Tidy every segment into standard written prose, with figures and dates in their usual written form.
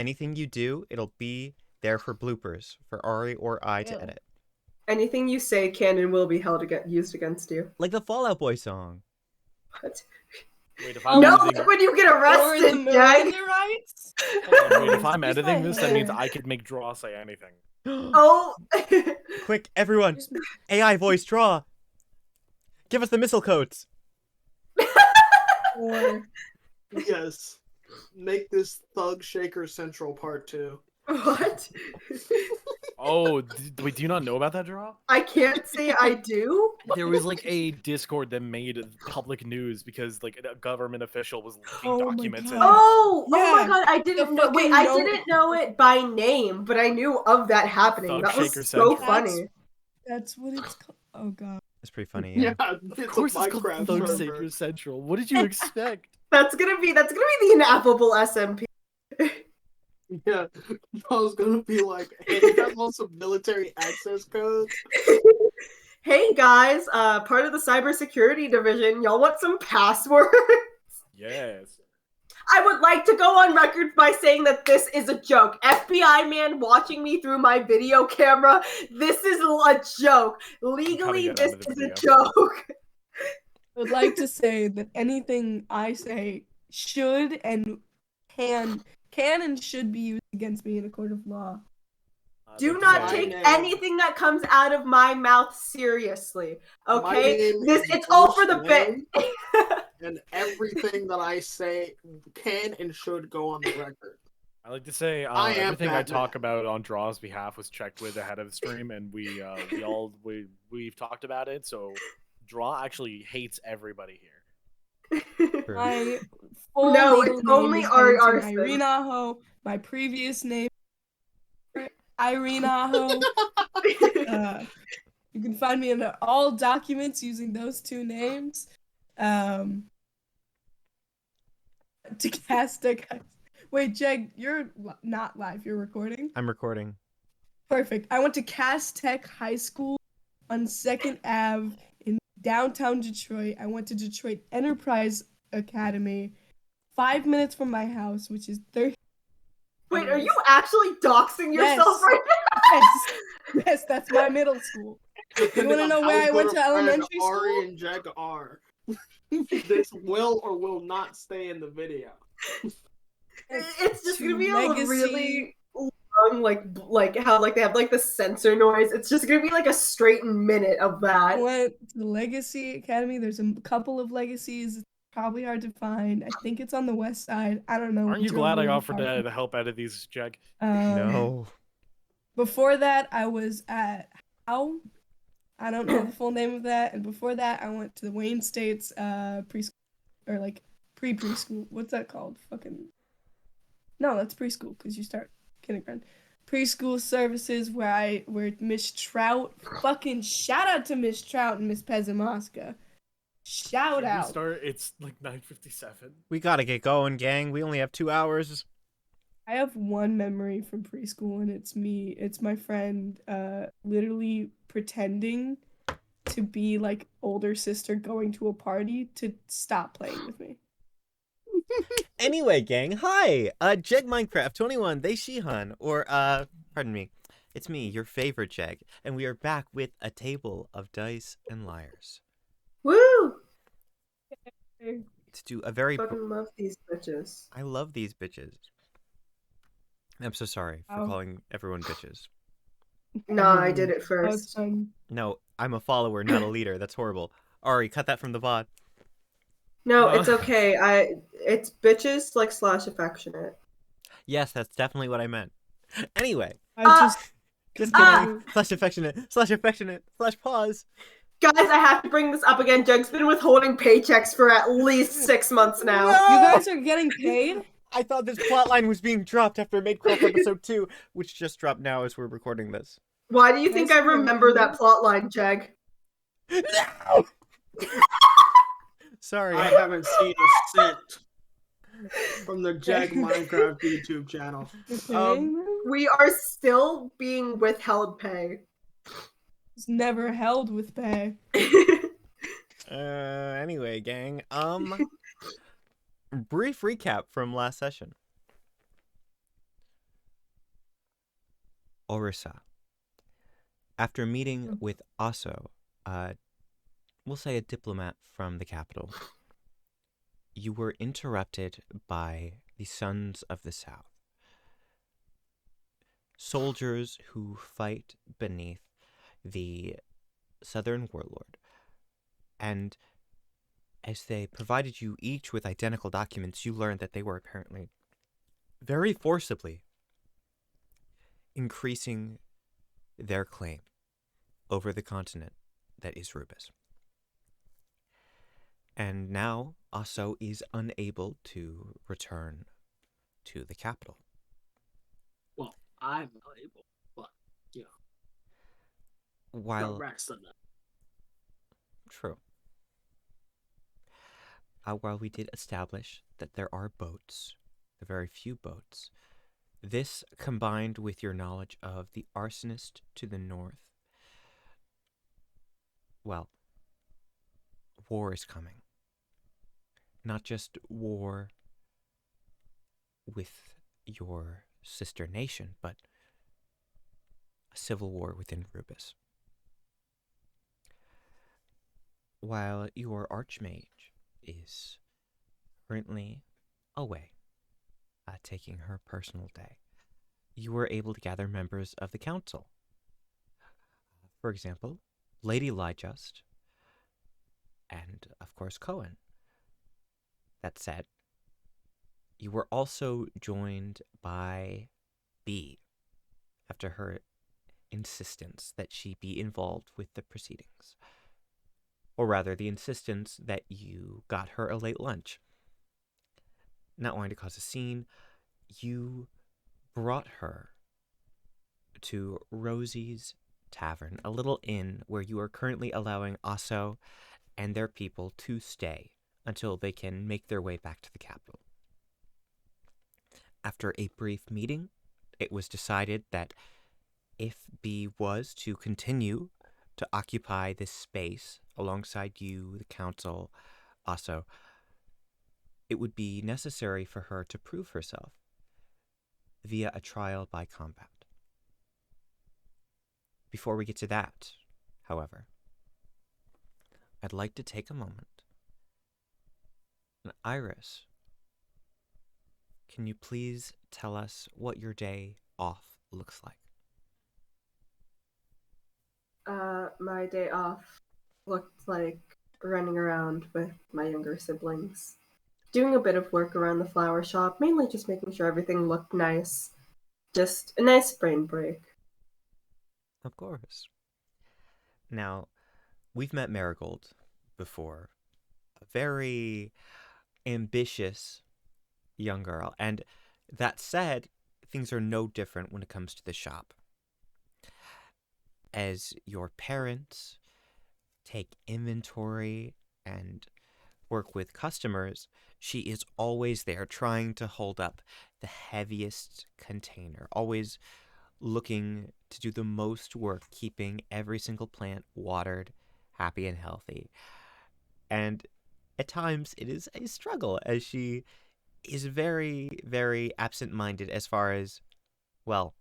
Anything you do, it'll be there for bloopers for Ari or I to Ew. edit. Anything you say can and will be used against you. Like the Fall Out Boy song. What? Wait, if I'm No, editing, when you get Or the arrested, Jack. Miranda rights? hold on, wait, if I'm Where's my editing this, that means hair? I could make Draw say anything. Oh. Quick, everyone! AI voice draw! Give us the missile codes! Or Yes. Make this Thug Shaker Central Part 2. What? Oh, wait, do you not know about that Draw? I can't say I do. There was like a Discord that made public news because like a government official was leaking Oh my documents. God. Oh my Yeah. god, I didn't know. Wait, fucking I note. didn't know it by name, but I knew of that happening. Thug That was Shaker so Central. funny. that's what it's called. Oh god. It's pretty funny, Yeah, yeah. Of it's course, a it's called Minecraft Thug server. Savior Central. What did you expect? That's gonna be the ineffable SMP. Yeah, I was gonna be like, hey, you guys want some military access codes? Hey guys, part of the cybersecurity division, y'all want some passwords? Yes. I would like to go on record by saying that this is a joke. FBI man watching me through my video camera, this is a joke. Legally, get this out of the is a video. joke. I would like to say that anything I say should and can and should be used against me in a court of law. Do I'd not like to say- take name. anything that comes out of my mouth seriously. My Okay? name This is it's all for the Bruce bit. Wayne, and everything that I say can and should go on the record. I like to say I am everything I Batman. talk about on Draw's behalf was checked with ahead of the stream, and we've talked about it. So Draw actually hates everybody here. True. My full No, legal it's name only is Ari Bennington Arson. Irene Aho. My previous name Irene Aho. You can find me in all documents using those two names. To cast a wait, Jeg, you're not live. You're recording. I'm recording. Perfect. I went to Cass Tech High School on 2nd Ave in downtown Detroit. I went to Detroit Enterprise Academy, 5 minutes from my house, which is 30. Wait, are you actually doxing yourself Yes. right Yes, yes, that's my middle school. You wanna know where I went to elementary school? Ari and Jag are. This will or will not stay in the video. now? It's just gonna be a Legacy. really long, like how like they have like the censor noise. It's just gonna be like a straight minute of I that. went to the Legacy Academy. There's a couple of legacies. It's probably hard to find. I think it's on the west side. I don't know. Aren't you which glad I one offered to help edit these, Jag? No. Before that, I was at How. I don't know the full name of that. And before that, I went to the Wayne State's preschool or like preschool. What's that called? Fucking. No, that's preschool because you start kindergarten. Preschool services where Miss Trout. Fucking shout out to Miss Trout and Miss Pezimaska. Shout Should we out. start? It's like 9:57. We gotta get going, gang. We only have 2 hours. I have one memory from preschool, and it's me. It's my friend, literally pretending to be like older sister going to a party to stop playing with me. Anyway, gang, hi! Jeg Minecraft 21, they Shihan, or, pardon me. It's me, your favorite Jeg, and we are back with a table of dice and liars. Woo! To do a very... Fucking love these bitches. I love these bitches. I'm so sorry for Oh. calling everyone bitches. Nah, I did it Oh, it's first. fun. No, I'm a follower, not a leader. That's horrible. Ari, cut that from the VOD. No, it's okay. It's bitches like slash affectionate. Yes, that's definitely what I meant. Anyway, I Uh, just kidding. Slash affectionate, slash pause. Guys, I have to bring this up again. Jug's been withholding paychecks for at least 6 months now. You guys are getting paid? I thought this plotline was being dropped after Maidcraft episode 2, which just dropped now as we're recording this. Why do you think I Yes, we remember are. that plotline, Jag? No! Sorry. I haven't seen a cent from the Jag Minecraft YouTube channel. You're paying them? We are still being withheld pay. It's never held with pay. Anyway, gang. Brief recap from last session. Orsa. After meeting with Aso, we'll say a diplomat from the capital, you were interrupted by the Sons of the South. Soldiers who fight beneath the Southern warlord. And as they provided you each with identical documents, you learned that they were apparently very forcibly increasing their claim over the continent that is Rubeus. And now Aso is unable to return to the capital. Well, I'm not able, but you know, While rest on that. true. While we did establish that there are boats, a very few boats, this combined with your knowledge of the arsonist to the north, well, war is coming. Not just war with your sister nation, but a civil war within Rubeus. While your archmage is currently away, taking her personal day, you were able to gather members of the council. For example, Lady Lyjust, and of course Cohen. That said, you were also joined by B, after her insistence that she be involved with the proceedings. Or rather, the insistence that you got her a late lunch. Not wanting to cause a scene, you brought her to Rosie's Tavern, a little inn where you are currently allowing Aso and their people to stay until they can make their way back to the capital. After a brief meeting, it was decided that if B was to continue to occupy this space alongside you, the council, Aso, it would be necessary for her to prove herself via a trial by combat. Before we get to that, however, I'd like to take a moment. And Iris, can you please tell us what your day off looks like? My day off looked like running around with my younger siblings, doing a bit of work around the flower shop, mainly just making sure everything looked nice. Just a nice brain break. Of course. Now, we've met Marigold before. A very ambitious young girl. And that said, things are no different when it comes to the shop. As your parents take inventory and work with customers, she is always there trying to hold up the heaviest container, always looking to do the most work, keeping every single plant watered, happy, and healthy. And at times it is a struggle as she is very, very absent-minded as far as, well,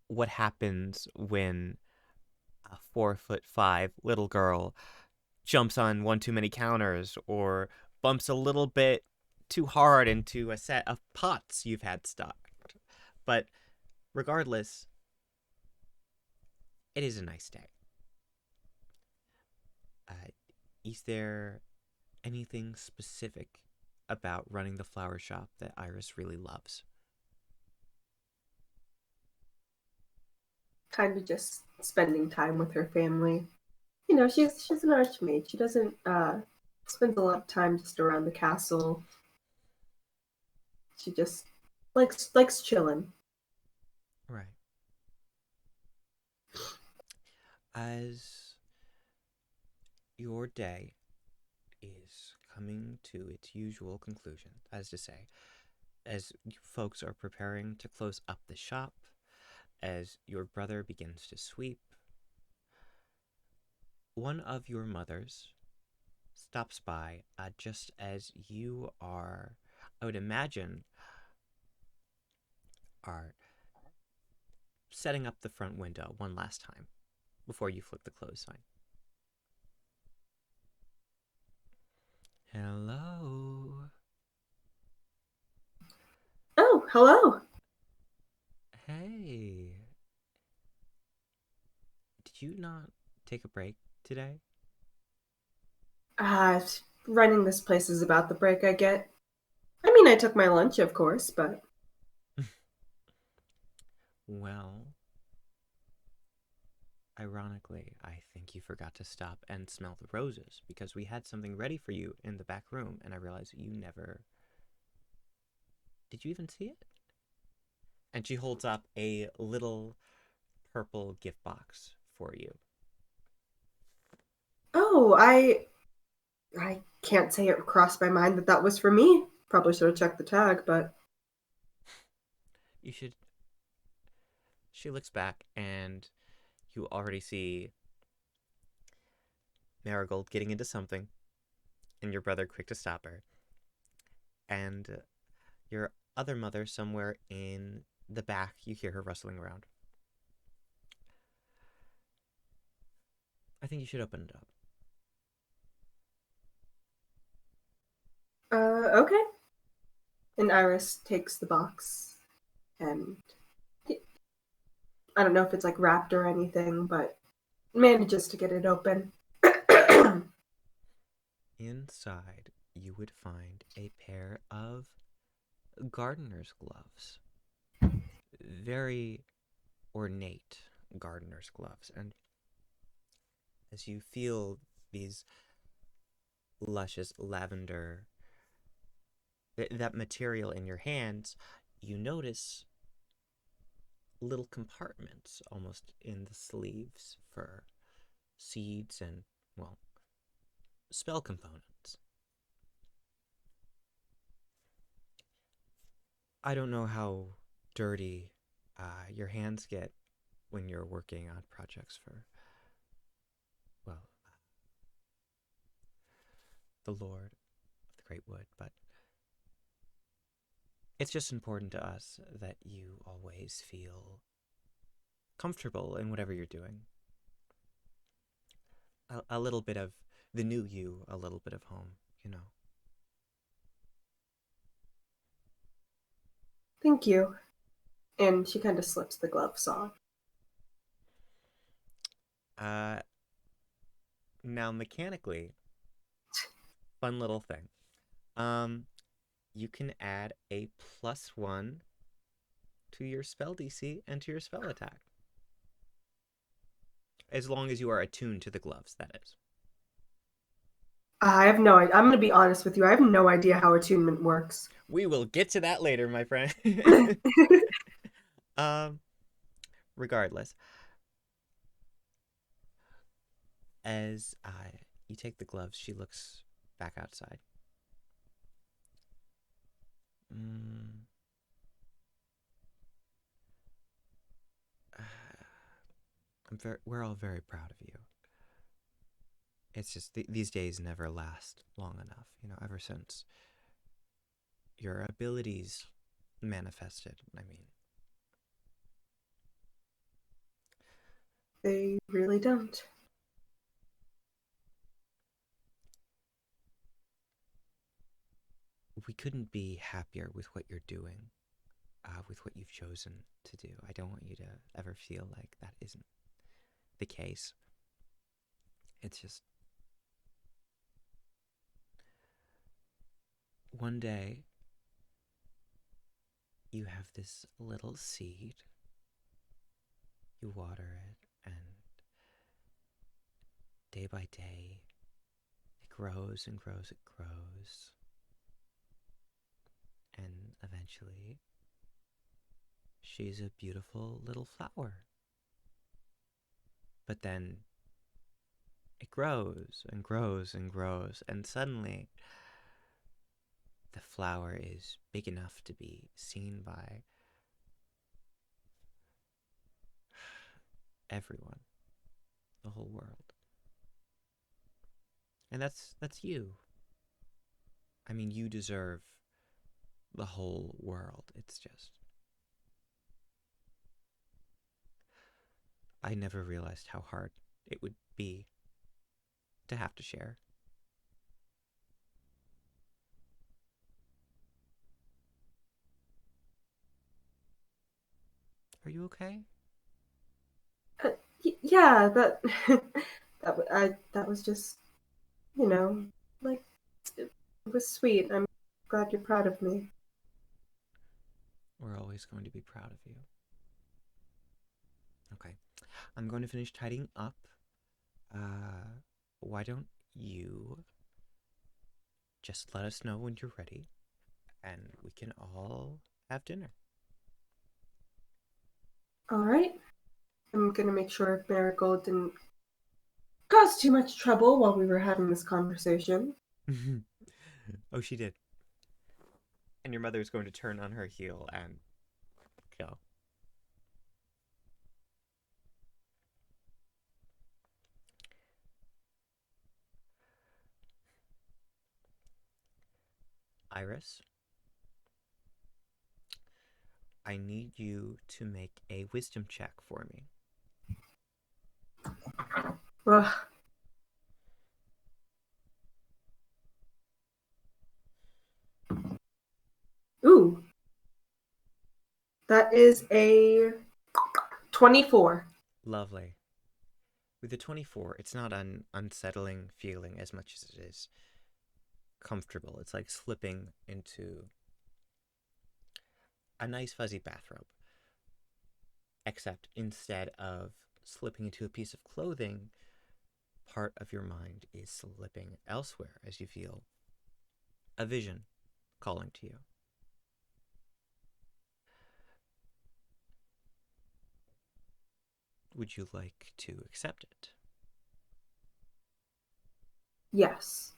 what happens when a 4'5" little girl jumps on one too many counters or bumps a little bit too hard into a set of pots you've had stocked. But regardless, it is a nice day. Is there anything specific about running the flower shop that Iris really loves? Kind of just spending time with her family. You know, she's an archmage. She doesn't spend a lot of time just around the castle. She just likes chilling. Right. As your day is coming to its usual conclusion, as to say, as you folks are preparing to close up the shop, as your brother begins to sweep, one of your mothers stops by just as you are, I would imagine, are setting up the front window one last time before you flick the close sign. Hello. Oh, hello. Hey. Did you not take a break today? Running this place is about the break I get. I mean, I took my lunch, of course, but... Well, ironically, I think you forgot to stop and smell the roses because we had something ready for you in the back room, and I realized you never... Did you even see it? And she holds up a little purple gift box for you. Oh, I can't say it crossed my mind that was for me. Probably should have checked the tag, but... You should... She looks back, and you already see Marigold getting into something, and your brother quick to stop her. And your other mother somewhere in the back, you hear her rustling around. I think you should open it up. Okay. And Iris takes the box, and I don't know if it's like wrapped or anything, but manages to get it open. Inside, you would find a pair of gardener's gloves. Very ornate gardener's gloves. And as you feel these luscious lavender, that material in your hands, you notice little compartments almost in the sleeves for seeds and, well, spell components. I don't know how dirty your hands get when you're working on projects for, well, the Lord of the Great Wood, but it's just important to us that you always feel comfortable in whatever you're doing. A little bit of the new you, a little bit of home, you know. Thank you. And she kind of slips the gloves on. Now mechanically, fun little thing. You can add a +1 to your spell DC and to your spell attack. As long as you are attuned to the gloves, that is. I have no idea. I'm going to be honest with you. I have no idea how attunement works. We will get to that later, my friend. Regardless, as you take the gloves, she looks back outside. We're all very proud of you. It's just these days never last long enough, you know, ever since your abilities manifested, I mean. They really don't. We couldn't be happier with what you're doing, with what you've chosen to do. I don't want you to ever feel like that isn't the case. It's just... One day, you have this little seed, you water it, and day by day, it grows and grows, it grows. And eventually, she's a beautiful little flower. But then, it grows and grows and grows, and suddenly, the flower is big enough to be seen by everyone, the whole world. And that's you. I mean, you deserve the whole world. It's just I never realized how hard it would be to have to share. Are you okay? Yeah, that that was just, like, it was sweet. I'm glad you're proud of me. We're always going to be proud of you. Okay. I'm going to finish tidying up. Why don't you just let us know when you're ready, and we can all have dinner. All right. I'm gonna make sure Marigold didn't cause too much trouble while we were having this conversation. Oh, she did. And your mother is going to turn on her heel and go. Iris, I need you to make a wisdom check for me. Ugh. Ooh. That is a 24. Lovely. With the 24, it's not an unsettling feeling as much as it is comfortable. It's like slipping into a nice fuzzy bathrobe. Except instead of slipping into a piece of clothing, part of your mind is slipping elsewhere as you feel a vision calling to you. Would you like to accept it? Yes.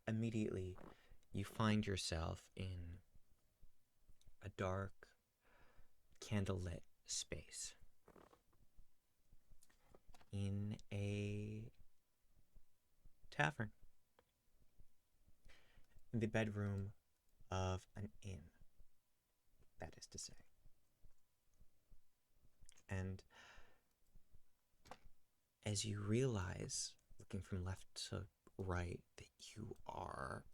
Immediately, you find yourself in a dark, candlelit space. In a tavern. In the bedroom of an inn, that is to say. And as you realize, looking from left to right, that you are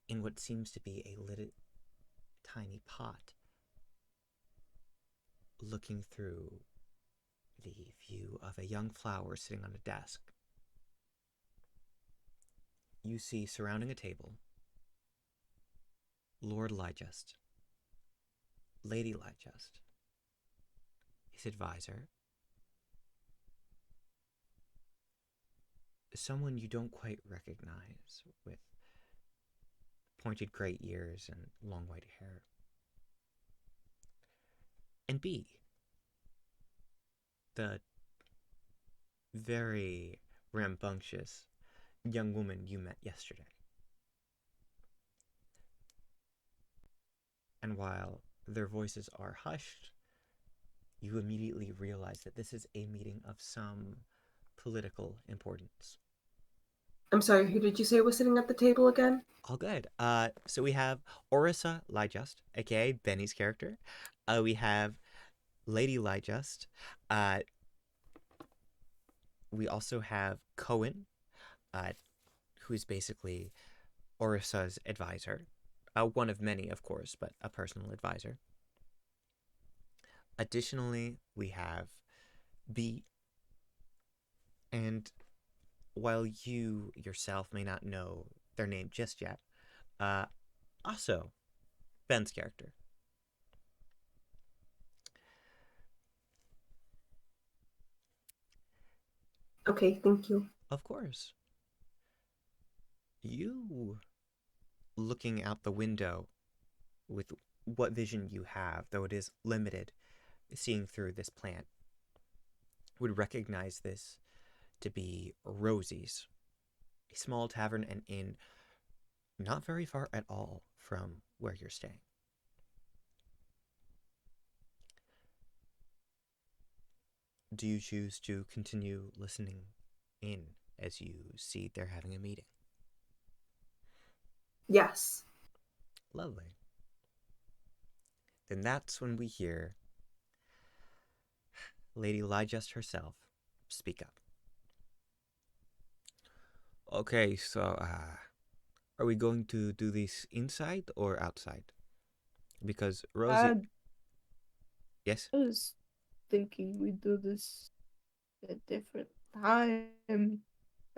in what seems to be a lit tiny pot, looking through the view of a young flower sitting on a desk, you see surrounding a table Lord Lyjust, Lady Lyjust, his advisor, someone you don't quite recognize with pointed gray ears and long white hair, and B, the very rambunctious young woman you met yesterday. And while their voices are hushed, you immediately realize that this is a meeting of some political importance. I'm sorry, who did you say was sitting at the table again? All good. So we have Orsa Lyjust, aka Benni's character. We have Lady Lyjust. We also have Cohen, who is basically Orsa's advisor. One of many, of course, but a personal advisor. Additionally, we have B. And while you yourself may not know their name just yet, also Ben's character. Okay, thank you. Of course. You, looking out the window with what vision you have, though it is limited, seeing through this plant, would recognize this to be Rosie's, a small tavern and inn not very far at all from where you're staying. Do you choose to continue listening in as you see they're having a meeting? Yes. Lovely. Then that's when we hear Lady Lyjust herself, speak up. Okay, so are we going to do this inside or outside? Because Rosie, I yes. was thinking we do this at a different time.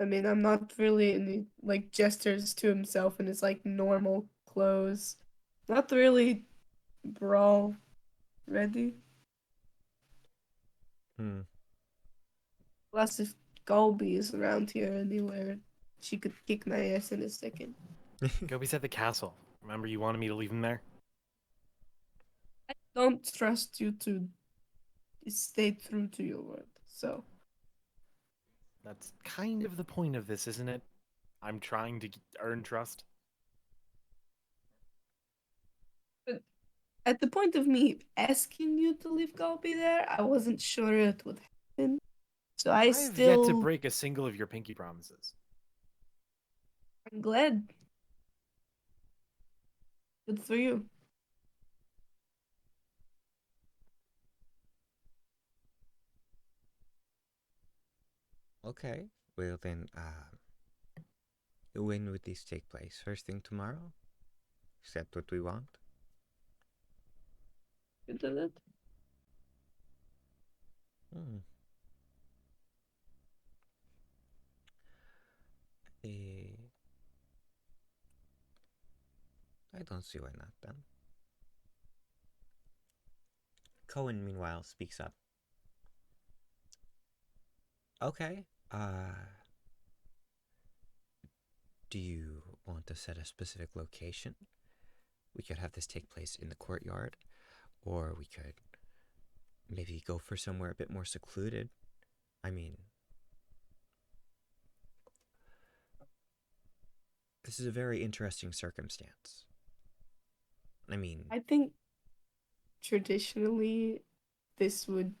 I mean, I'm not really and he like gestures to himself in his like normal clothes. Not really brawl ready. Hmm. Plus, if Golby is around here anywhere, she could kick my ass in a second. Gobi's at the castle. Remember, you wanted me to leave him there? I don't trust you to stay true to your word. So, That's kind of the point of this, isn't it? I'm trying to earn trust. at the point of me asking you to leave Golby there, I wasn't sure it would happen. So I have yet to still. break a single of your pinky promises. I'm glad. Good for you. Okay. Well then, when would this take place? First thing tomorrow? Is that what we want? You did it. Hmm. I don't see why not then. Cohen, meanwhile, speaks up. Okay. Do you want to set a specific location? We could have this take place in the courtyard, or we could maybe go for somewhere a bit more secluded. I mean, this is a very interesting circumstance. I mean, I think traditionally this would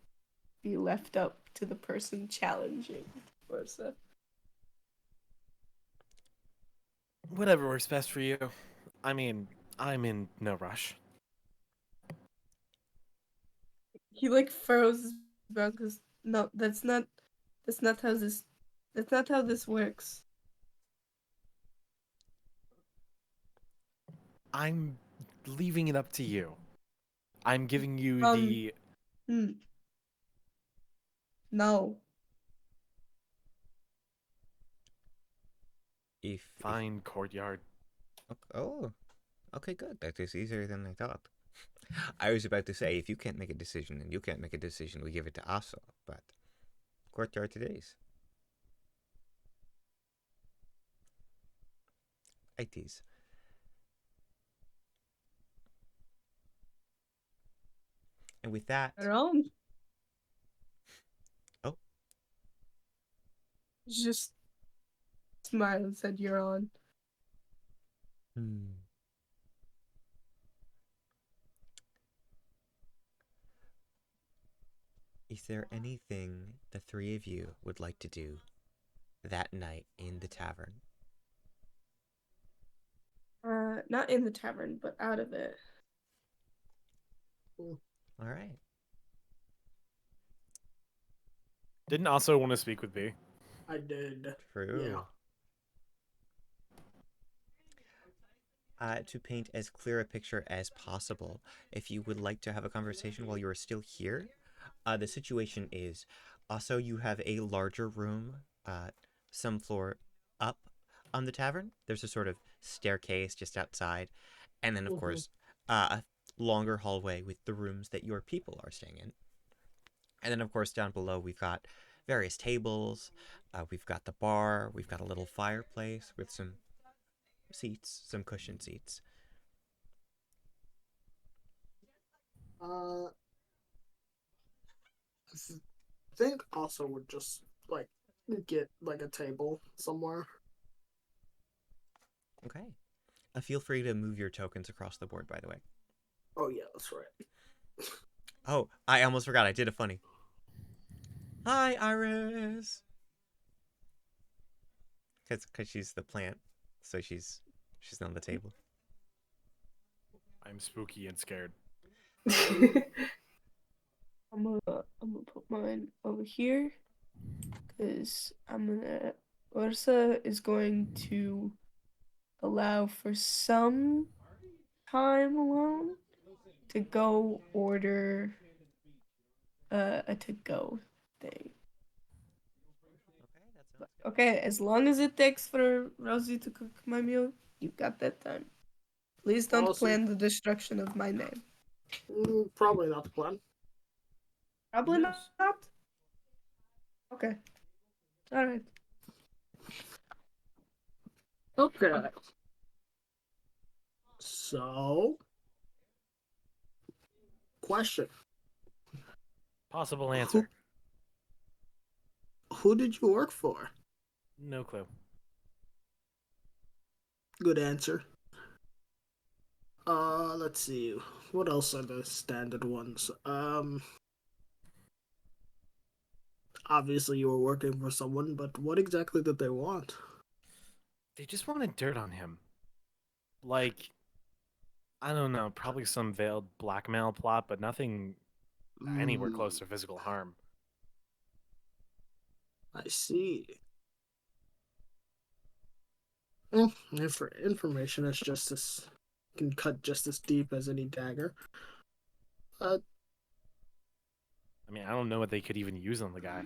be left up to the person challenging Orsa. Whatever works best for you. I mean, I'm in no rush. He like furrows his brow because no, that's not how this works. I'm leaving it up to you. I'm giving you Um, the hmm, no. if fine courtyard. oh, okay, good. That is easier than I thought. I was about to say, if you can't make a decision and you can't make a decision, we give it to Asa, but courtyard today's. I tease. And with that, Wrong. oh, Just smiled and said, "You're on." hmm. Is there anything the three of you would like to do that night in the tavern? Not in the tavern, but out of it. All right. Didn't also want to speak with B. I did. True. Yeah. To paint as clear a picture as possible, if you would like to have a conversation while you are still here, the situation is also you have a larger room, some floor up on the tavern. There's a sort of staircase just outside, and then, of course, a longer hallway with the rooms that your people are staying in. And then, of course, down below, we've got various tables. We've got the bar. We've got a little fireplace with some seats, some cushioned seats. I think also would just like get like a table somewhere. Okay. Feel free to move your tokens across the board, by the way. Oh yeah, that's right. Oh, I almost forgot. I did a funny. Hi, Iris. Because she's the plant, so she's on the table. I'm spooky and scared. I'm gonna put mine over here because Orsa is going to allow for some time alone to go order a to-go thing. Okay, that sounds good. Okay, as long as it takes for Rosie to cook my meal, you got that done. Please don't Policy. plan the destruction of my name. Probably not the plan. Probably knows? not. Okay. All right. Okay. So, question: Possible Who answer. who did you work for? No clue. Good answer. Let's see. What else are the standard ones? Obviously you were working for someone, but what exactly did they want? They just wanted dirt on him. Like, I don't know, probably some veiled blackmail plot, but nothing anywhere close to physical harm. I see. Information is just as can cut just as deep as any dagger. Uh, I mean, I don't know what they could even use on the guy.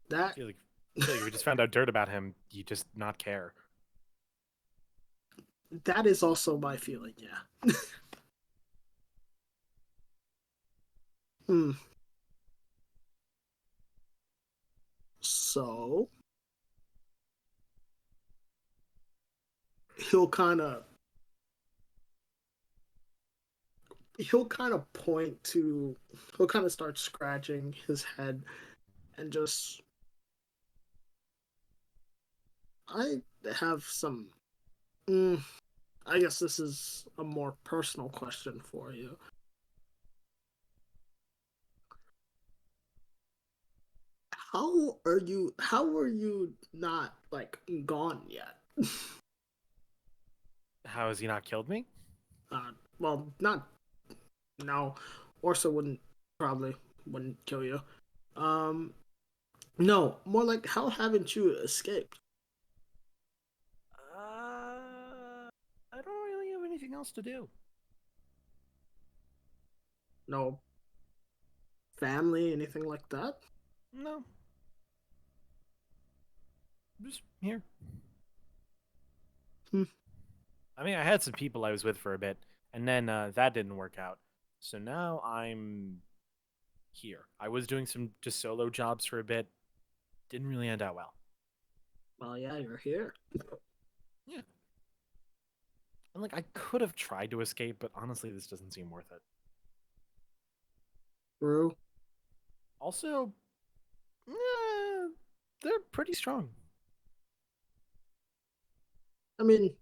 that I feel like if we just found out dirt about him, you just not care. that is also my feeling. Yeah. Hmm. So he'll kind of point to he'll kind of start scratching his head and just I have some I guess this is a more personal question for you. How are you not like gone yet? How has he not killed me? Well, not no. Orsa probably wouldn't kill you. Um no, more like how haven't you escaped? I don't really have anything else to do. No family, anything like that? No. Just here. Hmm. I mean, I had some people I was with for a bit, and then that didn't work out. So now I'm here. I was doing some just solo jobs for a bit. Didn't really end out well. Well, yeah, you're here. Yeah. And like, I could have tried to escape, but honestly, this doesn't seem worth it. True. Also, they're pretty strong. I mean,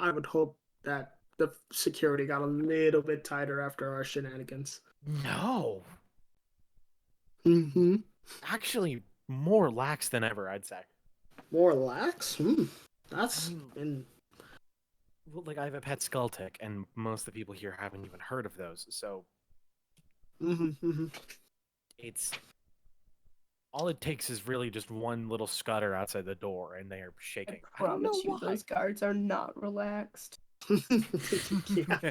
I would hope that the security got a little bit tighter after our shenanigans. No. Mm-hmm. Actually, more lax than ever, I'd say. More lax? That's Well, like, I have a pet skull tick, and most of the people here haven't even heard of those, so mm-hmm. it's all it takes is really just one little scutter outside the door, and they are shaking. I don't know Promise you, why. those guards are not relaxed. Yeah.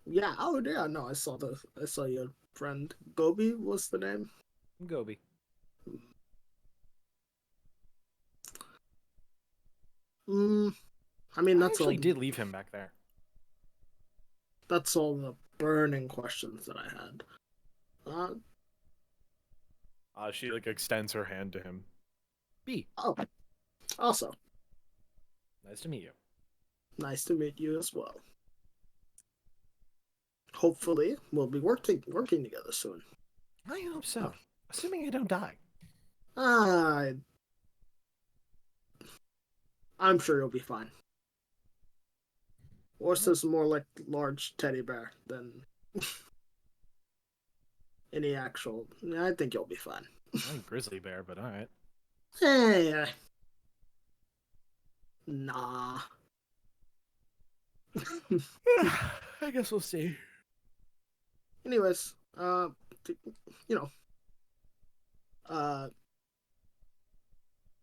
Yeah. Oh, yeah. No, I saw your friend Gobi. What's the name? Gobi. Mm, I mean, I actually did leave him back there. that's all the burning questions that I had. She like extends her hand to him. B. Oh, also Nice to meet you. nice to meet you as well. Hopefully, we'll be working together soon. I hope so. Assuming I don't die. I I'm sure you'll be fine. Orsa's more like large teddy bear than any actual. I think you'll be fine. I'm grizzly bear, but all right. Hey, nah. I guess we'll see. Anyways, you know, uh,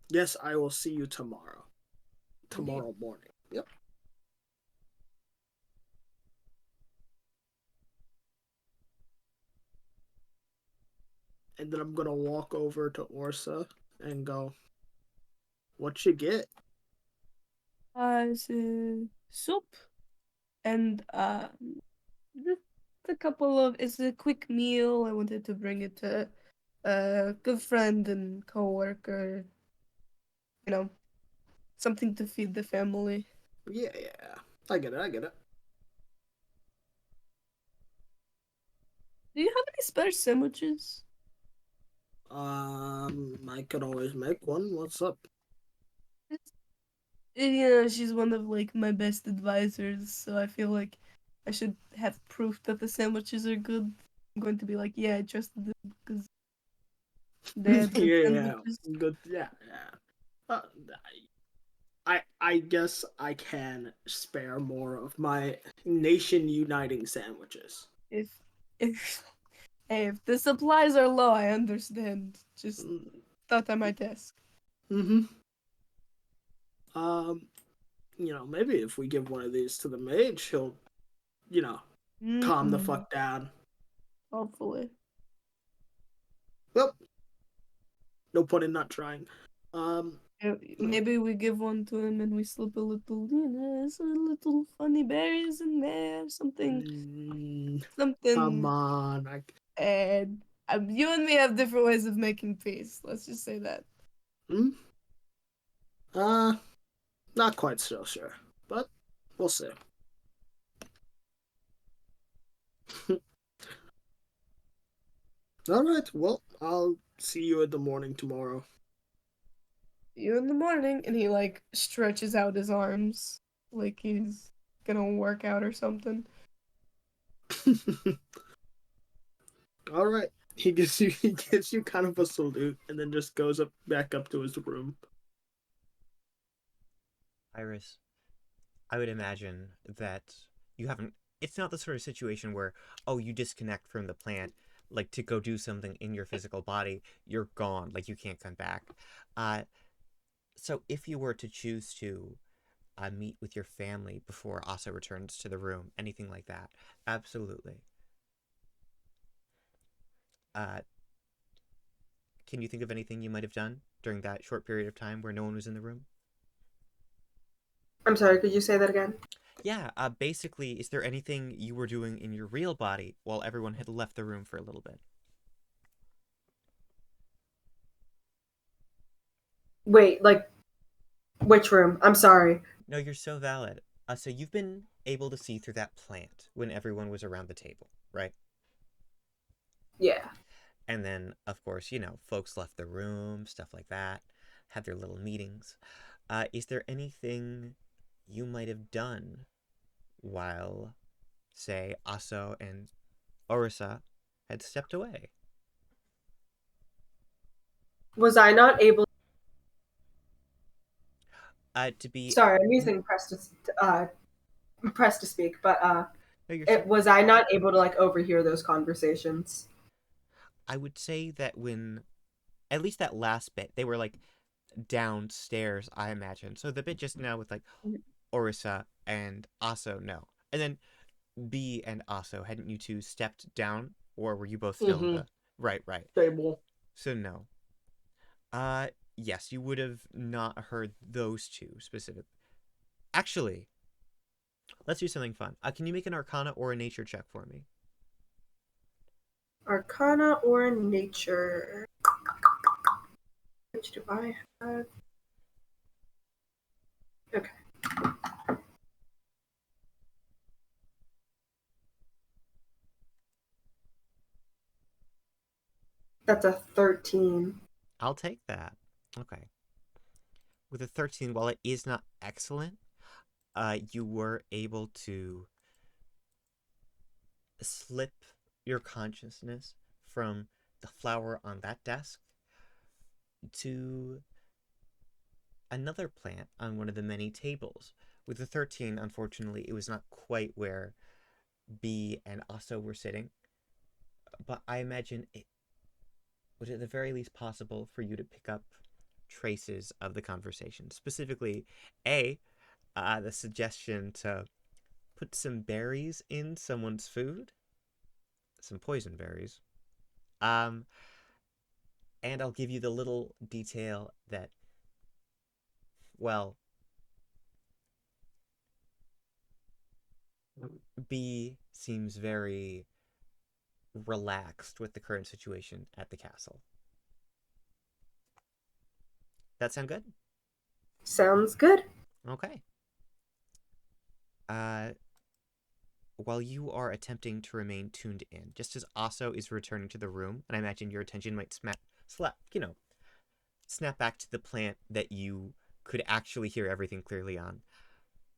yes, I will see you tomorrow. Tomorrow morning. Yep. And then I'm gonna walk over to Orsa and go, "What you get?" It's soup and just a couple of. It's a quick meal. I wanted to bring it to a good friend and coworker. You know, something to feed the family. Yeah, yeah. I get it. I get it. Do you have any spare sandwiches? I could always make one. What's up? Yeah, she's one of like my best advisors, so I feel like I should have proof that the sandwiches are good. I'm going to be like, yeah, I trusted them because they had good Yeah, yeah. sandwiches. Good. Yeah, yeah. Uh, I guess I can spare more of my nation uniting sandwiches. If if hey, if the supplies are low, I understand. Just thought I might ask. Mm-hmm. Um, maybe if we give one of these to the mage, he'll, calm the Mm, fuck down. hopefully. Well, no point in not trying. Um, Maybe we give one to him and we slip a little, some little funny berries in there, something, mm, come something. on. And you and me have different ways of making peace. Let's just say that. Hmm? Uh, Not quite so sure, but we'll see. All right. Well, I'll see you in the morning tomorrow. You in the morning, and he like stretches out his arms like he's gonna work out or something. All right. He gives you kind of a salute and then just goes up back up to his room. Iris, I would imagine that you haven't. It's not the sort of situation where, oh, you disconnect from the plant, like to go do something in your physical body, you're gone, like you can't come back. Uh, so if you were to choose to meet with your family before Asa returns to the room, anything like that, absolutely. Uh, can you think of anything you might have done during that short period of time where no one was in the room? I'm sorry, could you say that again? Yeah, basically, is there anything you were doing in your real body while everyone had left the room for a little bit? Wait, like, which room? I'm sorry. No, you're so valid. So you've been able to see through that plant when everyone was around the table, right? Yeah. And then, of course, folks left the room, stuff like that, had their little meetings. Is there anything you might have done while, say, Aso and Orisa had stepped away? Was I not able? To be... Sorry, I'm using press to speak, but No, you're so... was I not able to like overhear those conversations? I would say that when... At least that last bit, they were, like, downstairs, I imagine. So the bit just now with, like, Orisa and Aso, no. And then B and Aso, hadn't you two stepped down? Or were you both still in Mm-hmm. the... Right, right. Stable. So no. Yes, you would have not heard those two specific. Actually, let's do something fun. Can you make an Arcana or a Nature check for me? Arcana or nature? Which do I have? Okay. That's a 13. I'll take that. Okay. With a 13, while it is not excellent, you were able to slip your consciousness from the flower on that desk to another plant on one of the many tables, With the 13, unfortunately, it was not quite where B and Aso were sitting. But I imagine it was at the very least possible for you to pick up traces of the conversation. Specifically, the suggestion to put some berries in someone's food, some poison berries. And I'll give you the little detail that, well, B seems very relaxed with the current situation at the castle. That sound good? Sounds good. Okay. While you are attempting to remain tuned in, just as Aso is returning to the room, and I imagine your attention might snap back to the plant that you could actually hear everything clearly on.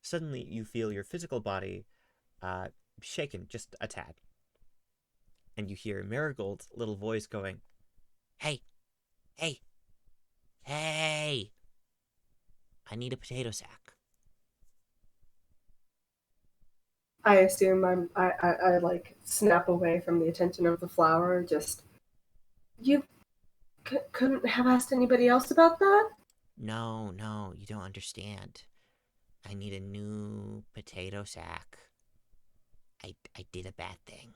Suddenly, you feel your physical body shaken just a tad. And you hear Marigold's little voice going, "Hey, hey, hey, I need a potato sack." I assume I like snap away from the attention of the flower. Just you couldn't have asked anybody else about that. No, you don't understand. I need a new potato sack. I did a bad thing.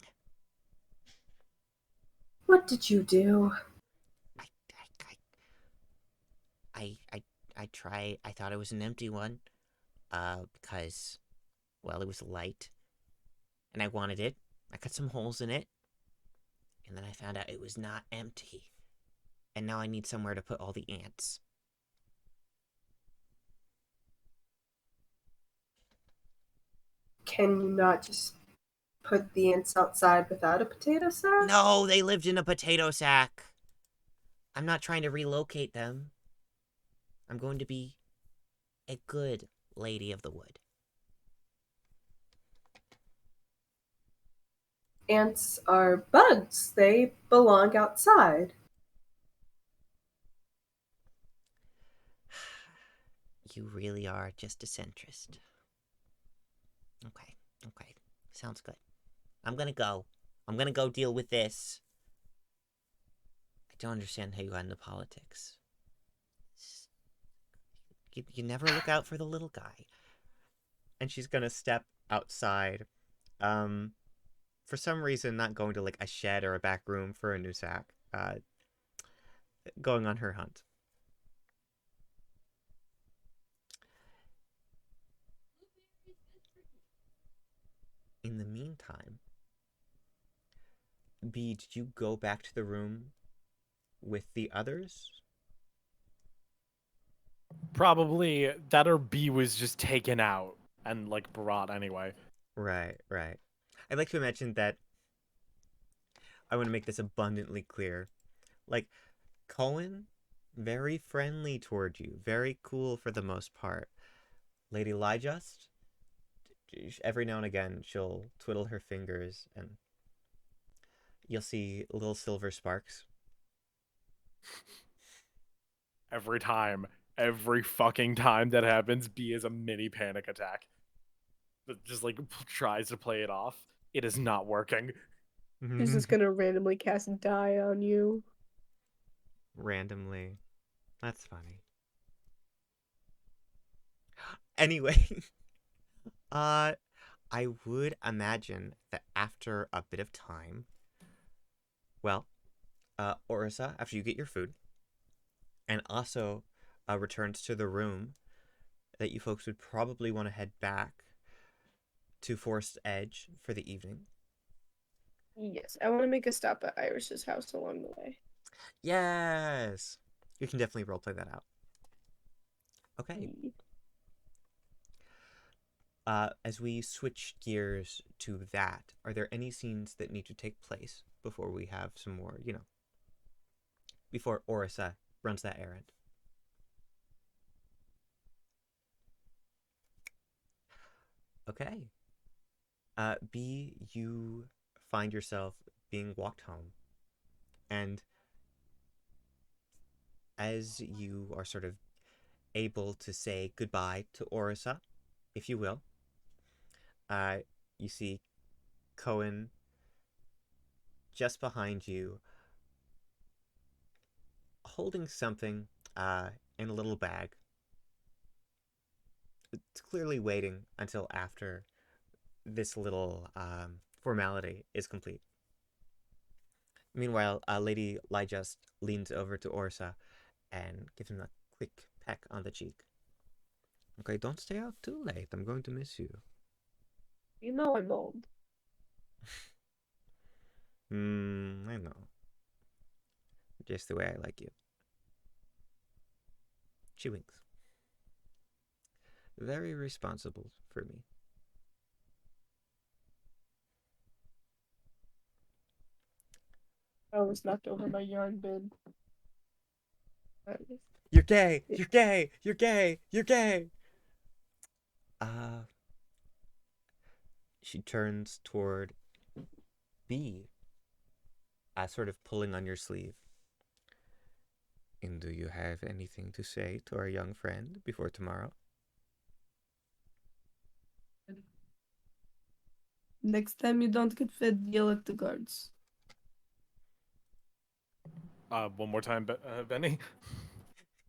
What did you do? I tried. I thought it was an empty one. Because, well, it was light, and I wanted it. I cut some holes in it, and then I found out it was not empty. And now I need somewhere to put all the ants. Can you not just put the ants outside without a potato sack? No, they lived in a potato sack. I'm not trying to relocate them. I'm going to be a good lady of the wood. Ants are bugs. They belong outside. You really are just a centrist. Okay. Sounds good. I'm gonna go. I'm gonna go deal with this. I don't understand how you got into politics. You never look out for the little guy. And she's gonna step outside. For some reason, not going to like a shed or a back room for a new sack. Going on her hunt. In the meantime, B, did you go back to the room with the others? Probably that, or B was just taken out and like brought anyway. Right. I'd like to imagine that I want to make this abundantly clear. Like, Cohen, very friendly toward you, very cool for the most part. Lady Lyjust, every now and again, she'll twiddle her fingers and you'll see little silver sparks. Every fucking time that happens, B is a mini panic attack. That just like tries to play it off. It is not working. She's just gonna randomly cast die on you. Randomly. That's funny. Anyway, I would imagine that after a bit of time, well, Orisa, after you get your food, and also returns to the room, that you folks would probably want to head back to Forest's Edge for the evening. Yes, I want to make a stop at Iris's house along the way. Yes! You can definitely roleplay that out. Okay. As we switch gears to that, are there any scenes that need to take place before we have some more, before Orisa runs that errand? Okay. B, you find yourself being walked home, and as you are sort of able to say goodbye to Orisa, if you will, you see Cohen just behind you, holding something in a little bag. It's clearly waiting until after this little formality is complete. Meanwhile, Lady Lyjust leans over to Orsa and gives him a quick peck on the cheek. Okay, don't stay out too late. I'm going to miss you. You know I'm old. I know. Just the way I like you. She winks. Very responsible for me. I was knocked over by yarn bin. You're gay! You're gay! You're gay! You're gay! She turns toward B, sort of pulling on your sleeve. And do you have anything to say to our young friend before tomorrow? Next time you don't get fed, yell at the guards. One more time, Benny.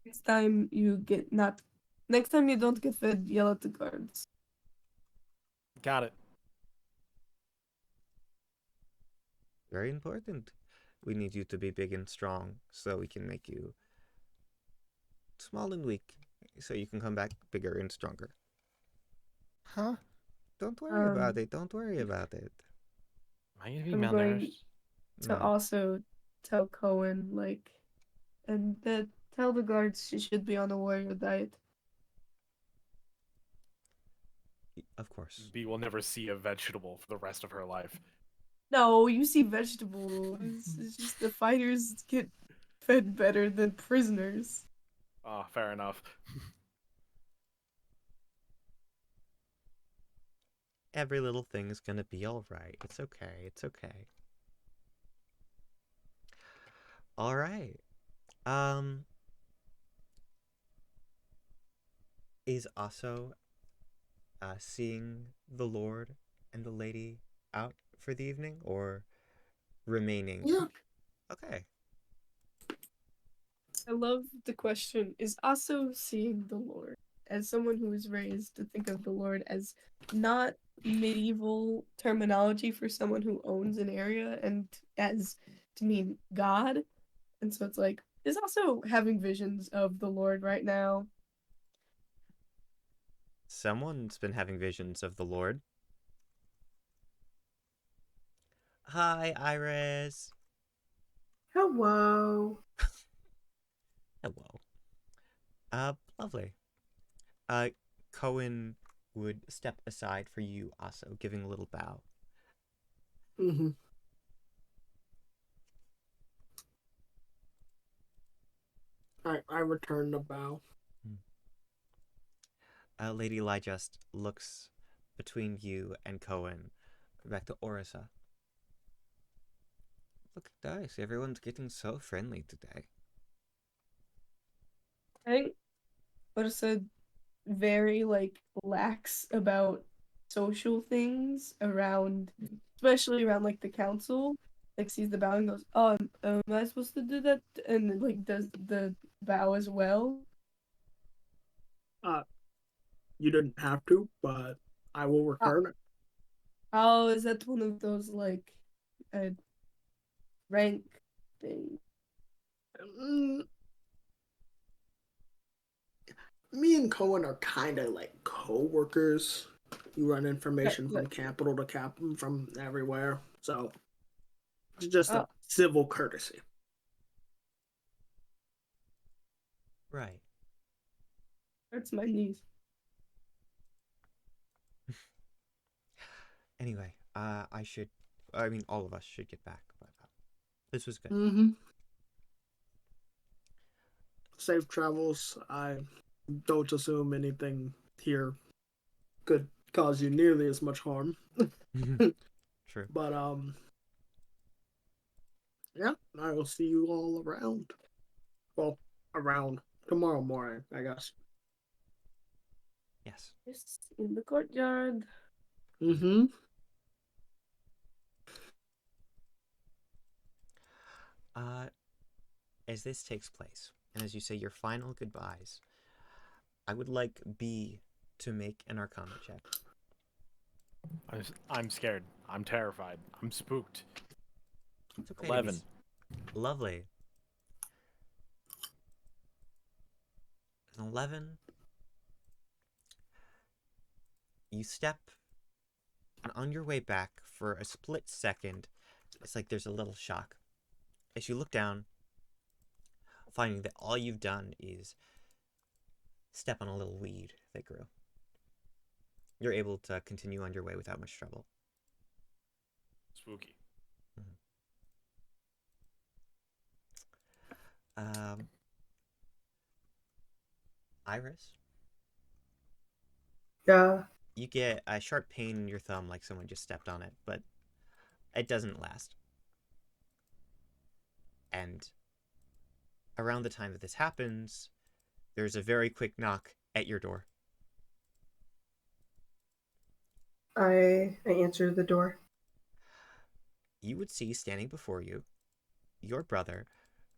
Next time you don't get fed, yell at the guards. Got it. Very important. We need you to be big and strong so we can make you small and weak so you can come back bigger and stronger. Huh? Don't worry about it. Don't worry about it. Am I gonna be I'm malnourished? to also tell Cohen, and tell the guards she should be on a warrior diet. Of course. B will never see a vegetable for the rest of her life. No, you see vegetables. It's just the fighters get fed better than prisoners. Ah, fair enough. Every little thing is gonna be alright. It's okay. It's okay. Alright. Is also seeing the Lord and the Lady out for the evening, or remaining? Yeah. Okay. I love the question. Is also seeing the Lord as someone who was raised to think of the Lord as not medieval terminology for someone who owns an area and as to mean God. And so it's is also having visions of the Lord right now. Someone's been having visions of the Lord. Hi, Iris. Hello. Hello. Lovely. Cohen would step aside for you, also giving a little bow. Mm-hmm. I return the bow. Lady Lyjust looks between you and Cohen, back to Orisa. Look at Dice. Everyone's getting so friendly today. I think Ursa very lax about social things around, especially around the council. Sees the bow and goes, "Oh, am I supposed to do that?" And does the bow as well. You didn't have to, but I will return it. Oh, is that one of those a rank thing? Mm, Me and Cohen are kind of like co-workers. You run information from capital to capital from everywhere, so it's just a civil courtesy. Right. Hurts my knees. Anyway, all of us should get back, but this was good. Mm-hmm. Safe travels. I don't assume anything here could cause you nearly as much harm. True. But yeah, I will see you all around. Well, around tomorrow morning, I guess. Yes. Yes, in the courtyard. Mm-hmm. As this takes place, and as you say your final goodbyes, I would like B to make an Arcana check. I'm scared. I'm terrified. I'm spooked. It's okay. 11. Lovely. An 11. You step, and on your way back, for a split second, it's like there's a little shock. As you look down, finding that all you've done is step on a little weed that grew. You're able to continue on your way without much trouble. Spooky. Iris, Yeah. you get a sharp pain in your thumb like someone just stepped on it, but it doesn't last. And around the time that this happens, there's a very quick knock at your door. I answer the door. You would see standing before you your brother.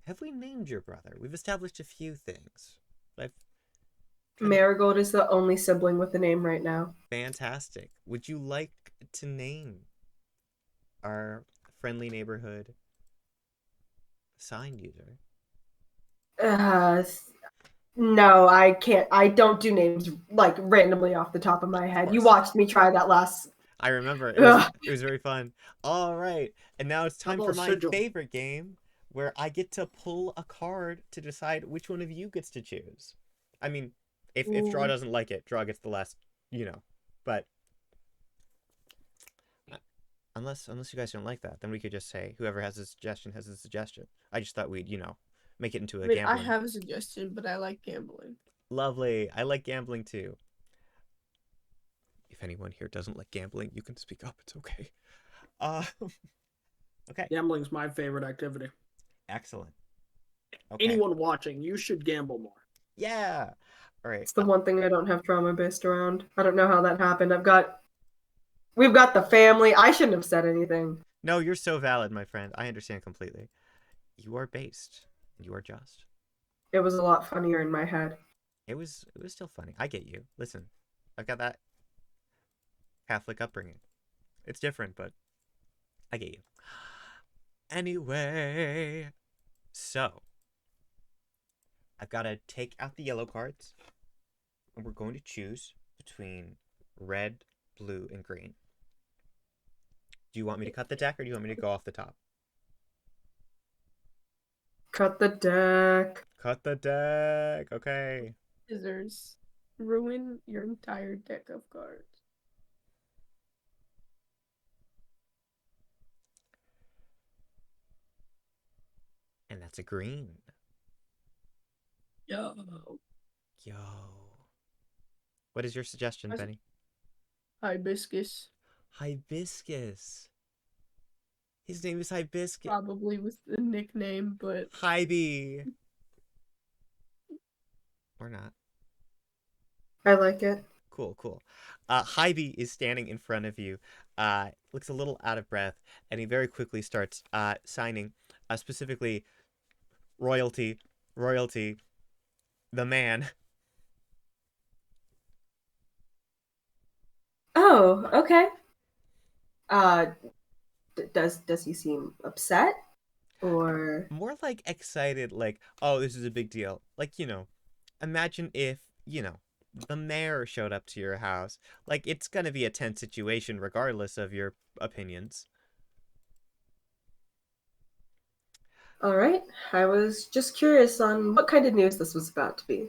Have we named your brother? We've established a few things. Marigold is the only sibling with a name right now. Fantastic. Would you like to name our friendly neighborhood sign user? No, I can't. I don't do names like randomly off the top of my head. You watched me try that last. I remember. It was very fun. All right. And now it's time for my favorite game where I get to pull a card to decide which one of you gets to choose. I mean, if Draw doesn't like it, Draw gets the last, But unless you guys don't like that, then we could just say whoever has a suggestion has a suggestion. I just thought we'd, make it into a gambling. I have a suggestion, but I like gambling. Lovely. I like gambling too. If anyone here doesn't like gambling, you can speak up. It's okay. Okay. Gambling's my favorite activity. Excellent. Okay. Anyone watching, you should gamble more. Yeah. All right. It's the one thing I don't have trauma based around. I don't know how that happened. We've got the family. I shouldn't have said anything. No, you're so valid, my friend. I understand completely. You are based. You are just. It was a lot funnier in my head. It was still funny. I get you. Listen, I've got that Catholic upbringing. It's different, but I get you. Anyway, so I've got to take out the yellow cards, and we're going to choose between red, blue, and green. Do you want me to cut the deck, or do you want me to go off the top? Cut the deck. Cut the deck. Okay. Scissors. Ruin your entire deck of cards. And that's a green. Yo. What is your suggestion, Benni? Hibiscus. Hibiscus. His name is Hibiscus. Probably with the nickname, but... Hybe. Or not. I like it. Cool. Hybe is standing in front of you. Looks a little out of breath, and he very quickly starts signing, specifically, royalty, the man. Oh, okay. Does he seem upset? Or more like excited, like, oh, this is a big deal. Like, imagine if, the mayor showed up to your house. Like, it's gonna be a tense situation regardless of your opinions. all right. I was just curious on what kind of news this was about to be.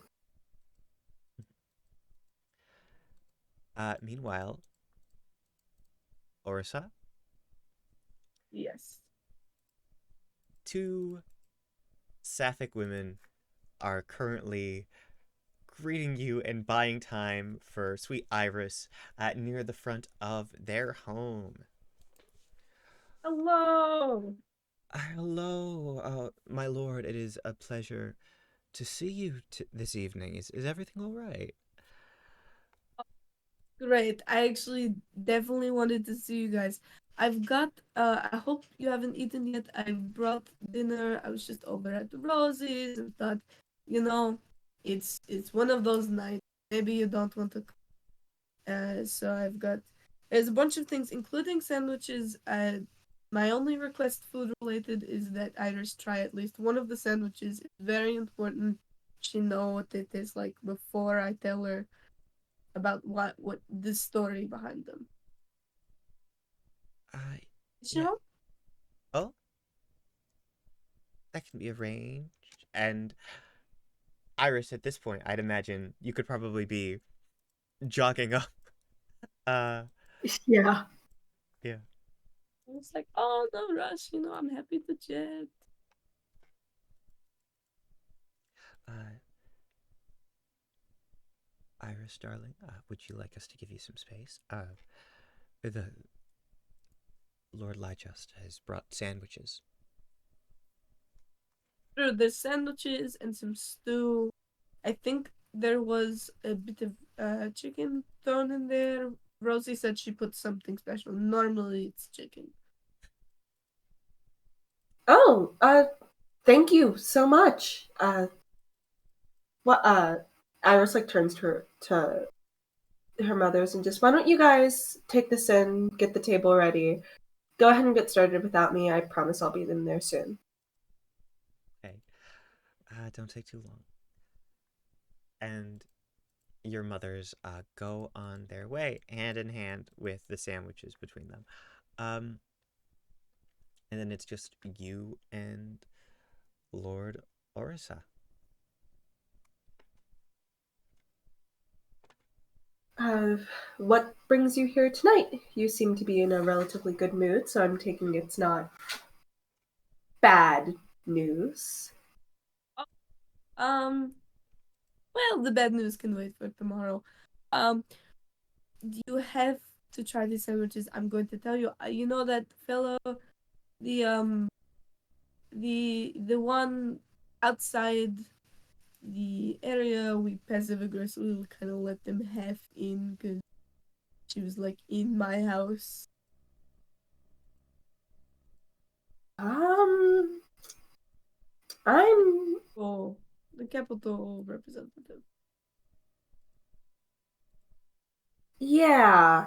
Meanwhile, Orsa? Yes. 2 sapphic women are currently greeting you and buying time for sweet Iris near the front of their home. Hello! Hello, my lord. It is a pleasure to see you this evening. Is everything all right? Great. I actually definitely wanted to see you guys. I've got I hope you haven't eaten yet. I brought dinner. I was just over at the Rosie's and thought, you know, it's one of those nights. Maybe you don't want to so I've got there's a bunch of things, including sandwiches. My only request food related is that Iris try at least one of the sandwiches. It's very important she know what it is like before I tell her about what the story behind them. Uh, yeah. Sure. Oh, that can be arranged. And Iris, at this point, I'd imagine you could probably be jogging up. Uh, Yeah. yeah. I was like, oh no rush, I'm happy to chat. Uh, Iris, darling, would you like us to give you some space? The Lord Lyjust has brought sandwiches. Sure, there's sandwiches and some stew. I think there was a bit of chicken thrown in there. Rosie said she put something special. Normally it's chicken. Oh, thank you so much. What? Iris like turns to her mother's and just, why don't you guys take this in, get the table ready. Go ahead and get started without me. I promise I'll be in there soon. Okay. Don't take too long. And your mothers go on their way, hand in hand with the sandwiches between them. And then it's just you and Lord Orsa. What brings you here tonight? You seem to be in a relatively good mood, so I'm taking it's not bad news. Um, well, the bad news can wait for tomorrow. Um, you have to try these sandwiches. I'm going to tell you. You know that fellow, the the one outside the area we passive aggressively kind of let them half in because she was like in my house. Um, I'm Oh, the capital representative.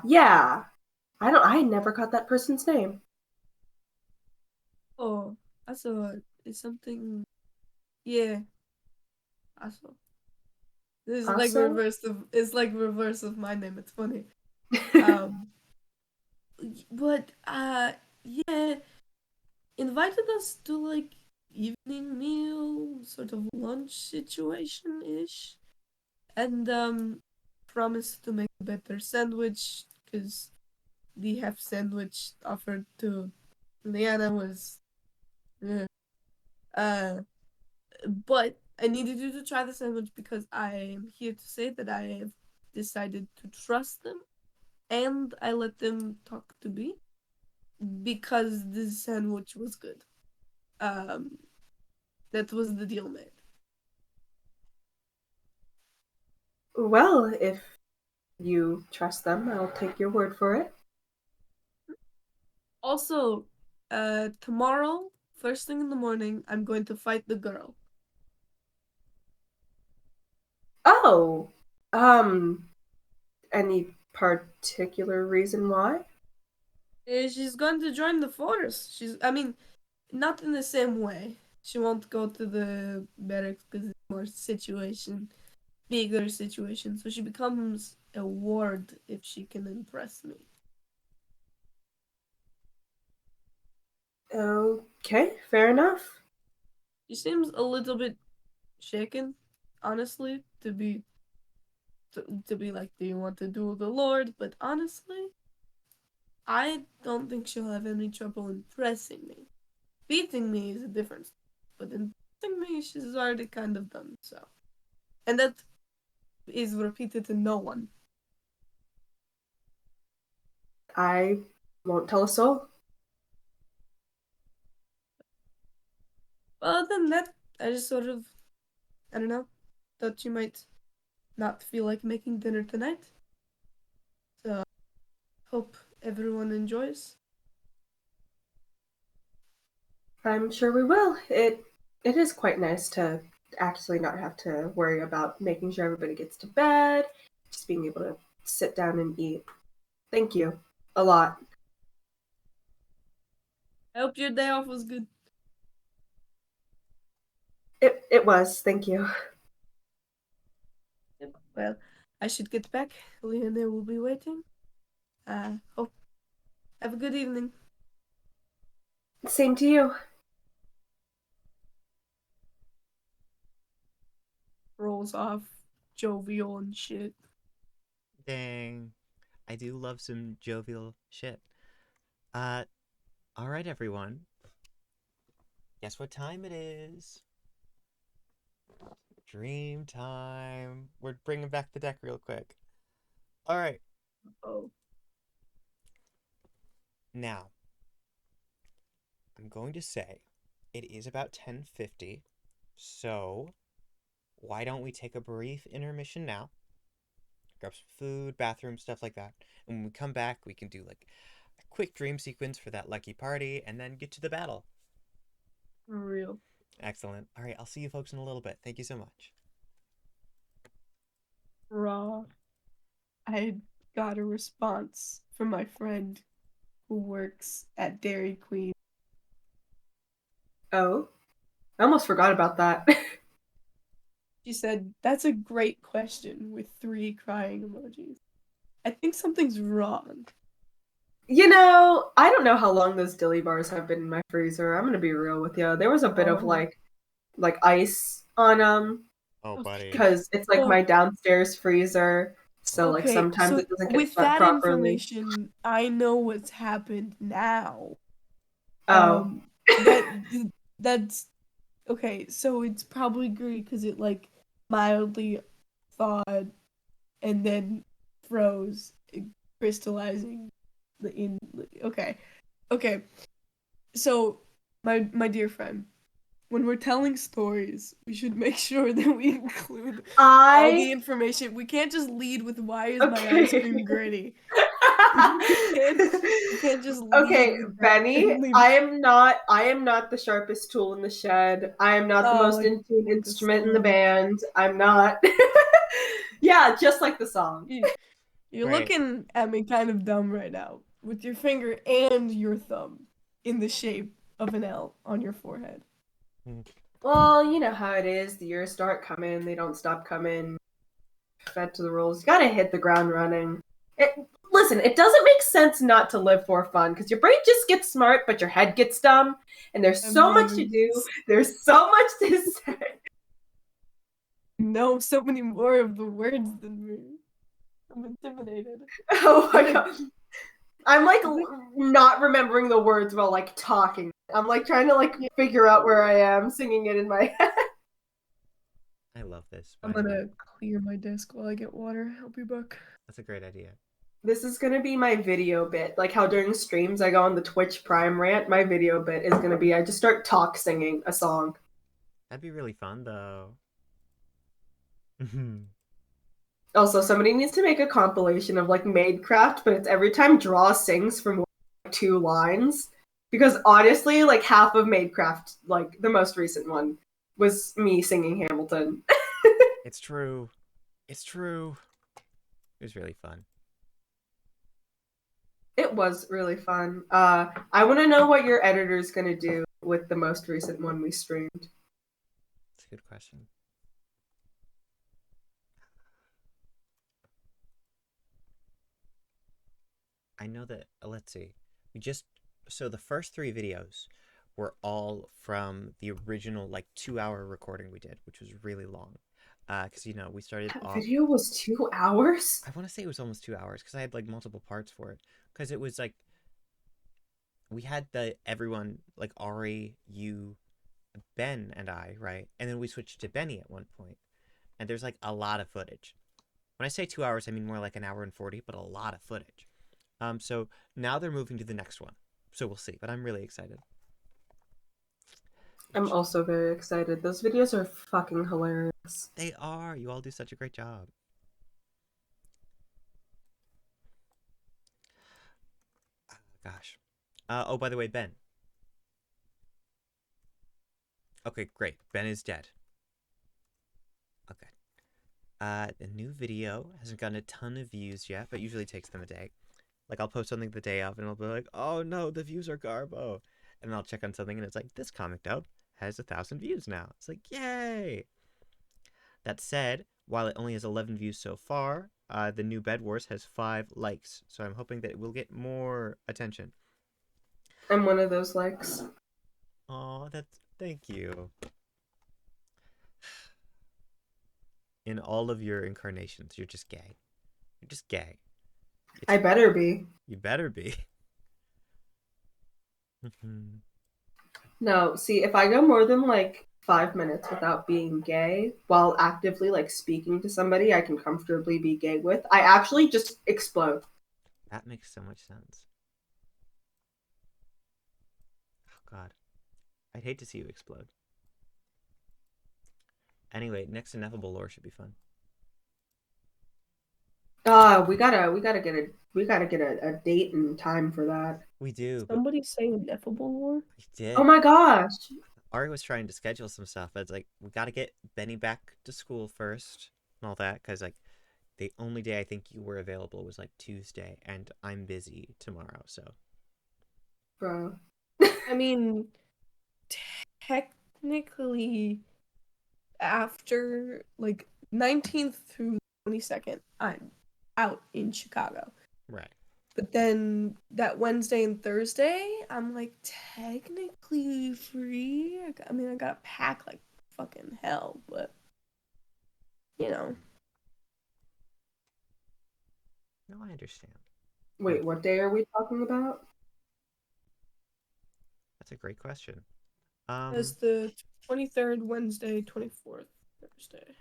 yeah. I never caught that person's name. Oh, I saw it. It's something. Yeah, I saw. This is like Also, reverse of. It's like reverse of my name. It's funny. Um, but yeah, invited us to like evening meal, sort of lunch situation ish, and promised to make a better sandwich because the half sandwich offered to Liana was. eh. Uh, but I needed you to try the sandwich because I am here to say that I have decided to trust them and I let them talk to me because the sandwich was good. Um, that was the deal made. well, if you trust them, I'll take your word for it. Also, tomorrow, first thing in the morning, I'm going to fight the girl. Oh, um, any particular reason why? She's going to join the force. I mean, not in the same way. She won't go to the barracks because it's more situation, bigger situation. So she becomes a ward if she can impress me. Okay, fair enough. She seems a little bit shaken, honestly, to be like, do you want to duel the Lord? But honestly, I don't think she'll have any trouble impressing me. Beating me is a difference, but impressing me, she's already kind of done so. And that is repeated to no one. I won't tell a soul. Well, other than that, I just sort of, I don't know, thought you might not feel like making dinner tonight. So, hope everyone enjoys. I'm sure we will. It is quite nice to actually not have to worry about making sure everybody gets to bed, just being able to sit down and eat. Thank you a lot. I hope your day off was good. It was. Thank you. Well, I should get back. Leona will be waiting. Hope have a good evening. Same to you. Rolls off, jovial and shit. Dang. I do love some jovial shit. Alright, everyone. Guess what time it is? Dream time. We're bringing back the deck real quick. Alright. Oh. Now, I'm going to say it is about 10:50, so why don't we take a brief intermission now? Grab some food, bathroom, stuff like that. And when we come back, we can do like a quick dream sequence for that lucky party and then get to the battle. For real. Excellent. All right, I'll see you folks in a little bit. Thank you so much. Raw. I got a response from my friend who works at Dairy Queen. Oh, I almost forgot about that. She said, "That's a great question," with 3 crying emojis. I think something's wrong. You know, I don't know how long those dilly bars have been in my freezer. I'm gonna be real with you. There was a bit of Oh. like ice on them Oh, buddy. because it's like Oh. my downstairs freezer. So like Okay, sometimes so it doesn't get with shut that properly. information, I know what's happened now. Oh, That's okay. So it's probably great because it like mildly thawed and then froze, crystallizing the in. Okay. So my dear friend, when we're telling stories, we should make sure that we include all the information. We can't just lead with "Why is my ice Okay. cream gritty?" You can't just lead Okay, with that Benny, and leave- I am not the sharpest tool in the shed. I am not the most like- in tune like the instrument in the song. band. I'm not. Yeah, just like the song. You're Right. looking at me kind of dumb right now with your finger and your thumb in the shape of an L on your forehead. Well, you know how it is. The years start coming, they don't stop coming. Fed to the rules. You gotta hit the ground running. Listen, it doesn't make sense not to live for fun because your brain just gets smart, but your head gets dumb, and there's so much to do. There's so much to say. Know so many more of the words than me. I'm intimidated. Oh my god. I'm like not remembering the words while like talking. I'm like trying to like figure out where I am, singing it in my head. I love this. I'm by the way. gonna clear my desk while I get water. I'll be back. That's a great idea. This is gonna be my video bit. Like how during streams I go on the Twitch Prime rant. My video bit is gonna be I just start talk singing a song. That'd be really fun, though. Also, somebody needs to make a compilation of like Madecraft, but it's every time Draw sings from like, 2 lines. Because honestly, like half of Madecraft, like the most recent one, was me singing Hamilton. It's true. It's true. It was really fun. It was really fun. I want to know what your editor's gonna do with the most recent one we streamed. That's a good question. I know that, let's see. So the first 3 videos were all from the original, like, 2-hour recording we did, which was really long. Because, we started That off... video was 2 hours? I want to say it was almost 2 hours, because I had, like, multiple parts for it. Because it was, like... We had everyone, like, Ari, you, Ben, and I, right? And then we switched to Benny at one point. And there's, like, a lot of footage. When I say 2 hours, I mean more like 1 hour and 40, but a lot of footage. So now they're moving to the next one. So we'll see, but I'm really excited. I'm also very excited. Those videos are fucking hilarious. They are. You all do such a great job. Gosh. Oh, by the way, Ben. Okay, great. Ben is dead. Okay. The new video hasn't gotten a ton of views yet, but usually takes them a day. Like, I'll post something the day of, and I'll be like, oh no, the views are garbo. And then I'll check on something, and it's like, this comic dub has 1,000 views now. It's like, yay! That said, while it only has 11 views so far, the new Bed Wars has 5 likes, so I'm hoping that it will get more attention. I'm one of those likes. Aw, thank you. In all of your incarnations, you're just gay. You're just gay. I better be. You better be. No, see, if I go more than like 5 minutes without being gay while actively like speaking to somebody I can comfortably be gay with, I actually just explode. That makes so much sense. Oh god. I'd hate to see you explode. Anyway, next ineffable lore should be fun. We gotta get a date and time for that. We do, but Somebody say ineffable lore? we did. Oh my gosh. Ari was trying to schedule some stuff, but it's like, we gotta get Benny back to school first and all that, because like, the only day I think you were available was like Tuesday, and I'm busy tomorrow, so. Bro. I mean, technically, after like 19th through 22nd, I'm out in Chicago. Right. But then that Wednesday and Thursday, I'm like technically free. I mean, I gotta pack like fucking hell, but you know. No, I understand. Wait, what day are we talking about? That's a great question. It's the 23rd Wednesday, 24th Thursday.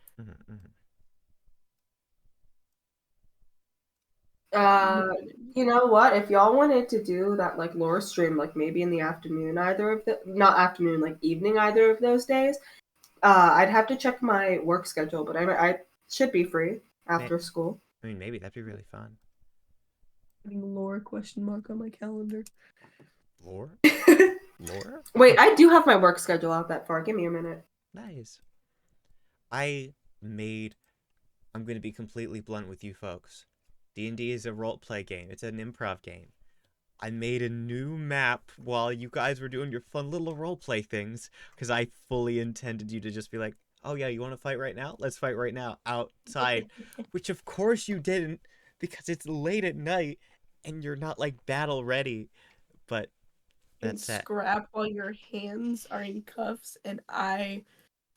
You know what? If y'all wanted to do that like lore stream, like maybe in the afternoon, not afternoon, like evening, either of those days, I'd have to check my work schedule, but I should be free after school. I mean, maybe that'd be really fun. Putting lore question mark on my calendar. Lore? Lore? Wait, I do have my work schedule out that far. Give me a minute. Nice. I'm going to be completely blunt with you folks. D&D is a roleplay game. It's an improv game. I made a new map while you guys were doing your fun little roleplay things, because I fully intended you to just be like, oh yeah, you want to fight right now? Let's fight right now, outside. Which of course you didn't, because it's late at night, and you're not like battle ready. But that's it. Scrap while your hands are in cuffs, and I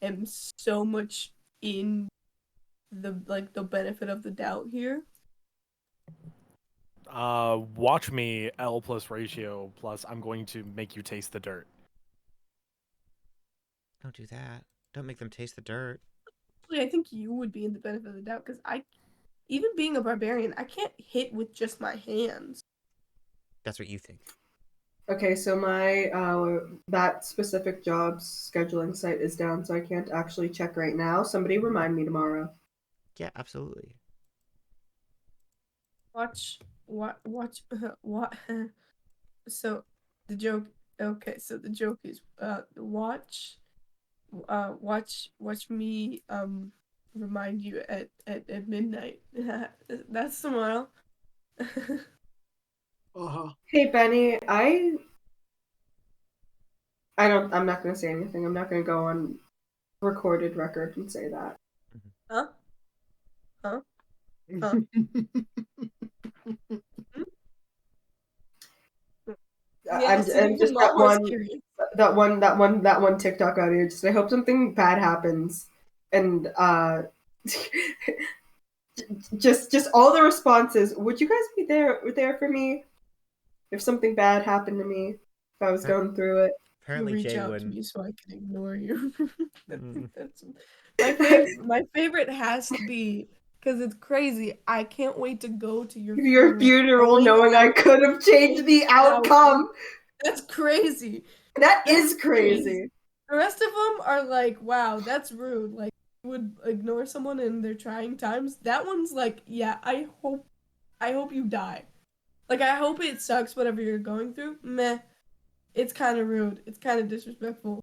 am so much in the benefit of the doubt here. Watch me L plus ratio plus I'm going to make you taste the dirt. Don't do that. Don't make them taste the dirt. Actually, I think you would be in the benefit of the doubt, because even being a barbarian, I can't hit with just my hands. That's what you think. Okay, so my that specific job's scheduling site is down, so I can't actually check right now. Somebody remind me tomorrow. Yeah, absolutely. Watch. So the joke. Okay, so the joke is watch me remind you at midnight. That's tomorrow. Hey Benny, I'm not gonna say anything. I'm not gonna go on recorded record and say that. Huh? I'm just that one TikTok out here. Just I hope something bad happens, and just all the responses. Would you guys be there for me if something bad happened to me? If I was going through it. Apparently, you reach Jay out wouldn't. to me so I can ignore you. Mm. That's my favorite has to be, because it's crazy. I can't wait to go to your funeral knowing I could have changed the outcome. That's crazy. That's crazy. The rest of them are like, wow, that's rude. Like, you would ignore someone in their trying times. That one's like, yeah, I hope you die. Like, I hope it sucks whatever you're going through. Meh. It's kind of rude. It's kind of disrespectful.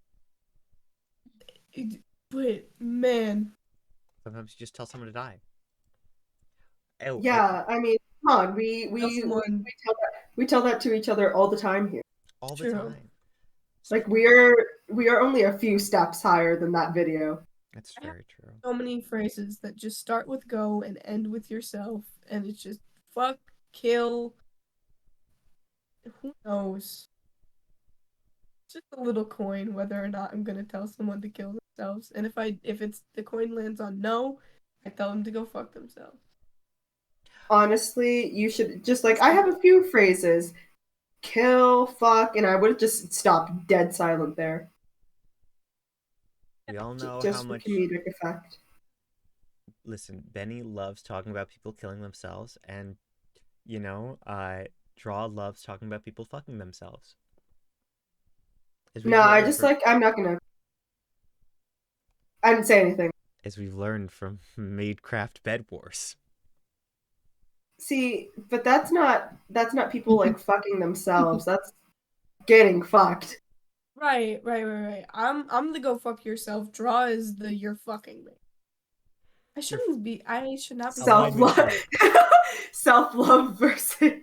But, man. Sometimes you just tell someone to die. Oh, Yeah, I mean, come on, we tell that to each other all the time here. all the True. time. Like we are only a few steps higher than that video. That's very true. So many phrases that just start with go and end with yourself, and it's just fuck, kill. Who knows? It's just a little coin whether or not I'm gonna tell someone to kill themselves. And if it's the coin lands on no, I tell them to go fuck themselves. Honestly, you should just like I have a few phrases. Kill, fuck, and I would have just stopped dead silent there. We all know Just how for much. comedic effect. Listen, Benny loves talking about people killing themselves, and Draw loves talking about people fucking themselves. No, I just I'm not gonna. I didn't say anything. As we've learned from Madecraft Bed Wars. See, but that's not people like fucking themselves. That's getting fucked. Right. I'm the go fuck yourself. Draw is the you're fucking me. I should not be Self-love. Self-love versus.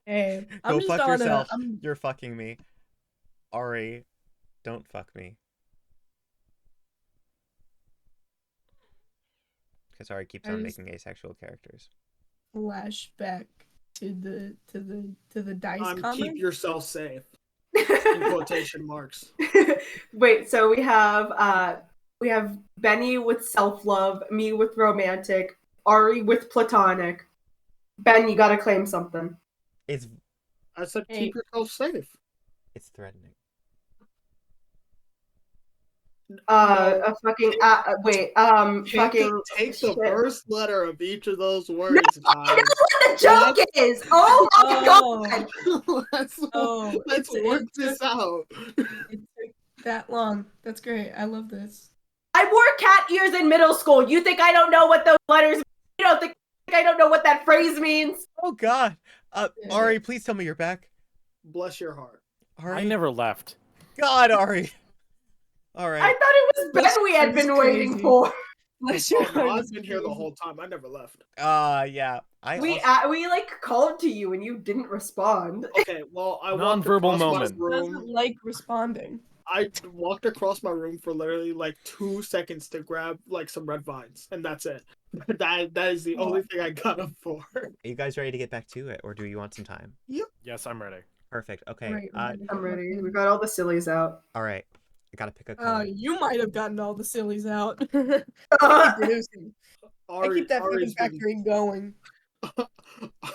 Hey, Go fuck yourself. You're fucking me. Ari, don't fuck me. Because Ari keeps on making asexual characters. Flashback to the dice comment. Keep yourself safe. In quotation marks. Wait, so we have Benny with self-love, me with romantic, Ari with platonic. Ben, you gotta claim something. I said keep yourself safe. It's threatening. Fucking Take the first letter of each of those words. No, I know what the joke is. Oh my god! Let's work this out. It took that long. That's great. I love this. I wore cat ears in middle school. You think I don't know what those letters mean? You don't think I don't know what that phrase means? Oh god. Ari, please tell me you're back. Bless your heart. Ari? I never left. God, Ari. All right. I thought it was Ben we had been waiting for. I've been here the whole time. I never left. Yeah. We like called to you and you didn't respond. Okay, well, I non-verbal moment. Doesn't like responding. I walked across my room for literally like 2 seconds to grab like some red vines, and that's it. That is the only thing I got up for. Are you guys ready to get back to it, or do you want some time? Yep. Yes, I'm ready. Perfect. Okay. Right, I'm ready. We got all the sillies out. All right. I gotta pick a color. You might have gotten all the sillies out. I keep producing. I keep that fucking factory going.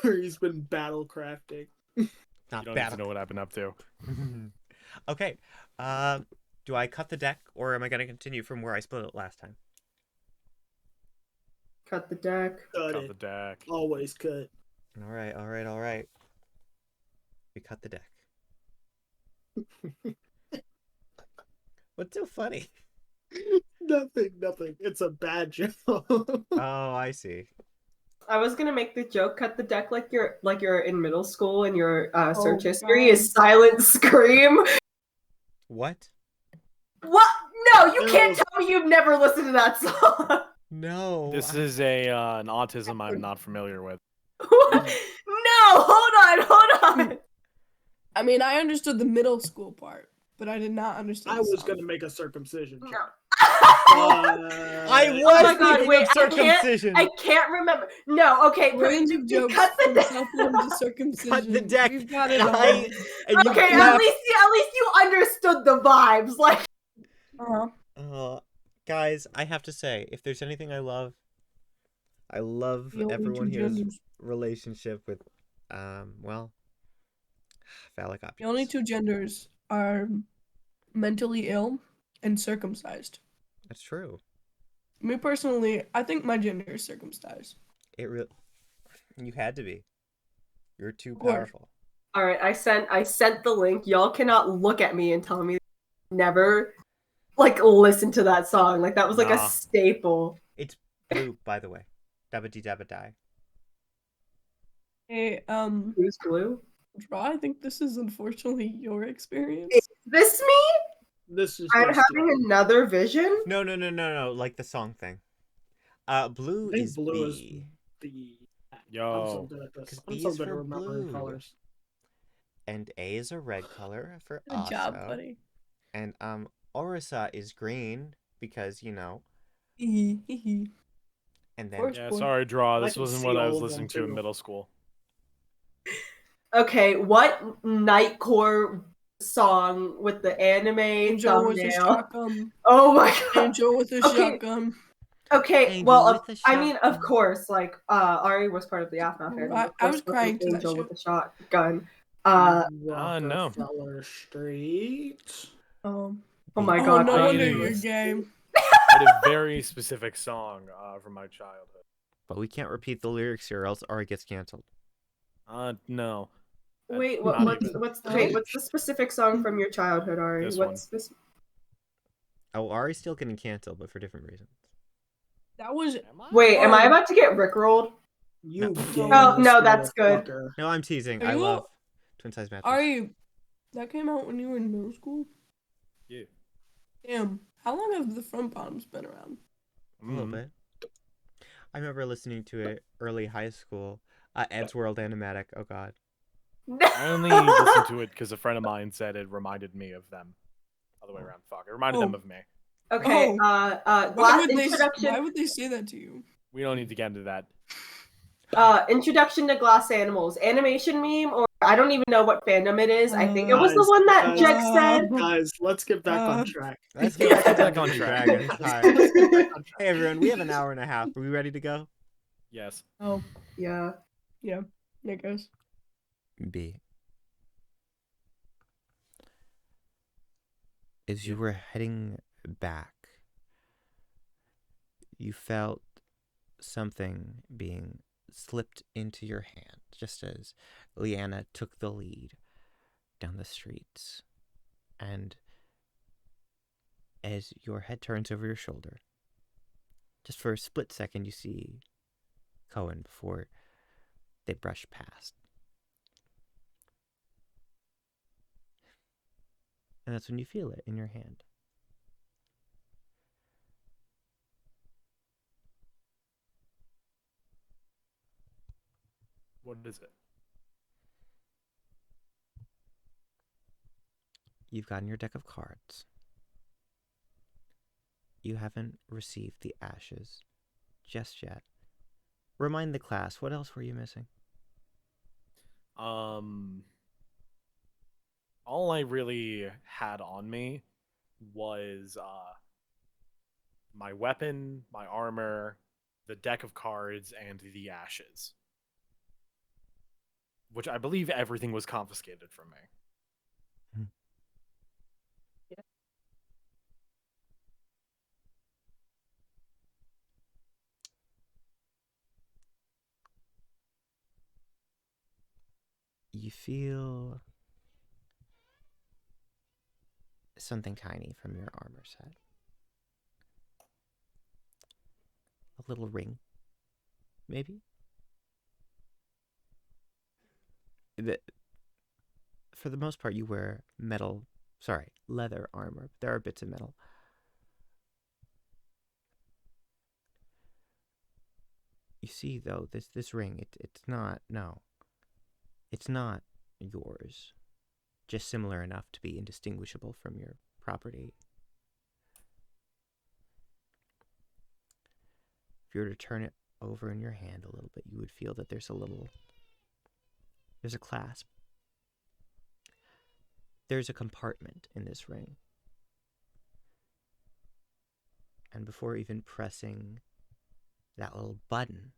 Ari's been battle crafting. Not you don't need to know what I've been up to. Okay. Do I cut the deck, or am I gonna continue from where I split it last time? Cut the deck. Cut the deck. Always cut. All right. We cut the deck. What's so funny? Nothing. It's a bad joke. Oh, I see. I was gonna make the joke, cut the deck like you're in middle school and your search history is silent scream. What? What? No, you can't tell me you've never listened to that song. No. This is an autism I'm not familiar with. No, hold on. I mean, I understood the middle school part, but I did not understand. I was gonna make a circumcision joke. No. I was thinking of circumcision. I can't remember. No, okay. Range of jokes cut the deck. to circumcision. Cut the deck. We've got it all. Okay, at least you understood the vibes. Like, guys, I have to say, if there's anything I love everyone here's relationship with, phallic objects. The only two genders are mentally ill and circumcised. That's true. Me personally, I think my gender is circumcised. You had to be. You're too powerful. all right, I sent the link. Y'all cannot look at me and tell me never like listen to that song. Like that was like a staple. It's blue, by the way. Dabba dee dabba die. Hey, Who's blue? Draw, I think this is unfortunately your experience. Is this me? This is I'm just having another vision? No, like the song thing. Blue I think is blue is B. B. I'm so Yo. good at this. Because I'm B so is good at for remembering blue. colors. And A is a red color for Good job, also. buddy. And Orsa is green because, you know. Hee hee hee. And then course. Yeah, Boy. sorry, Draw. I This can wasn't see what I all was of them, listening to in too. middle school. Okay, what Nightcore song with the anime Angel with a thumbnail? shotgun. Oh my god. Angel with a Okay. shotgun. Okay, Angel well, with a I mean, of shotgun. course, like, Ari was part of the Afmath fandom. Of I course, was crying to that Angel shit. with a shotgun. no. Rockefeller Street. Oh my Oh, god. no I- wonder you're gay. I had a very specific song from my childhood. But we can't repeat the lyrics here, or else Ari gets canceled. No. Wait, Not what's even. the specific song from your childhood, Ari? This What's one. this? Oh, Ari's still getting canceled, but for different reasons. That was Am I? Wait, am I Oh. about to get rickrolled? You No. gay Oh, no, that's good. motherfucker. No, I'm teasing. Are I you love twin size matches. Are you? That came out when you were in middle school? Yeah. Damn. How long have the front bottoms been around? A little bit. I remember listening to it early high school. Ed's World Animatic. Oh god. I only listened to it because a friend of mine said it reminded me of them. Other way around. Fuck. It reminded them of me. Okay, Why glass would introduction. they say that to you? We don't need to get into that. Introduction to glass animals. Animation meme, or I don't even know what fandom it is. I think it was the Guys, one that guys, Jek said. Guys, let's get back on track. Let's get back to Back on Dungeons and track. Dragons. Hi. Let's get back on track. Hey everyone, we have an hour and a half. Are we ready to go? Yes. Oh, Yeah. yeah. There it goes. B. As you were heading back, you felt something being slipped into your hand, just as Leanna took the lead down the streets. And as your head turns over your shoulder, just for a split second, you see Cohen before they brush past. And that's when you feel it in your hand. What is it? You've gotten your deck of cards. You haven't received the ashes just yet. Remind the class, what else were you missing? All I really had on me was my weapon, my armor, the deck of cards, and the ashes. Which I believe everything was confiscated from me. You feel something tiny from your armor set. A little ring, maybe? For the most part, you wear leather armor. There are bits of metal. You see, though, this ring, it's not yours. Just similar enough to be indistinguishable from your property. If you were to turn it over in your hand a little bit, you would feel that there's a clasp. There's a compartment in this ring. And before even pressing that little button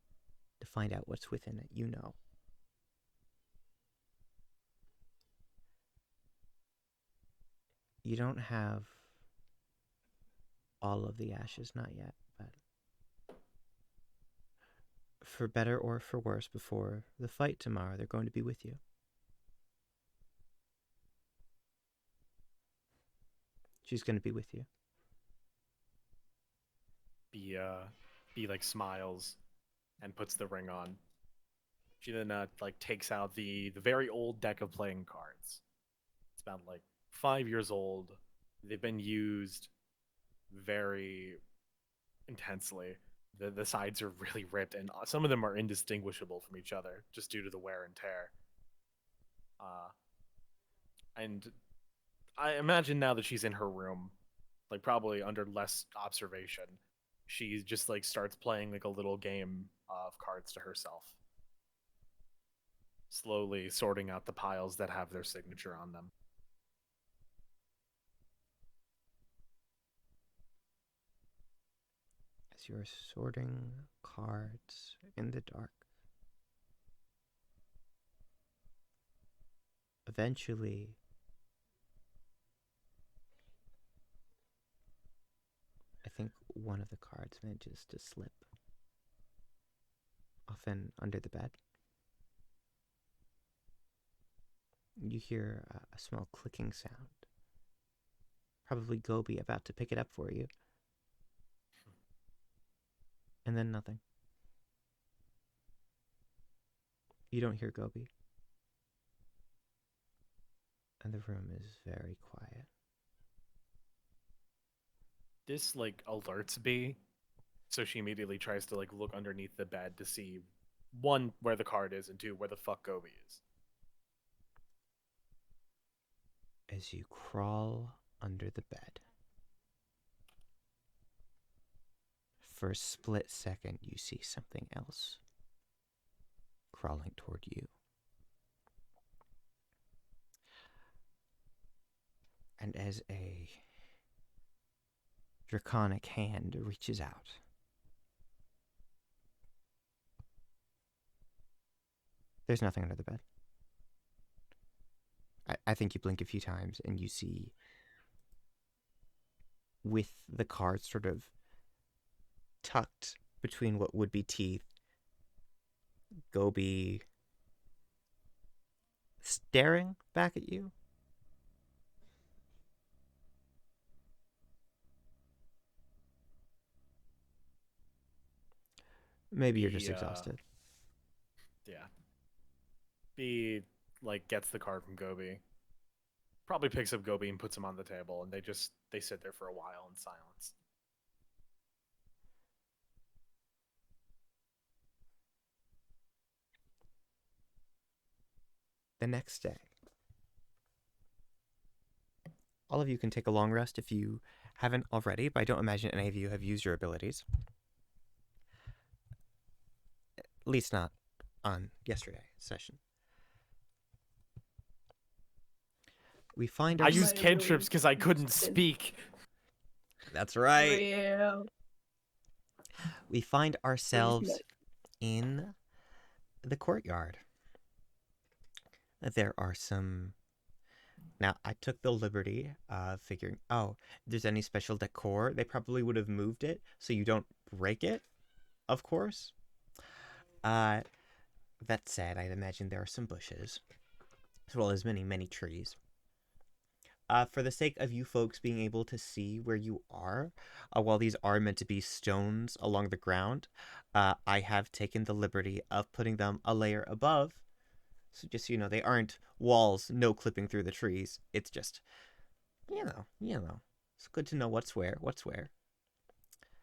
to find out what's within it, you know. You don't have all of the ashes, not yet, but for better or for worse, before the fight tomorrow, they're going to be with you. She's going to be with you. B like smiles and puts the ring on. She then like takes out the very old deck of playing cards. It's about like 5 years old. They've been used very intensely. The sides are really ripped, and some of them are indistinguishable from each other just due to the wear and tear. And I imagine now that she's in her room, like probably under less observation, she just like starts playing like a little game of cards to herself, slowly sorting out the piles that have their signature on them. As you're sorting cards in the dark, eventually I think one of the cards manages to slip, often under the bed. You hear a small clicking sound. Probably Gobi about to pick it up for you. And then nothing. You don't hear Gobi. And the room is very quiet. This like alerts B, so she immediately tries to like look underneath the bed to see, one, where the card is, and two, where the fuck Gobi is. As you crawl under the bed, for a split second you see something else crawling toward you. And as a draconic hand reaches out, there's nothing under the bed. I think you blink a few times and you see, with the card sort of tucked between what would be teeth, Gobi staring back at you. Maybe you're just exhausted. Yeah. B like gets the card from Gobi. Probably picks up Gobi and puts him on the table, and they sit there for a while in silence. The next day, all of you can take a long rest if you haven't already, but I don't imagine any of you have used your abilities. At least not on yesterday's session. We find I ourselves... used cantrips because I couldn't speak. That's right. Real. We find ourselves in the courtyard. There are some... Now, I took the liberty of figuring, if there's any special decor, they probably would have moved it so you don't break it, of course. That said, I'd imagine there are some bushes, as well as many, many trees. For the sake of you folks being able to see where you are, while these are meant to be stones along the ground, I have taken the liberty of putting them a layer above. So just so you know, they aren't walls, no clipping through the trees. It's just, you know. It's good to know what's where.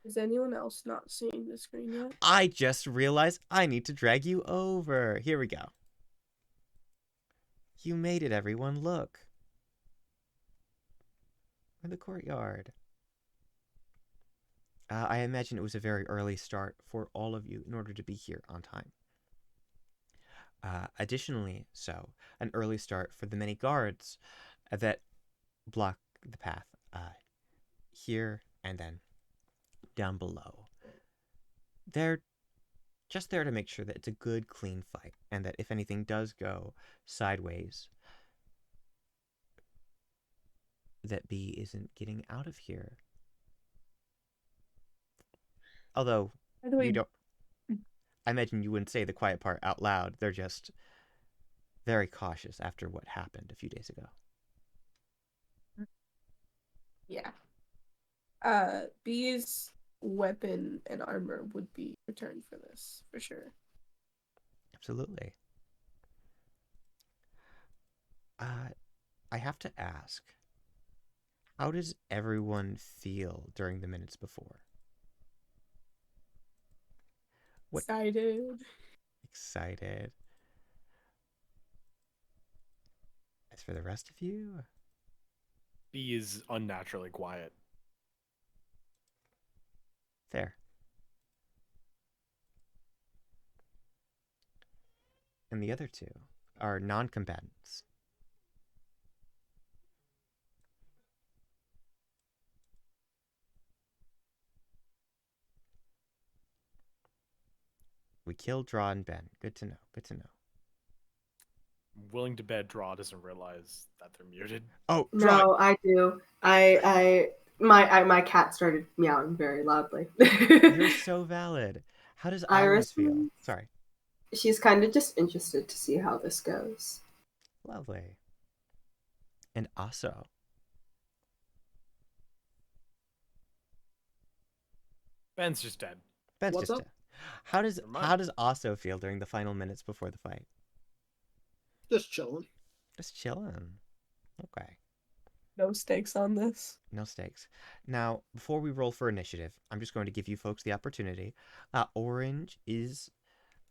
Is anyone else not seeing the screen yet? I just realized I need to drag you over. Here we go. You made it, everyone. Look. We're in the courtyard. I imagine it was a very early start for all of you in order to be here on time. Additionally, an early start for the many guards that block the path here and then down below. They're just there to make sure that it's a good, clean fight, and that if anything does go sideways, that B isn't getting out of here. Although, By the way, you don't... I imagine you wouldn't say the quiet part out loud. They're just very cautious after what happened a few days ago. yeah. B's weapon and armor would be returned for this, for sure. Absolutely. I have to ask, how does everyone feel during the minutes before? What? Excited. Excited. As for the rest of you, B is unnaturally quiet. fair. And the other two are non-combatants. We killed Draw and Ben. Good to know. Good to know. I'm willing to bet Draw doesn't realize that they're muted. Oh, Draw. No, I do. My cat started meowing very loudly. You're so valid. How does Iris feel? Sorry. She's kind of just interested to see how this goes. Lovely. And also, Ben's just dead. Ben's What's just up? dead. How does Never mind. how does Aso feel during the final minutes before the fight? Just chilling. Just chilling. Okay. No stakes on this. No stakes. Now, before we roll for initiative, I'm just going to give you folks the opportunity. Orange is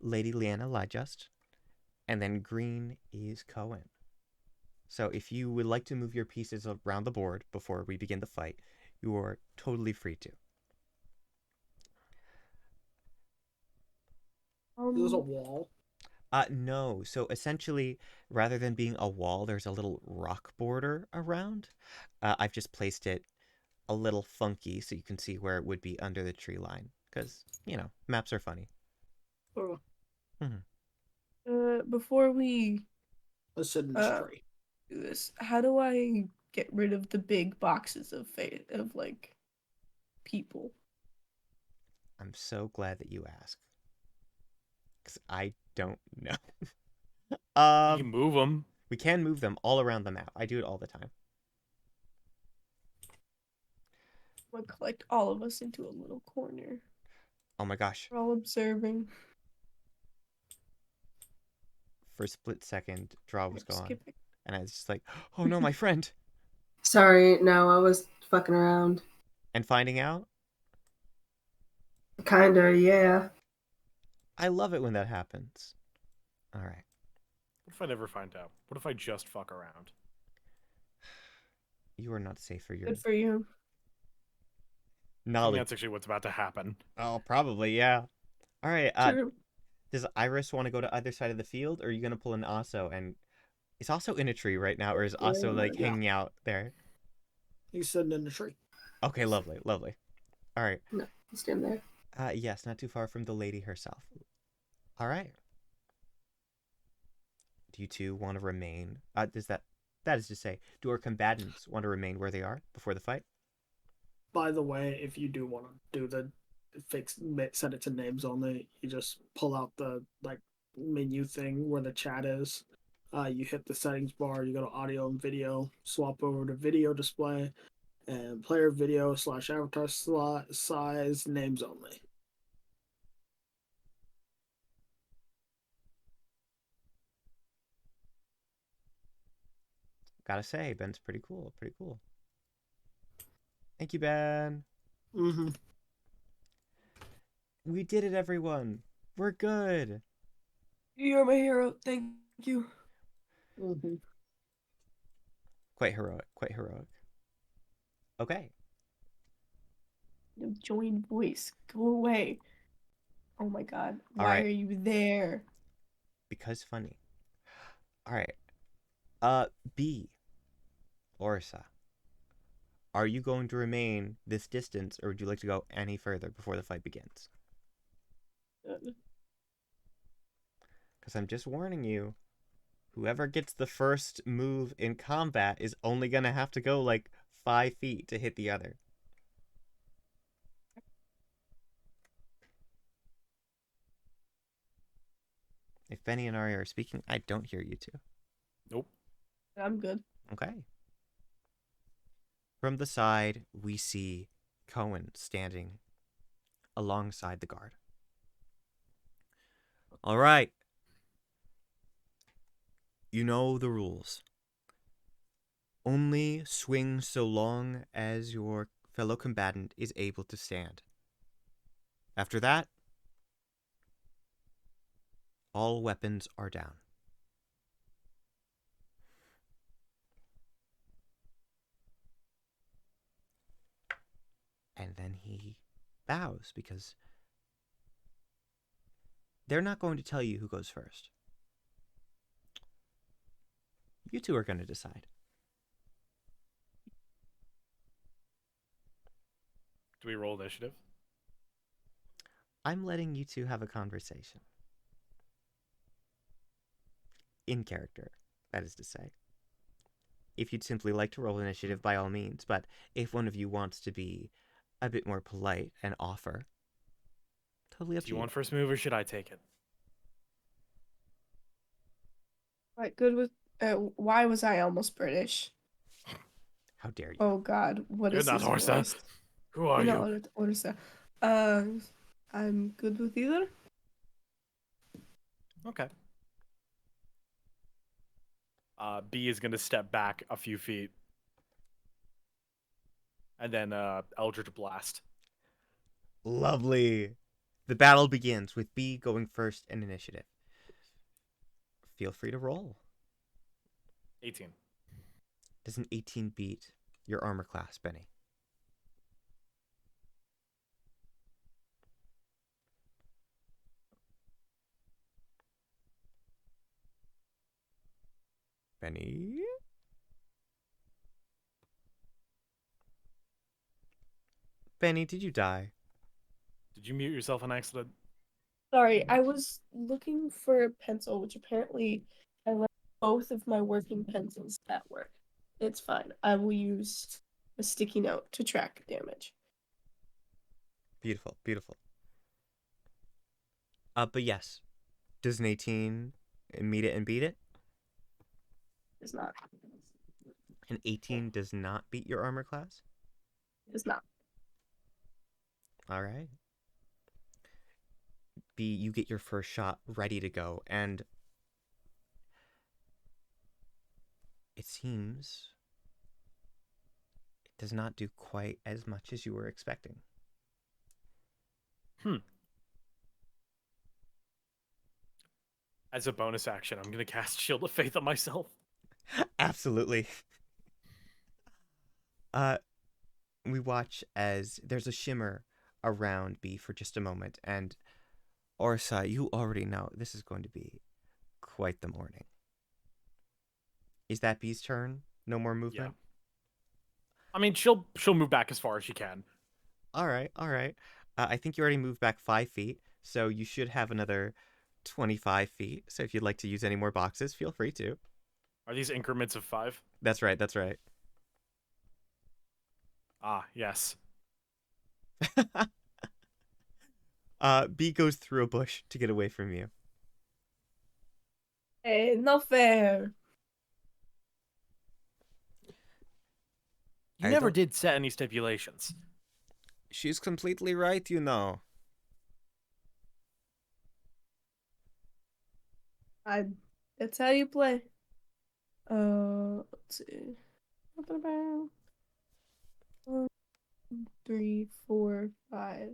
Lady Leanna Lyjust, and then green is Cohen. So if you would like to move your pieces around the board before we begin the fight, you are totally free to. There's a wall. No. So essentially, rather than being a wall, there's a little rock border around. I've just placed it a little funky so you can see where it would be under the tree line. Because, maps are funny. Oh, Before we let's sit in this tree. do this, how do I get rid of the big boxes of people? I'm so glad that you asked. Because I don't know. You can move them. We can move them all around the map. I do it all the time. I'm gonna collect all of us into a little corner. Oh my gosh. We're all observing. For a split second, Draw was gone. Skipping. And I was just like, oh no, my friend. Sorry, no, I was fucking around. And finding out? Kinda, yeah. I love it when that happens. All right. What if I never find out? What if I just fuck around? You are not safe for your Good for you. I think knowledge. that's actually what's about to happen. Oh, probably, yeah. All right. True. Does Iris want to go to either side of the field, or are you going to pull an Aso? And is Aso in a tree right now, or is Aso Yeah. hanging out there? He's sitting in the tree. Okay, lovely, lovely. All right. No, stand there. Yes, not too far from the lady herself. All right. Do you two want to remain? That is to say, do our combatants want to remain where they are before the fight? By the way, if you do want to do the set it to names only, you just pull out the menu thing where the chat is. You hit the settings bar, you go to audio and video, swap over to video display, and player video / avatar slot size names only. Gotta say, Ben's pretty cool. Pretty cool. Thank you, Ben. Mm-hmm. We did it, everyone. We're good. You're my hero. Thank you. Mm-hmm. Quite heroic. Quite heroic. Okay. No, join voice. Go away. Oh my god. All Why right. are you there? Because funny. All right. B. Orsa. Are you going to remain this distance, or would you like to go any further before the fight begins? Because I'm just warning you, whoever gets the first move in combat is only going to have to go 5 feet to hit the other. If Benny and Arya are speaking, I don't hear you two. Nope. I'm good. Okay. From the side, we see Cohen standing alongside the guard. All right. You know the rules. Only swing so long as your fellow combatant is able to stand. After that, all weapons are down. And then he bows because they're not going to tell you who goes first. You two are going to decide. Do we roll initiative? I'm letting you two have a conversation. In character, that is to say. If you'd simply like to roll initiative, by all means, but if one of you wants to be a bit more polite and offer, totally up Do to you you. want first move or should I take it? Right, good with. Why was I almost British? How dare you? Oh God, what You're is not this Orsa. voice? Who are You're you? not Orsa. I'm good with either. Okay. B is gonna step back a few feet. And then Eldritch Blast. Lovely. The battle begins with B going first in initiative. Feel free to roll. 18. Does an 18 beat your armor class, Benny? Benny? Benny, did you die? Did you mute yourself on accident? Sorry, I was looking for a pencil, which apparently I left both of my working pencils at work. It's fine. I will use a sticky note to track damage. Beautiful, beautiful. But yes, does an 18 meet it and beat it? It's not. An 18 does not beat your armor class? It's not. All right. B, you get your first shot ready to go, and it seems it does not do quite as much as you were expecting. As a bonus action, I'm gonna cast Shield of Faith on myself. Absolutely. We watch as there's a shimmer around B for just a moment, and Orsa, you already know this is going to be quite the morning. Is that B's turn? No more movement? I mean, she'll move back as far as she can. All right, all right. I think you already moved back 5 feet, so you should have another 25 feet. So if you'd like to use any more boxes, feel free to. Are these increments of 5? That's right, that's right. Ah, yes. B goes through a bush to get away from you. Hey, not fair. You I never don't- did set any stipulations. She's completely right, you know. That's how you play. Let's see. 1, 3, 4, 5,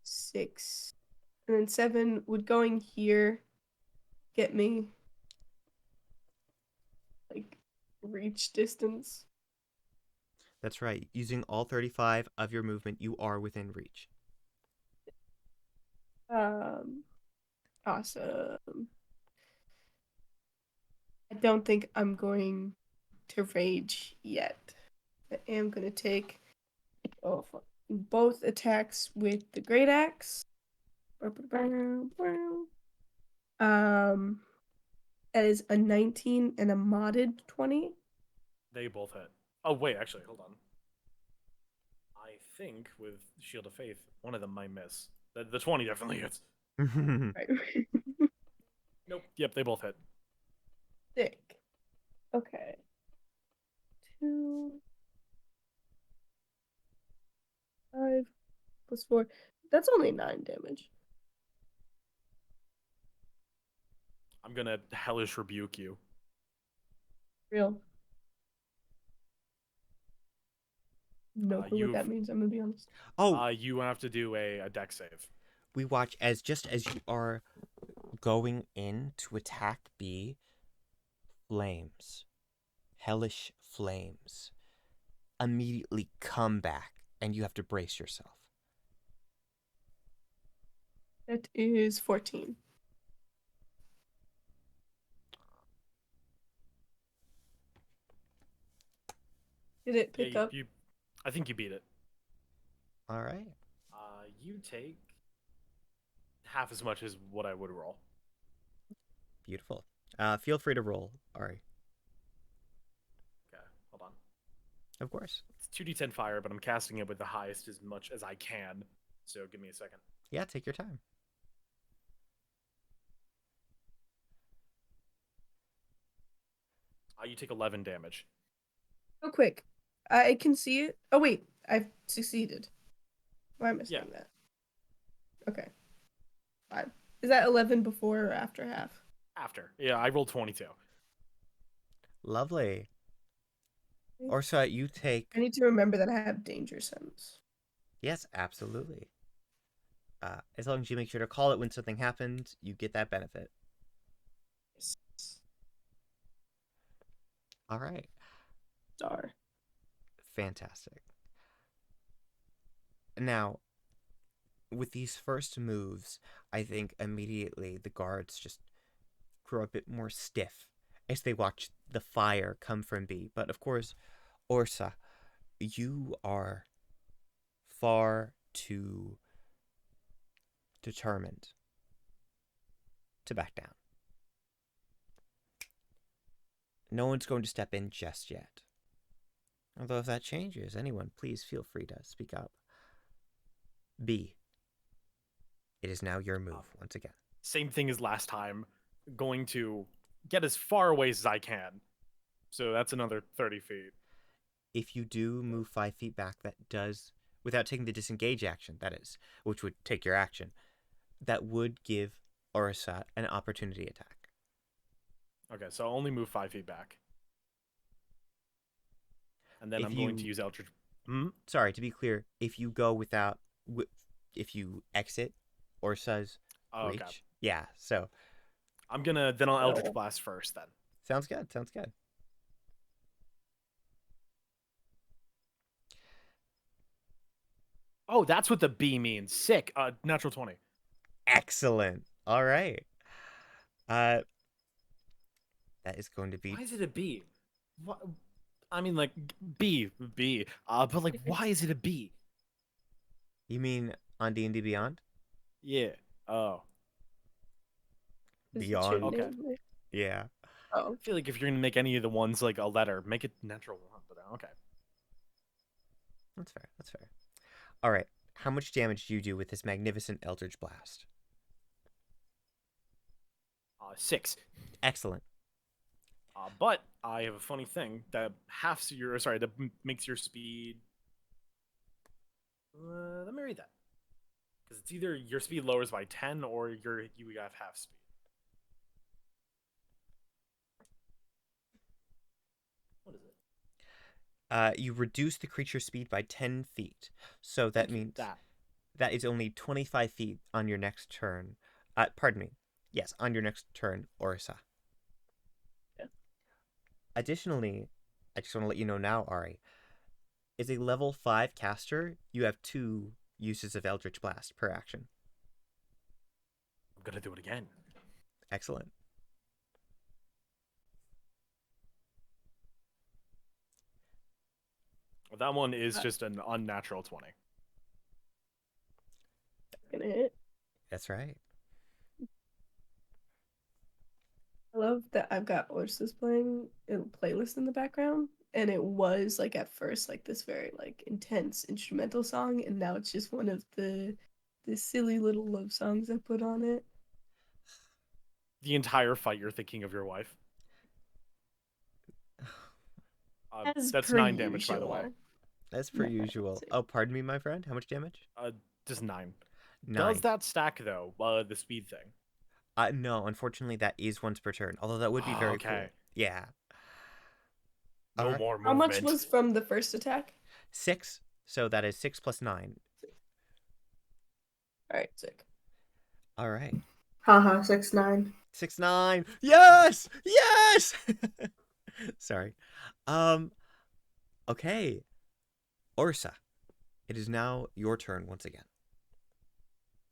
6, and then 7 would going here get me like reach distance. That's right. Using all 35 of your movement, you are within reach. Awesome. I don't think I'm going to rage yet. I am gonna take both attacks with the great axe. That is a 19 and a modded 20. They both hit. Oh, wait, actually, hold on. I think with Shield of Faith, one of them might miss. The 20 definitely hits. Right. Nope. Yep, they both hit. Sick. Okay. 2, 5 plus 4. That's only 9 damage. I'm gonna hellish rebuke you. Real. No clue what that You've means. I'm gonna be honest. Oh, you have to do a deck save. we watch as just as you are going in to attack B, flames, hellish flames, immediately come back, and you have to brace yourself. That is 14. Did it pick Yeah, up? I think you beat it. All right. You take half as much as what I would roll. Beautiful. Feel free to roll, Ari. Okay, hold on. Of course. It's 2d10 fire, but I'm casting it with the highest as much as I can. So give me a second. Yeah, take your time. You take 11 damage. Oh, quick. I can see it. Oh, wait. I've succeeded. Why am I saying that? Okay. Fine. Is that 11 before or after half? After. Yeah, I rolled 22. Lovely. Orsa, you take... I need to remember that I have danger sense. Yes, absolutely. As long as you make sure to call it when something happens, you get that benefit. Yes. All right. Star. Fantastic. Now, with these first moves, I think immediately the guards just grow a bit more stiff as they watch the fire come from B. But of course, Orsa, you are far too determined to back down. No one's going to step in just yet. Although if that changes, anyone, please feel free to speak up. B, it is now your move once again. Same thing as last time. Going to get as far away as I can. So that's another 30 feet. If you do move 5 feet back, that does, without taking the disengage action, that is, which would take your action, that would give Orsa an opportunity attack. Okay, so I'll only move 5 feet back. And then If I'm going to you- use Eldritch. Sorry, to be clear, if you go without, if you exit Orsa's reach, Okay. yeah, so. Then I'll Eldritch Blast first then. Sounds good, sounds good. Oh, that's what the B means. Sick. Natural 20. Excellent. All right. That is going to be... Why is it a B? What? I mean, like, B. But, like, why is it a B? You mean on D&D Beyond? Yeah. Oh. Is it Beyond. your Okay. name? Yeah. Oh. I feel like if you're going to make any of the ones, like, a letter, make it natural 1. But, okay. That's fair, that's fair. All right. How much damage do you do with this magnificent Eldritch Blast? 6. Excellent. But I have a funny thing that that makes your speed. Let me read that. Because it's either your speed lowers by 10 or you have half speed. What is it? You reduce the creature's speed by 10 feet. So that means that is only 25 feet on your next turn. Pardon me. Yes, on your next turn, Orsa. Yeah. Additionally, I just want to let you know now, Ari, as a level 5 caster, you have 2 uses of Eldritch Blast per action. I'm going to do it again. Excellent. That one is just an unnatural 20. Gonna hit. That's right. I love that I've got Orsa's playing a playlist in the background, and it was like at first like this very like intense instrumental song, and now it's just one of the silly little love songs I put on it. The entire fight, you're thinking of your wife. That's 9 damage, by the way. As per Nice. usual. Oh, pardon me, my friend. How much damage? Just 9. 9. Does that stack though? The speed thing. No, unfortunately, that is once per turn. Although that would be very cool. Okay. Yeah. No Alright. more How movement. much was from the first attack? 6. So that is 6 plus 9. All right, sick. All right. Haha, 6'9". 6, 9. Yes! Yes! Sorry. Okay. Orsa, it is now your turn once again.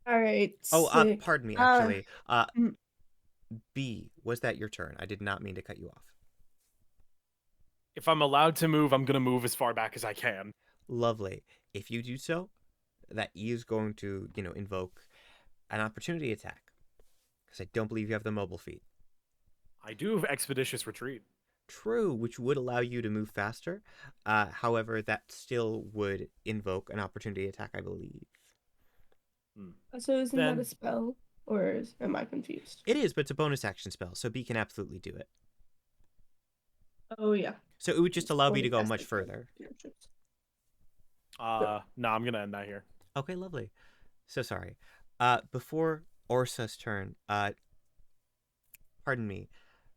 All right, Oh, sick. pardon me, actually. mm. B, was that your turn? I did not mean to cut you off. If I'm allowed to move, I'm gonna move as far back as I can. Lovely. If you do so, that E is going to, invoke an opportunity attack. Because I don't believe you have the mobile feat. I do have expeditious retreat. True, which would allow you to move faster. However, that still would invoke an opportunity attack, I believe. So isn't Then- that a spell, or am I confused? It is, but it's a bonus action spell, so B can absolutely do it. Oh yeah. So it would just allow B to go Only much casting further. cantrips. No, I'm gonna end that here. Okay, lovely. So sorry. Before Orsa's turn, pardon me,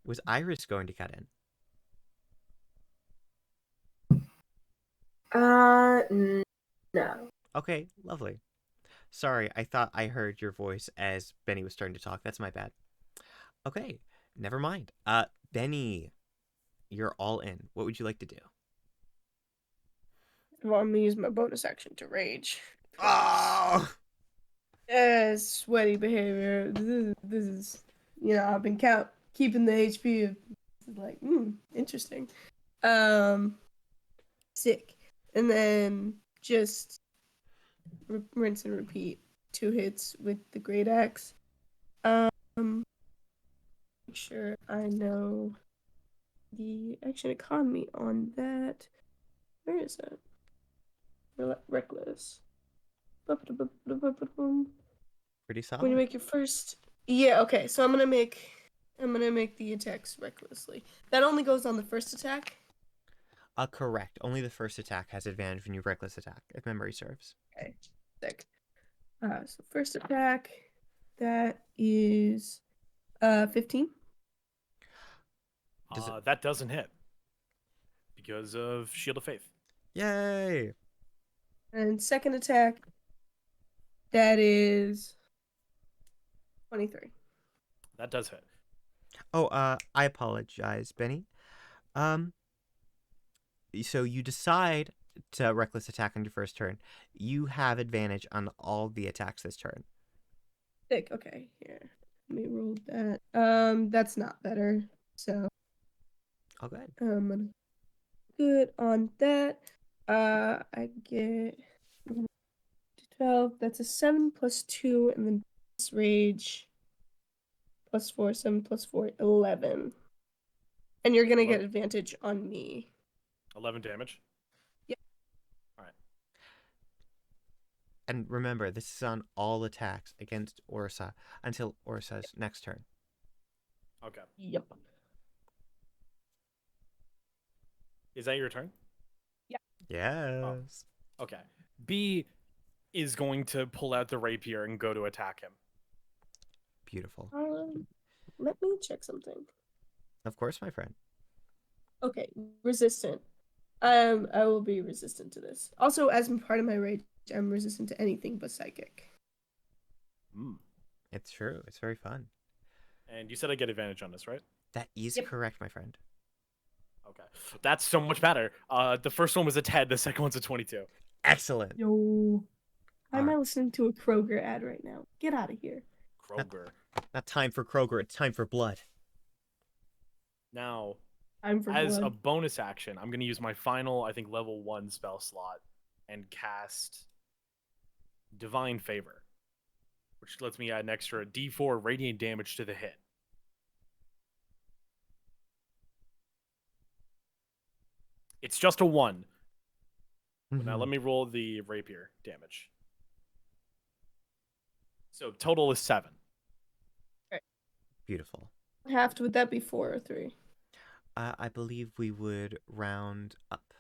was Iris going to cut in? No. Okay, lovely. Sorry, I thought I heard your voice as Benny was starting to talk. That's my bad. Okay, never mind. Benny, you're all in. What would you like to do? Well, I'm gonna use my bonus action to rage. Oh! Sweaty behavior. This is I've been keeping the HP of like, interesting. Sick. And then just rinse and repeat. 2 hits with the great axe. Make sure I know the action economy on that. Where is that? Reckless. Pretty solid. When you make your first, yeah, okay. So I'm gonna make the attacks recklessly. That only goes on the first attack. Correct. Only the first attack has advantage when you reckless attack, if memory serves. Okay, sick. So first attack, that is 15. Does it- That doesn't hit because of Shield of Faith. Yay! And second attack, that is 23. That does hit. Oh, I apologize, Benny. So you decide to reckless attack on your first turn. You have advantage on all the attacks this turn. Sick. Okay, here. Let me roll that. That's not better. So Oh, good. good on that. I get 12. That's a 7 plus 2, and then plus rage plus 4, 7 plus 4, 11. And you're gonna get advantage on me. 11 damage. Yep. All right. And remember, this is on all attacks against Orsa until Orsa's next turn. Okay. Yep. Is that your turn? Yes. Okay. B is going to pull out the rapier and go to attack him. Beautiful. Let me check something. Of course, my friend. Okay, resistant. I will be resistant to this. Also, as part of my rage, I'm resistant to anything but psychic. It's true. It's very fun. And you said I get advantage on this, right? That is Yep. correct, my friend. Okay. That's so much better. The first one was a 10, the second one's a 22. Excellent. Yo. Why am I Alright. listening to a Kroger ad right now? Get out of here. Kroger. Not time for Kroger. It's time for blood. Now, I'm for as a blood. bonus action, I'm going to use my final, I think, level 1 spell slot and cast Divine Favor, which lets me add an extra d4 radiant damage to the hit. It's just a 1. But now let me roll the rapier damage. So total is 7. Beautiful. Half, would that be 4 or 3? I believe we would round up.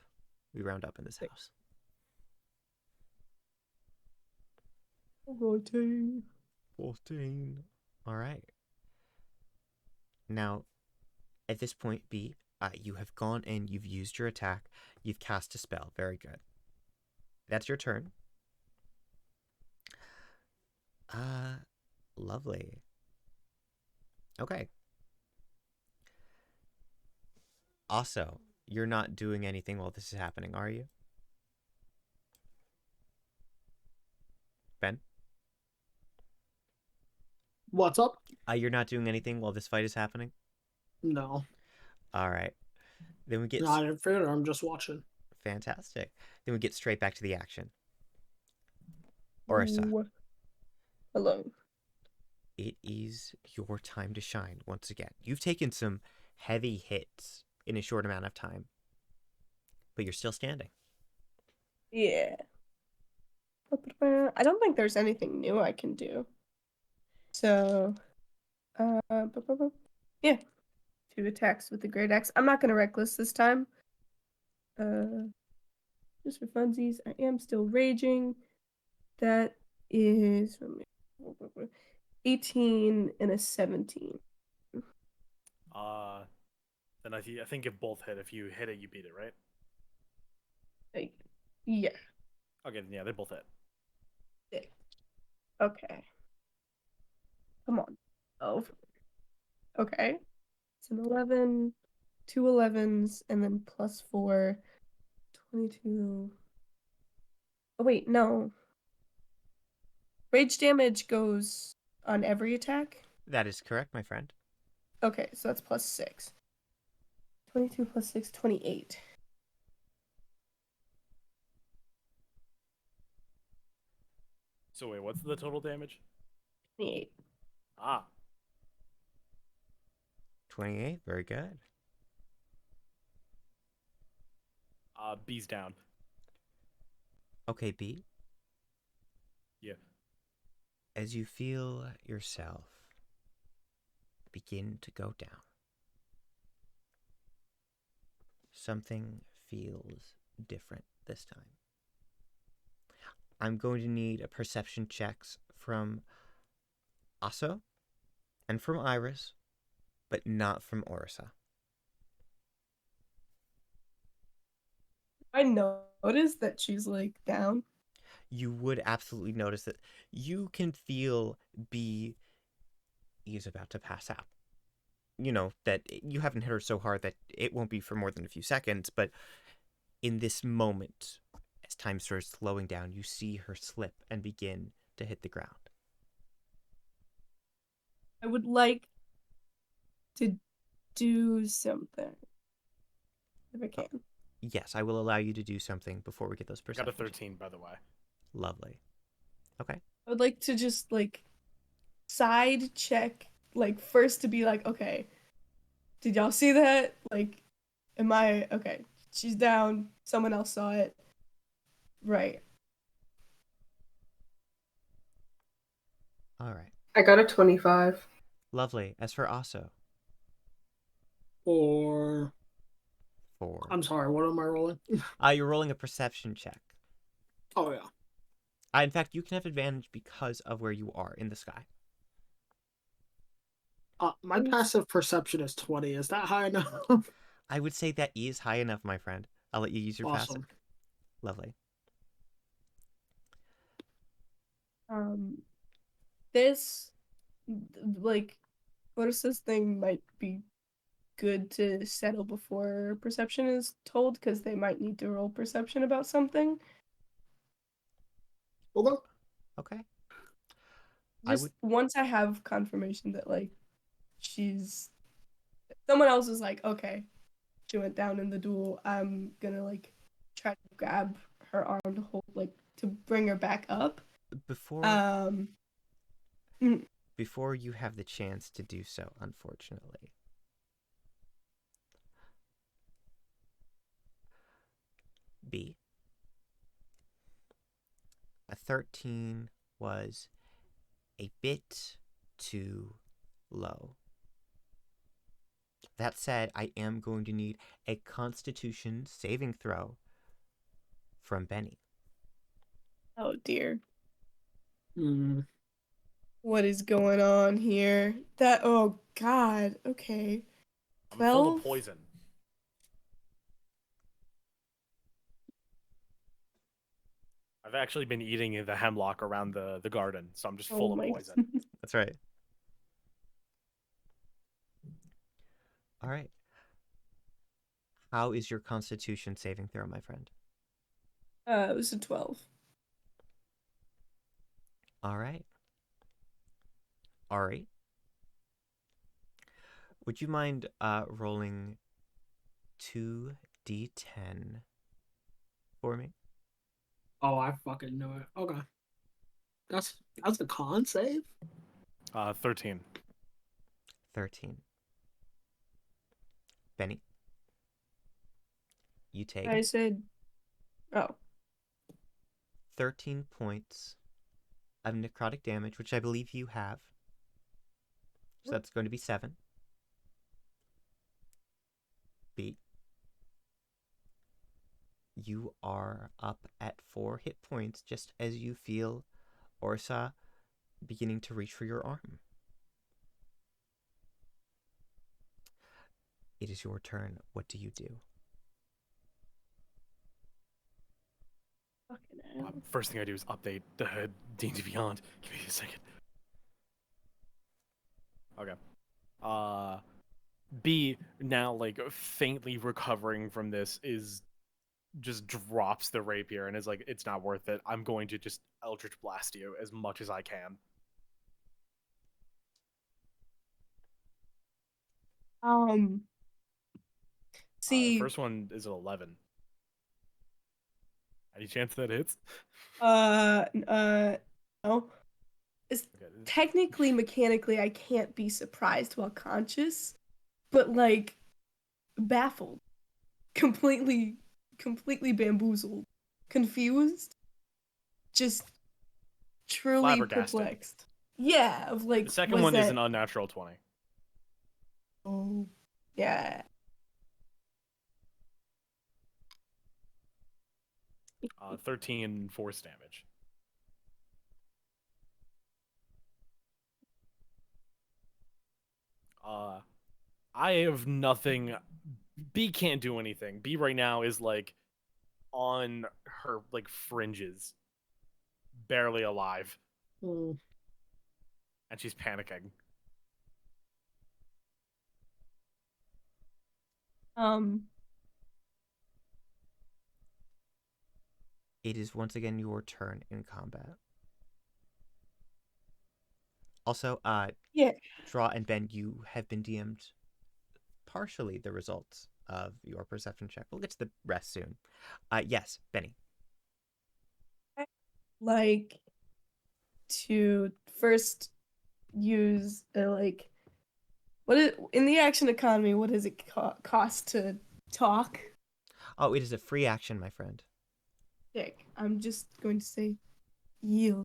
We round up in this house. 14. 14. All right. Now, at this point, B, You have gone in, you've used your attack, you've cast a spell. Very good. That's your turn. Lovely. Okay. Also, you're not doing anything while this is happening, are you? Ben? What's up? You're not doing anything while this fight is happening? No. All right. Then we get... No, I didn't figure it. I'm just watching. Fantastic. Then we get straight back to the action. Orsa, Ooh. Hello. it is your time to shine once again. You've taken some heavy hits in a short amount of time, but you're still standing. Yeah. I don't think there's anything new I can do. So, yeah. 2 attacks with the great axe. I'm not gonna reckless this time. Just for funsies, I am still raging. That is 18 and a 17. Then I think if both hit, if you hit it, you beat it, right? Like, yeah. Okay, then yeah, they both hit. 6. Okay. Come on. 12. Okay. It's an 11, 2 11s, and then plus 4, 22. Oh, wait, no. Rage damage goes on every attack? That is correct, my friend. Okay, so that's plus 6. 22 plus 6, 28. So wait, what's the total damage? 28. Ah, 28, very good. B's down. Okay, B. Yeah. As you feel yourself begin to go down, something feels different this time. I'm going to need a perception checks from Aso and from Iris, but not from Orsa. I noticed that she's like down. You would absolutely notice that you can feel B is about to pass out. You know, that you haven't hit her so hard that it won't be for more than a few seconds, but in this moment, as time starts slowing down, you see her slip and begin to hit the ground. I would like to do something. If I can. Yes, I will allow you to do something before we get those I got a percentages. 13, by the way. Lovely. Okay. I would like to just like side check, like first to be like, okay, did y'all see that? Like, am I okay? She's down. Someone else saw it. Right. All right. I got a 25. Lovely. As for Aso, Or 4. I'm sorry, what am I rolling? You're rolling a perception check. Oh yeah. In fact, you can have advantage because of where you are in the sky. My passive perception is 20. Is that high enough? I would say that is high enough, my friend. I'll let you use your Awesome. passive. Lovely. This like Orsa's thing might be good to settle before perception is told because they might need to roll perception about something. Okay. Okay. Just once I have confirmation that like she's someone else is like, okay, she went down in the duel, I'm gonna like try to grab her arm to hold like to bring her back up. Before before you have the chance to do so, unfortunately. B. A 13 was a bit too low. That said, I am going to need a Constitution saving throw from Benni. Oh dear. Mm. What is going on here? Oh god, okay. I'm full 12? of poison. I've actually been eating the hemlock around the garden, so I'm just Oh full my- of poison. That's right. All right. How is your Constitution saving throw, my friend? It was a 12. All right. Ari, would you mind rolling 2d10 for me? Oh, I fucking know it. Okay. That's a con save? 13. 13. Benny, you take I said, oh, 13 points of necrotic damage, which I believe you have. So that's going to be 7. B, you are up at 4 hit points just as you feel Orsa beginning to reach for your arm. It is your turn. What do you do? fucking hell. First thing I do is update the D&D Beyond. Give me a second. Okay. B, now like faintly recovering from this, is just drops the rapier and is like, it's not worth it. I'm going to just Eldritch Blast you as much as I can. The See, first one is an 11. Any chance that hits? no. It's Okay. technically, mechanically, I can't be surprised while conscious, but like baffled, completely bamboozled, confused, just truly Flabbergasted. perplexed. Yeah, of like, The second was one is that... an unnatural 20. Oh, yeah. 13 force damage. I have nothing. B can't do anything. B right now is like on her like fringes, barely alive, Hmm. and she's panicking. Um, It is once again your turn in combat. Also, yeah. Draw and Ben, you have been DM'd partially the results of your perception check. We'll get to the rest soon. Yes, Benny. Like to first use like what is in the action economy, what does it cost to talk? Oh, it is a free action, my friend. Dick. I'm just going to say yield.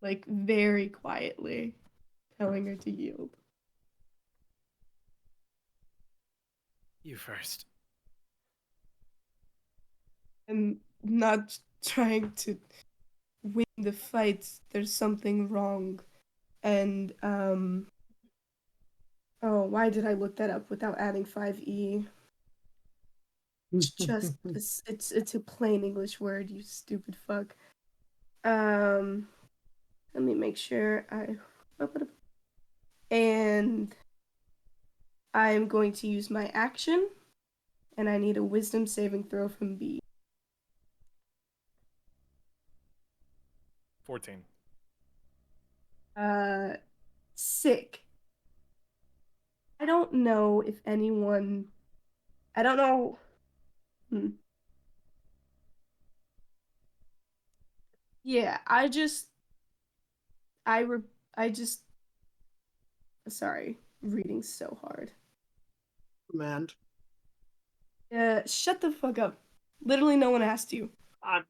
Like very quietly telling her to yield. You first. And not trying to win the fight. There's something wrong. And oh, why did I look that up without adding 5e? It's just it's a plain English word, you stupid fuck. Let me make sure and I'm going to use my action, and I need a wisdom saving throw from B. 14. Sick. I don't know if anyone. I don't know. Yeah, I just. I just. Sorry, reading so hard. Command. Shut the fuck up. Literally, no one asked you. Am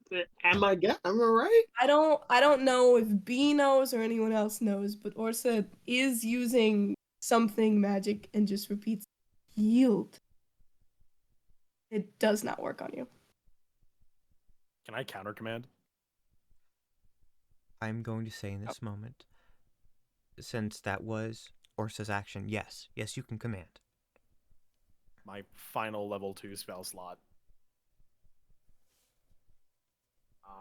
I right? I don't know if B knows or anyone else knows, but Orsa is using something magic and just repeats yield. It does not work on you. Can I counter command? I'm going to say in this moment, since that was Orsa's action, yes, you can command. My final level 2 spell slot.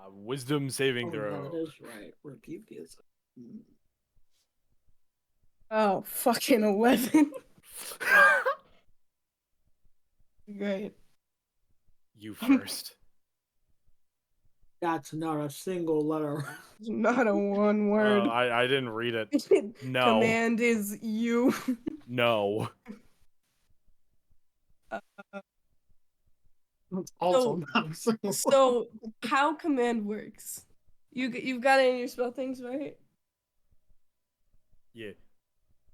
Wisdom saving Oh, yeah, throw. that is right. Repeat this. Oh, fucking 11. Great. You first. That's not a single letter. It's not a one Oh, word. I didn't read it. No. Command is you. No. It's also not a single So how command works? You've got it in your spell things, right? Yeah.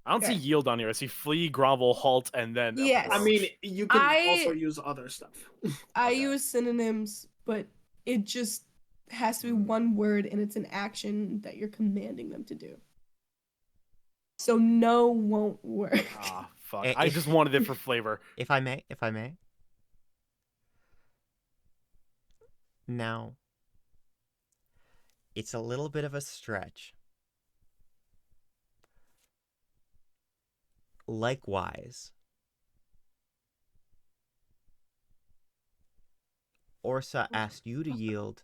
I don't see Okay. yield on here. I see flee, grovel, halt, and then Yes. I approach. mean, you can also use other stuff. I Okay. use synonyms, but it just has to be one word and it's an action that you're commanding them to do. So no won't work. Ah, fuck. Eh, I if- just wanted it for flavor. If I may. Now, it's a little bit of a stretch. Likewise, Orsa asked you to yield.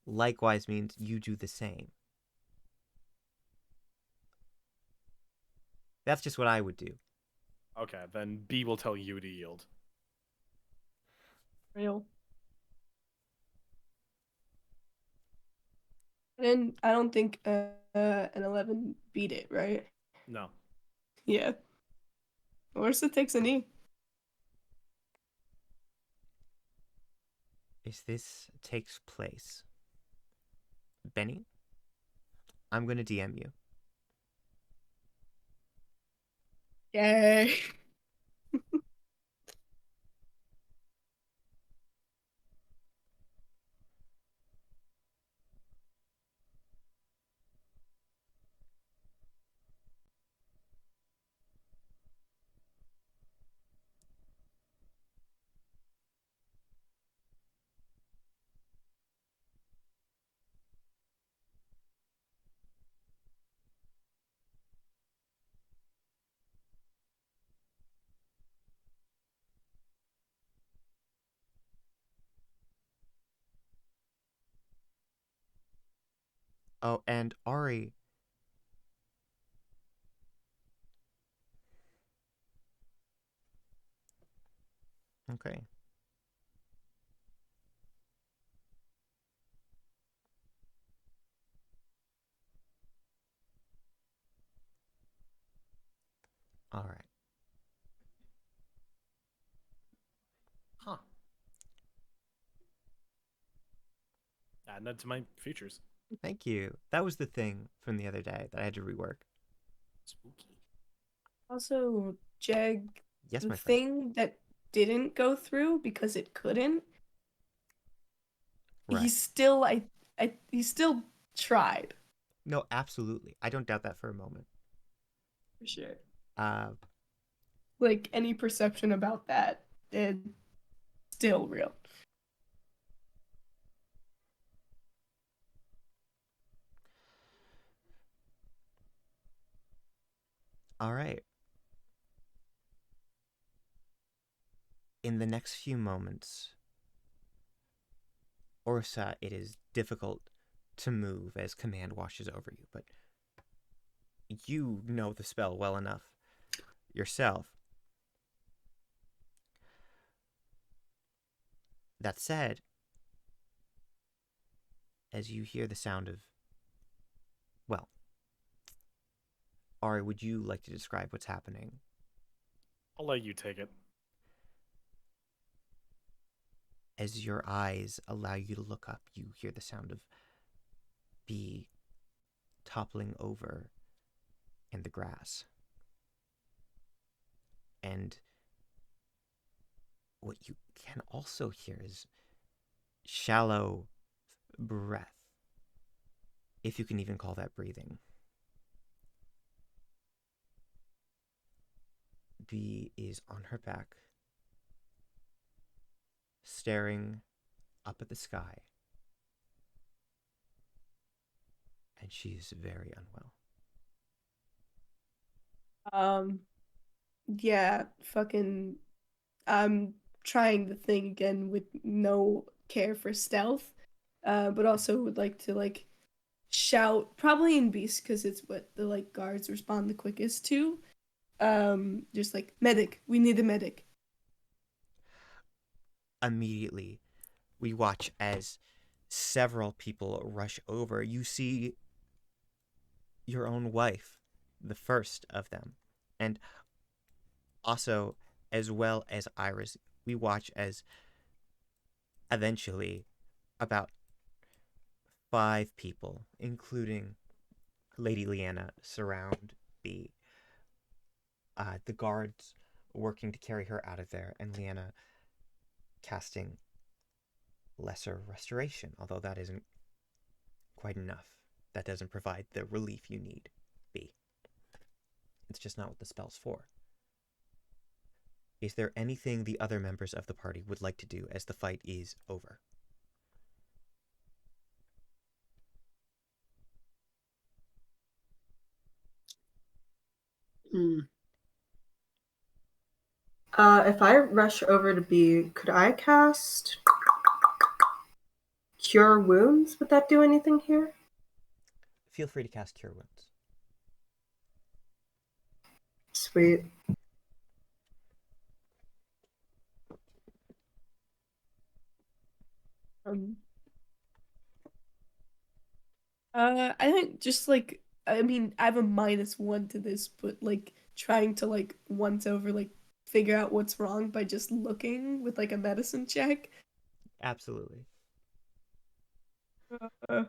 Likewise means you do the same. That's just what I would do. Okay, then B will tell you to yield. Real. I don't think an 11 beat it, right? No. Yeah. Orsa takes a knee. As this takes place, Benni, I'm going to DM you. Yay. Oh, and Ari. Okay. All right. Huh. Add that to my features. Thank you. That was the thing from the other day that I had to rework. Spooky. Also, Jeg, Yes, the my friend. thing that didn't go through because it couldn't, Right. he still tried. No, absolutely. I don't doubt that for a moment. For sure. Uh, Like any perception about that, it's still real. all right. In the next few moments, Orsa, it is difficult to move as command washes over you, but you know the spell well enough yourself. That said, as you hear the sound of, well, Ari, would you like to describe what's happening? I'll let you take it. As your eyes allow you to look up, you hear the sound of B toppling over in the grass. And what you can also hear is shallow breath, if you can even call that breathing. B is on her back, staring up at the sky, and she is very unwell. Yeah, fucking, I'm trying the thing again with no care for stealth. but also would like to like shout, probably in beast because it's what the like guards respond the quickest to. Just like medic, we need a medic. Immediately, we watch as several people rush over. You see your own wife, the first of them, and also, as well as Iris, we watch as eventually about 5 people, including Lady Leanna, surround the guards working to carry her out of there, and Leanna casting lesser restoration, although that isn't quite enough. That doesn't provide the relief you need. B. It's just not what the spell's for. Is there anything the other members of the party would like to do as the fight is over? If I rush over to B, could I cast Cure Wounds? Would that do anything here? Feel free to cast Cure Wounds. Sweet. Um, I think just like I mean I have a -1 to this, but like trying to like once over like figure out what's wrong by just looking with like a medicine check. Absolutely. Uh,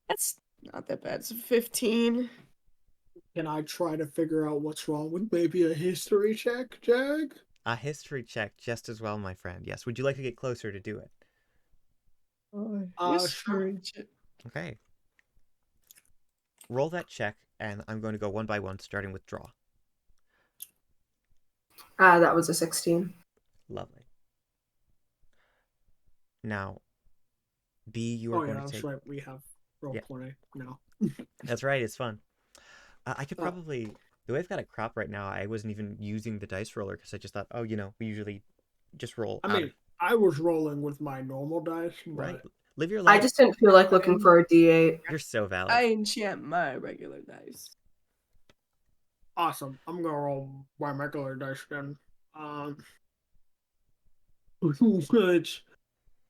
that's not that bad. It's a 15. Can I try to figure out what's wrong with maybe a history check, Jag? A history check just as well, my friend. Yes. Would you like to get closer to do it? Sure. History check. Okay. Roll that check, and I'm going to go one by one, starting with draw. That was a 16. Lovely. Now, B, you are Oh, going yeah, to that's take... right. We have roll Yeah. 20 now. That's right, it's fun. I could probably... The way I've got it cropped right now, I wasn't even using the dice roller because I just thought, oh, you know, we usually just roll I out mean, of... I was rolling with my normal dice, but Right? Live your I life. just didn't feel like looking for a D8. You're so valid. I enchant my regular dice. awesome. I'm gonna roll my regular dice then. Which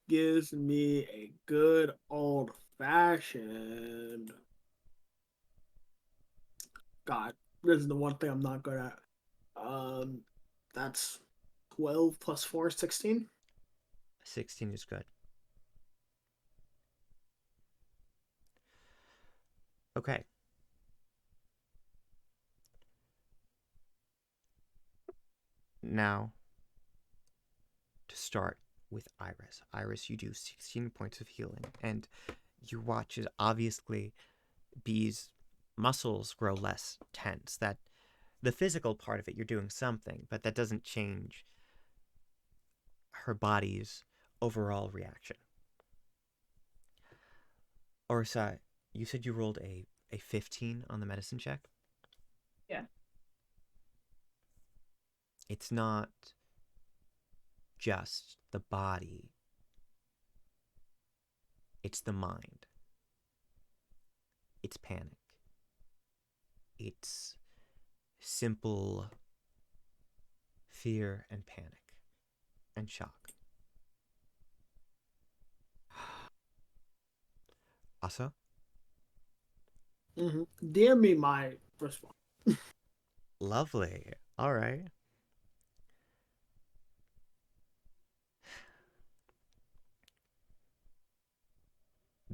gives me a good old fashioned. God, this is the one thing I'm not good at. That's 12 plus 4 is 16. 16 is good. Okay. Now, to start with Iris. Iris, you do 16 points of healing, and you watch as obviously B's muscles grow less tense. That the physical part of it, you're doing something, but that doesn't change her body's overall reaction. Orsa, you said you rolled a 15 on the medicine check? Yeah. It's not just the body. It's the mind. It's panic. It's simple fear and panic and shock. Asa? DM me my response. Lovely. All right.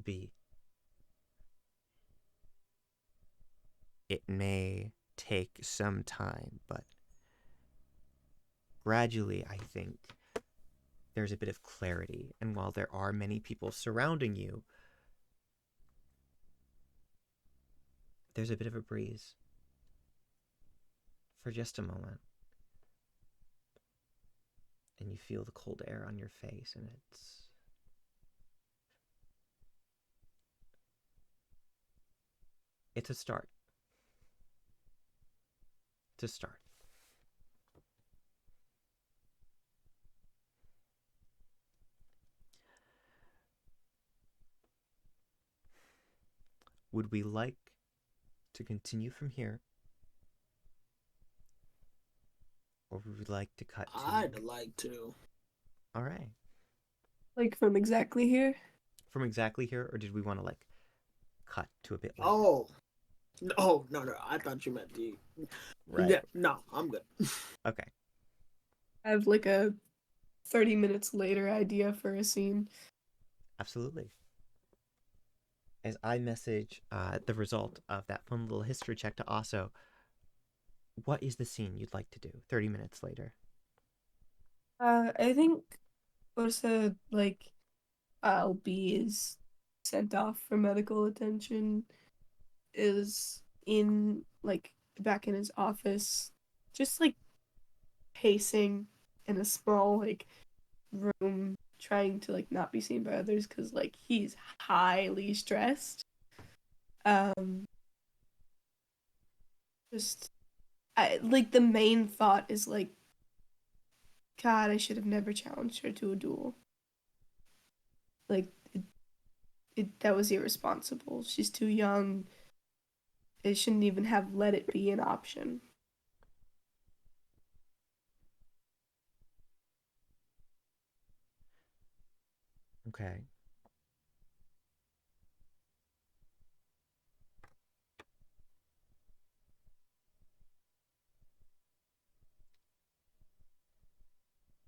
B. It may take some time, but gradually, I think, there's a bit of clarity. And while there are many people surrounding you, there's a bit of a breeze. For just a moment. And you feel the cold air on your face, and it's a start. It's a start. Would we like to continue from here, or would we like to cut to? I'd like to. All right. Like from exactly here? From exactly here, or did we want to like cut to a bit later? Oh. No. I thought you meant the. Right. Yeah, no, I'm good. Okay. I have like a 30 minutes later idea for a scene. Absolutely. As I message the result of that fun little history check to Osso, what is the scene you'd like to do 30 minutes later? I think Orsa, like, LB is sent off for medical attention, is in, like, back in his office, just, like, pacing in a small, like, room, trying to, like, not be seen by others, because, like, he's highly stressed. Um, just, like, the main thought is, like, God, I should have never challenged her to a duel. Like, that was irresponsible. She's too young. It shouldn't even have let it be an option. Okay.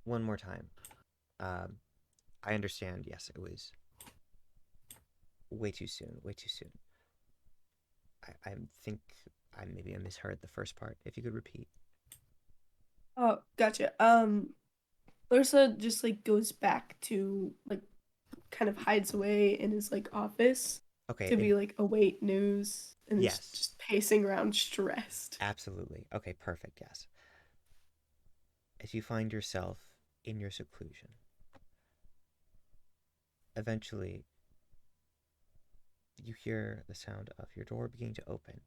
One more time. I understand. Yes, it was way too soon. Way too soon. I think I misheard the first part. If you could repeat. Oh, gotcha. Ursa just like goes back to like kind of hides away in his like office Okay. to be like await news and is Yes. just pacing around stressed. Absolutely. Okay, perfect. Yes. As you find yourself in your seclusion, eventually you hear the sound of your door beginning to open.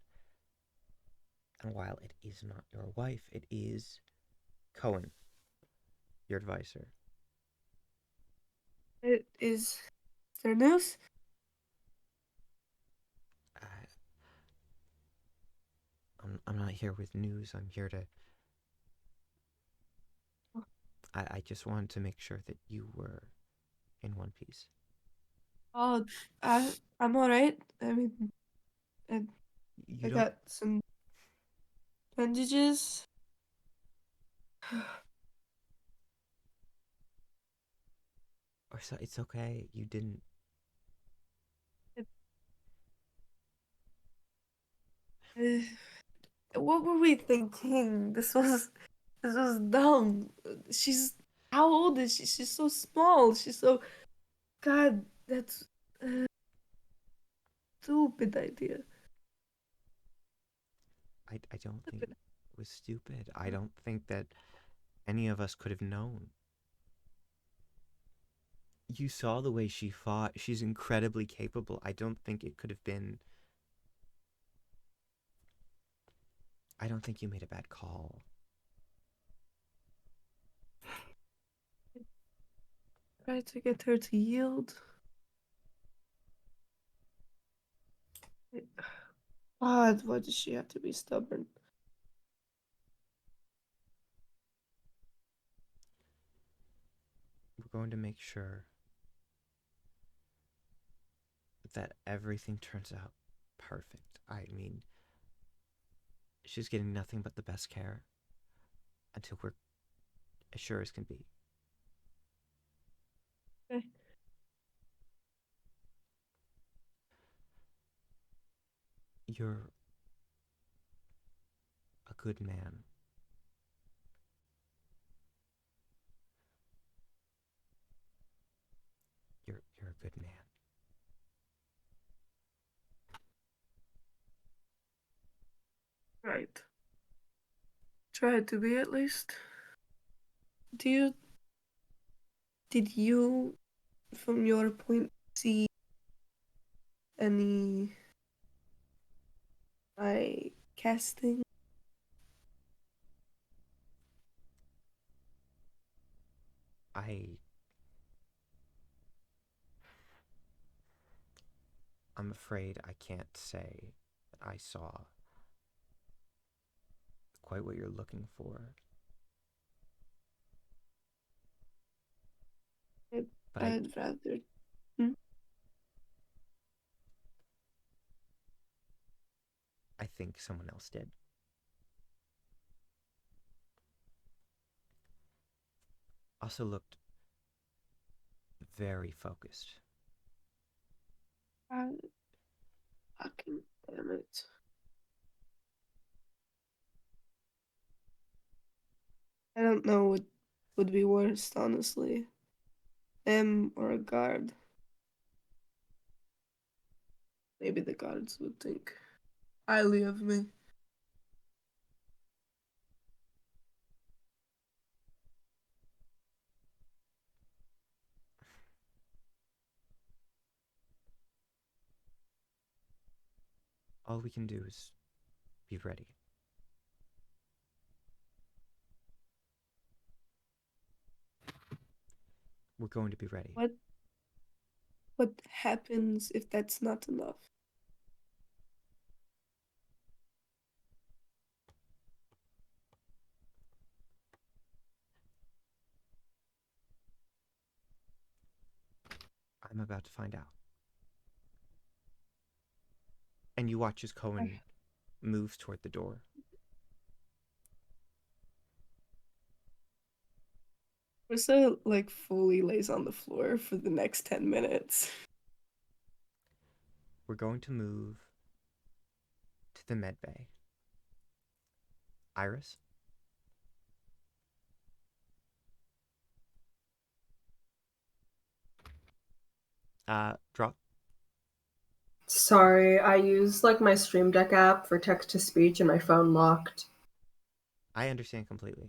And while it is not your wife, it is Cohen, your advisor. It is there news? Uh, I'm not here with news. I'm here to. I just wanted to make sure that you were in one piece. Oh, I'm all right. I mean, I, You I don't. got some bandages. Or so it's okay. You didn't. Uh, what were we thinking? This was dumb. She's how old is she? She's so small. She's so God. That's a stupid idea. I don't think it was stupid. I don't think that any of us could have known. You saw the way she fought. She's incredibly capable. I don't think it could have been. I don't think you made a bad call. Try to get her to yield. God, why does she have to be stubborn? We're going to make sure that everything turns out perfect. I mean, she's getting nothing but the best care until we're as sure as can be. Okay. You're a good man. You're a good man. Right. Try to be at least. Do you did you from your point see any my casting? I I'm afraid I can't say that I saw quite what you're looking for. But I'd rather. I think someone else did. Also looked very focused. Fucking damn it. I don't know what would be worst, honestly. Them or a guard. Maybe the guards would think highly of me. All we can do is be ready. We're going to be ready. What happens if that's not enough? I'm about to find out. And you watch as Cohen moves toward the door. Orsa like fully lays on the floor for the next 10 minutes. We're going to move to the med bay. Iris? Drop. Sorry, I used like my Stream Deck app for text to speech and my phone locked. I understand completely.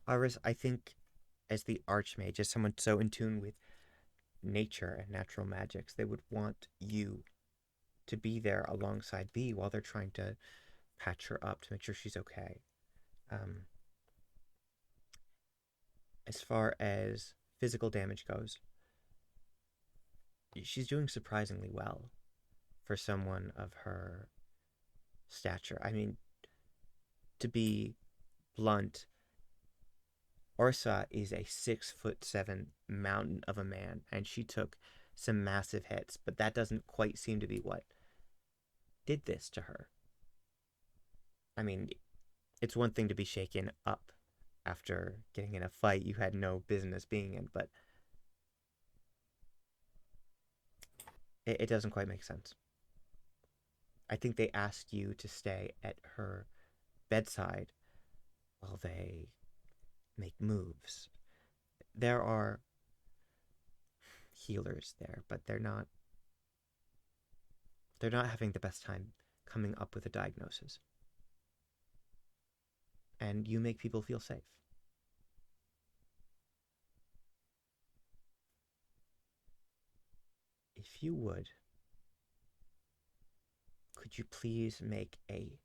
Iris, I think as the Archmage, as someone so in tune with nature and natural magics, they would want you to be there alongside Bee while they're trying to patch her up to make sure she's okay. As far as physical damage goes, she's doing surprisingly well for someone of her stature. I mean, to be blunt, Orsa is a 6'7" mountain of a man, and she took some massive hits, but that doesn't quite seem to be what did this to her. I mean, it's one thing to be shaken up after getting in a fight you had no business being in, but it doesn't quite make sense. I think they asked you to stay at her bedside while they make moves. There are healers there, but they're not having the best time coming up with a diagnosis. And you make people feel safe. If you would, could you please make a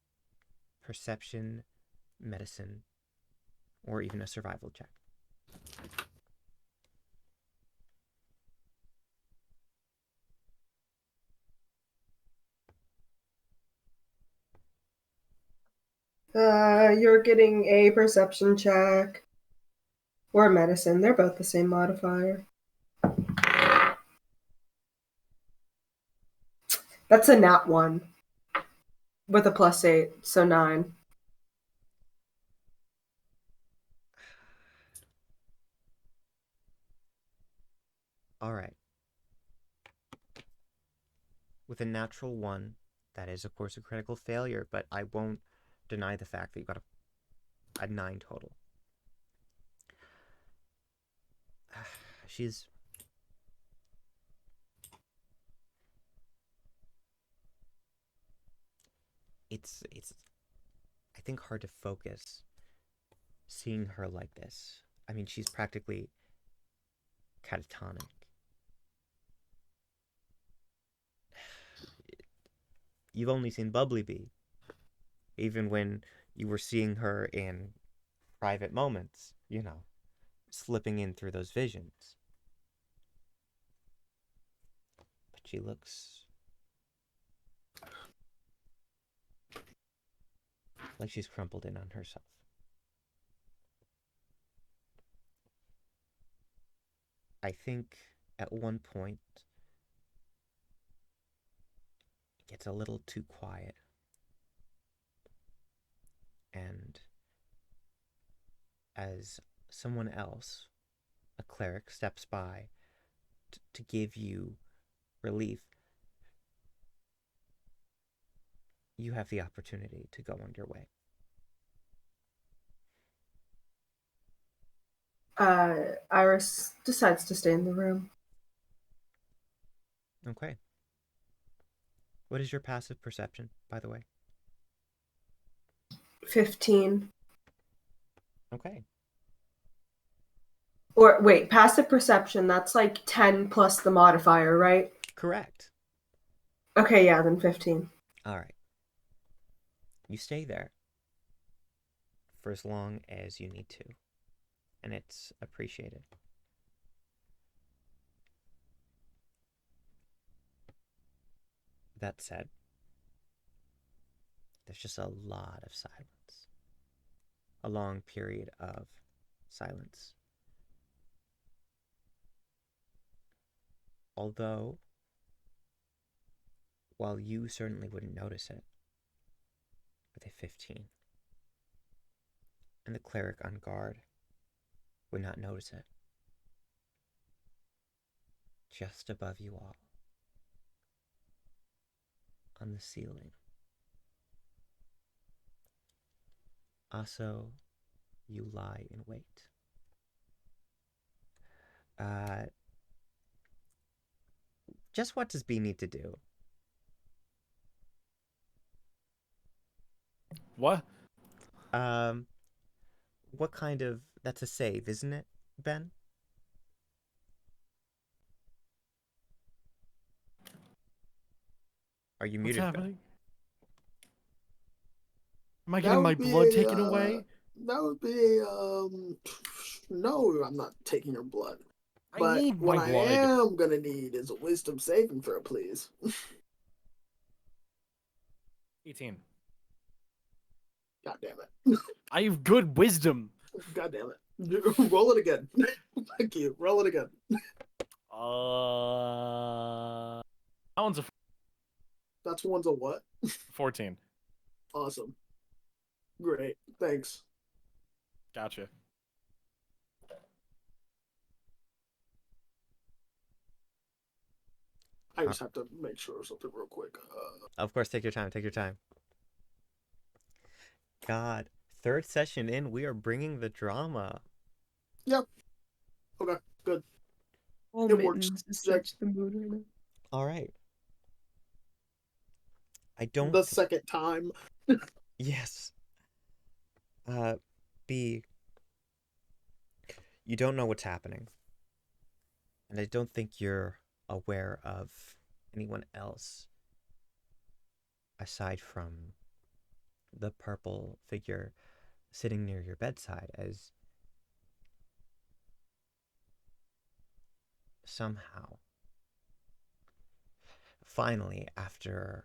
perception, medicine, or even a survival check? You're getting a perception check or medicine. They're both the same modifier. That's a nat 1 with a +8, so 9. All right. With a natural 1, that is, of course, a critical failure, but I won't deny the fact that you got a 9 total. She's... It's, I think, hard to focus seeing her like this. I mean, she's practically catatonic. You've only seen Bubbly Bee, even when you were seeing her in private moments, you know, slipping in through those visions. But she looks like she's crumpled in on herself. I think at one point it gets a little too quiet. And as someone else, a cleric, steps by to give you relief, you have the opportunity to go on your way. Iris decides to stay in the room. Okay. What is your passive perception, by the way? 15. Okay. Or wait, passive perception, that's like 10 plus the modifier, right? Correct. Okay, yeah, then 15. All right. You stay there for as long as you need to, and it's appreciated. That said, there's just a lot of silence. A long period of silence. Although, while you certainly wouldn't notice it, with a 15, and the cleric on guard would not notice it. Just above you all, on the ceiling, also, you lie in wait. Just what does B need to do? What? What kind of... That's a save, isn't it, Ben? Are you What's muted, happening? Am I That getting my would be blood a, taken away? That would be no, I'm not taking your blood. I But need what my I blood. am gonna need is a wisdom saving throw, please. 18. God damn it. I have good wisdom. God damn it. Roll it again. Thank you. Roll it again. That one's a That's one's a what? 14. Awesome. Great. Thanks. Gotcha. I just have to make sure of something real quick. Of course, take your time, take your time. God, third session in, we are bringing the drama. Yep. Okay, good. Oh, It works. Mittens is such the mood right now. All right. I don't... The second time. Yes. B, you don't know what's happening. And I don't think you're aware of anyone else aside from the purple figure sitting near your bedside, as somehow, finally, after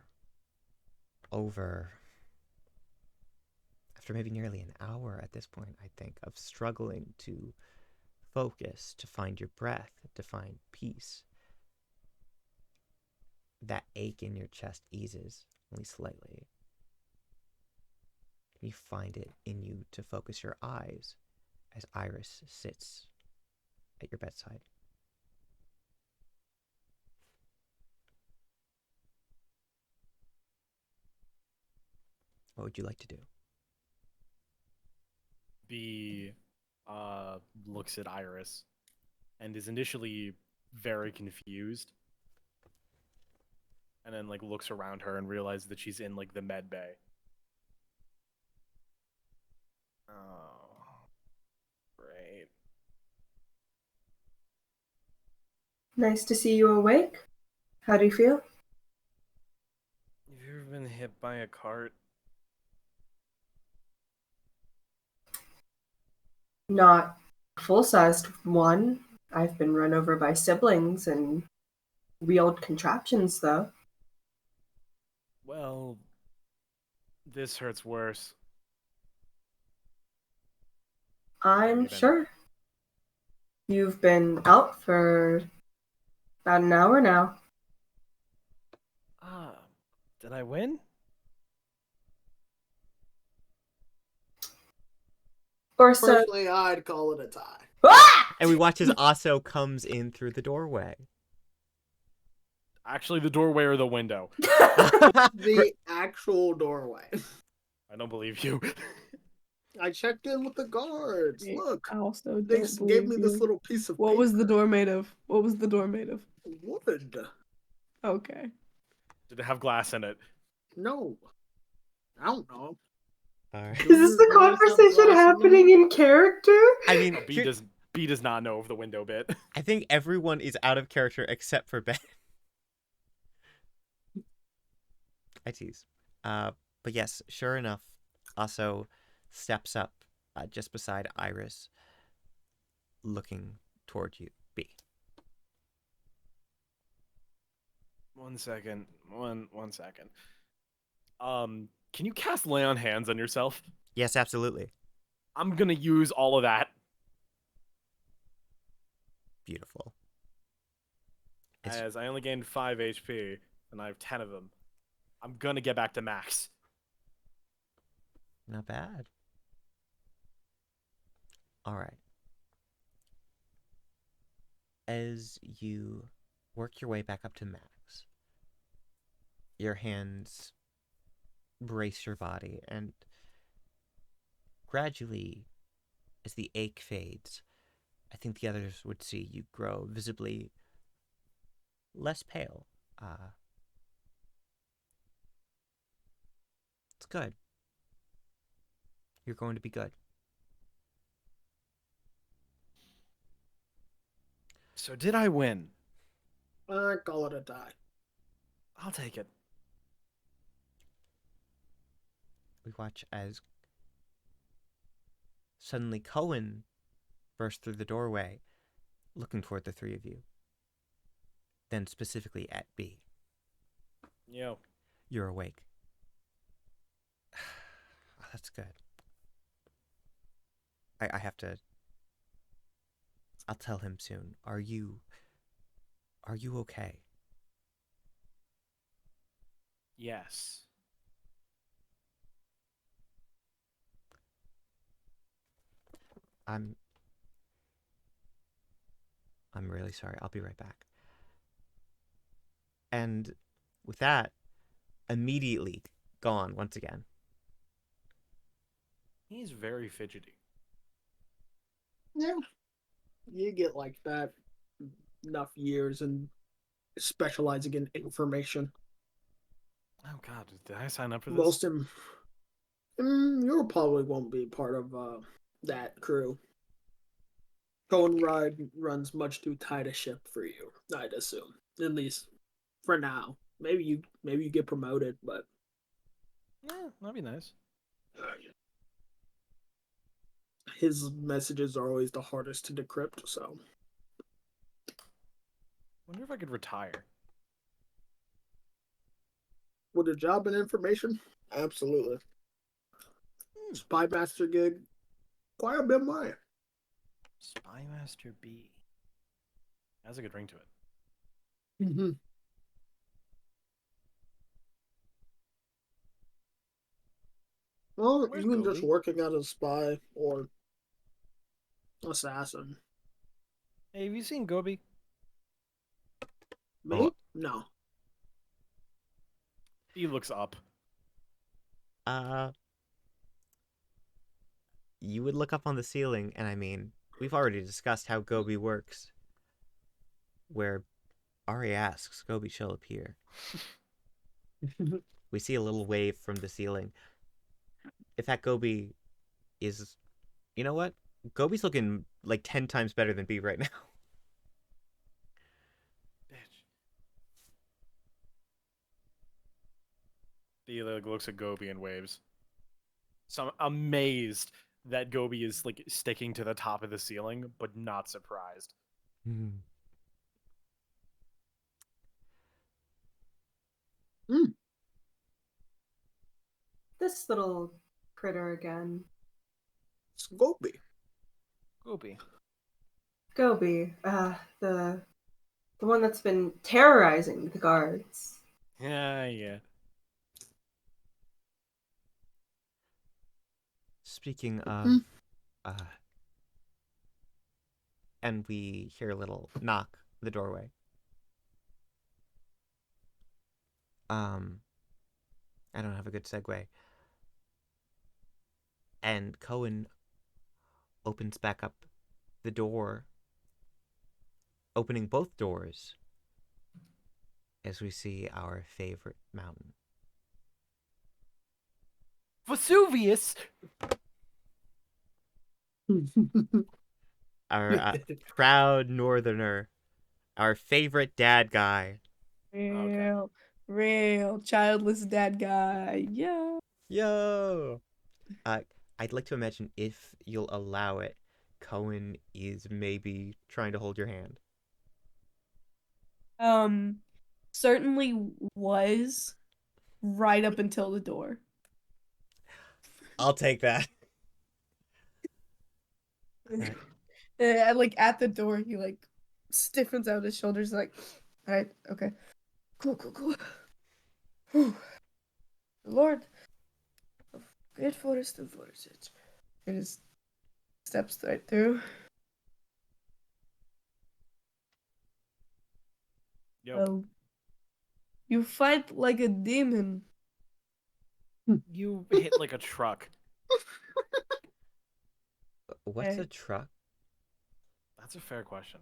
maybe nearly an hour at this point, I think, of struggling to focus, to find your breath, to find peace, that ache in your chest eases only slightly. You find it in you to focus your eyes as Iris sits at your bedside. What would you like to do? B looks at Iris and is initially very confused. And then like looks around her and realizes that she's in like the med bay. Oh, great. Nice to see you awake. How do you feel? Have you ever been hit by a cart? Not full-sized one. I've been run over by siblings and wheeled contraptions, though. Well, this hurts worse. I'm Given. sure. You've been out for about an hour now. Ah, did I win? Orsa. Personally, I'd call it a tie. Ah! And we watch as Aso comes in through the doorway. Actually, the doorway or the window. The actual doorway. I don't believe you. I checked in with the guards. Wait, Look, I also they don't gave believe me this you. little piece of What paper. was the door made of? What was the door made of? Wood. Okay. Did it have glass in it? No. I don't know. Alright. Is this the conversation happening in character? I mean, B does not know of the window bit. I think everyone is out of character except for Ben. I tease. But yes, sure enough, Aso steps up just beside Iris, looking toward you, B. 1 second. One second. Can you cast lay on hands on yourself? Yes, absolutely. I'm gonna use all of that. Beautiful. As I only gained 5 HP, and I have 10 of them. I'm gonna get back to max. Not bad. All right. As you work your way back up to max, your hands brace your body, and gradually, as the ache fades, I think the others would see you grow visibly less pale. It's good. You're going to be good. So did I win? I call it a tie. I'll take it. We watch as suddenly Cohen bursts through the doorway, looking toward the three of you. Then specifically at B. Yo. You're awake. Oh, that's good. I have to... I'll tell him soon. Are you okay? Yes. I'm really sorry. I'll be right back. And with that, immediately gone once again. He's very fidgety. Yeah. You get like that enough years and specializing in information. Oh god, did I sign up for this? Most of you probably won't be part of that crew. Cohen runs much too tight a ship for you, I'd assume. At least for now. Maybe you get promoted, but Yeah, that'd be nice. his messages are always the hardest to decrypt, so Wonder if I could retire. with a job in information, absolutely. Spy master gig, quite a bit of money. Spymaster B. Has a good ring to it. Mm-hmm. Well, Where's even just Gobi? working as a spy or assassin. Hey, have you seen Gobi? Me? Oh. No. He looks up. You would look up on the ceiling, and I mean, we've already discussed how Gobi works. Where Ari asks, Gobi shall appear. We see a little wave from the ceiling. If that Gobi is... You know what? Gobi's looking like 10 times better than B right now. Bitch. He like, looks at Gobi and waves. So I'm amazed that Gobi is like sticking to the top of the ceiling, but not surprised. This little critter again. It's Gobi. Gobi. Gobi, the one that's been terrorizing the guards. Yeah. Speaking of, and we hear a little knock at the doorway. I don't have a good segue. And Cohen opens back up the door, opening both doors, as we see our favorite mountain. Vesuvius. Our proud northerner, our favorite dad guy. Real childless dad guy. Yeah. Yo! I'd like to imagine, if you'll allow it, Cohen is maybe trying to hold your hand. Certainly was right up until the door. I'll take that. Like at the door, he like stiffens out his shoulders, like, all right, okay, cool. Whew. Lord of great forest and forest, and just steps right through. Yo. Oh, you fight like a demon. You hit like a truck. What's Okay. a truck? That's a fair question.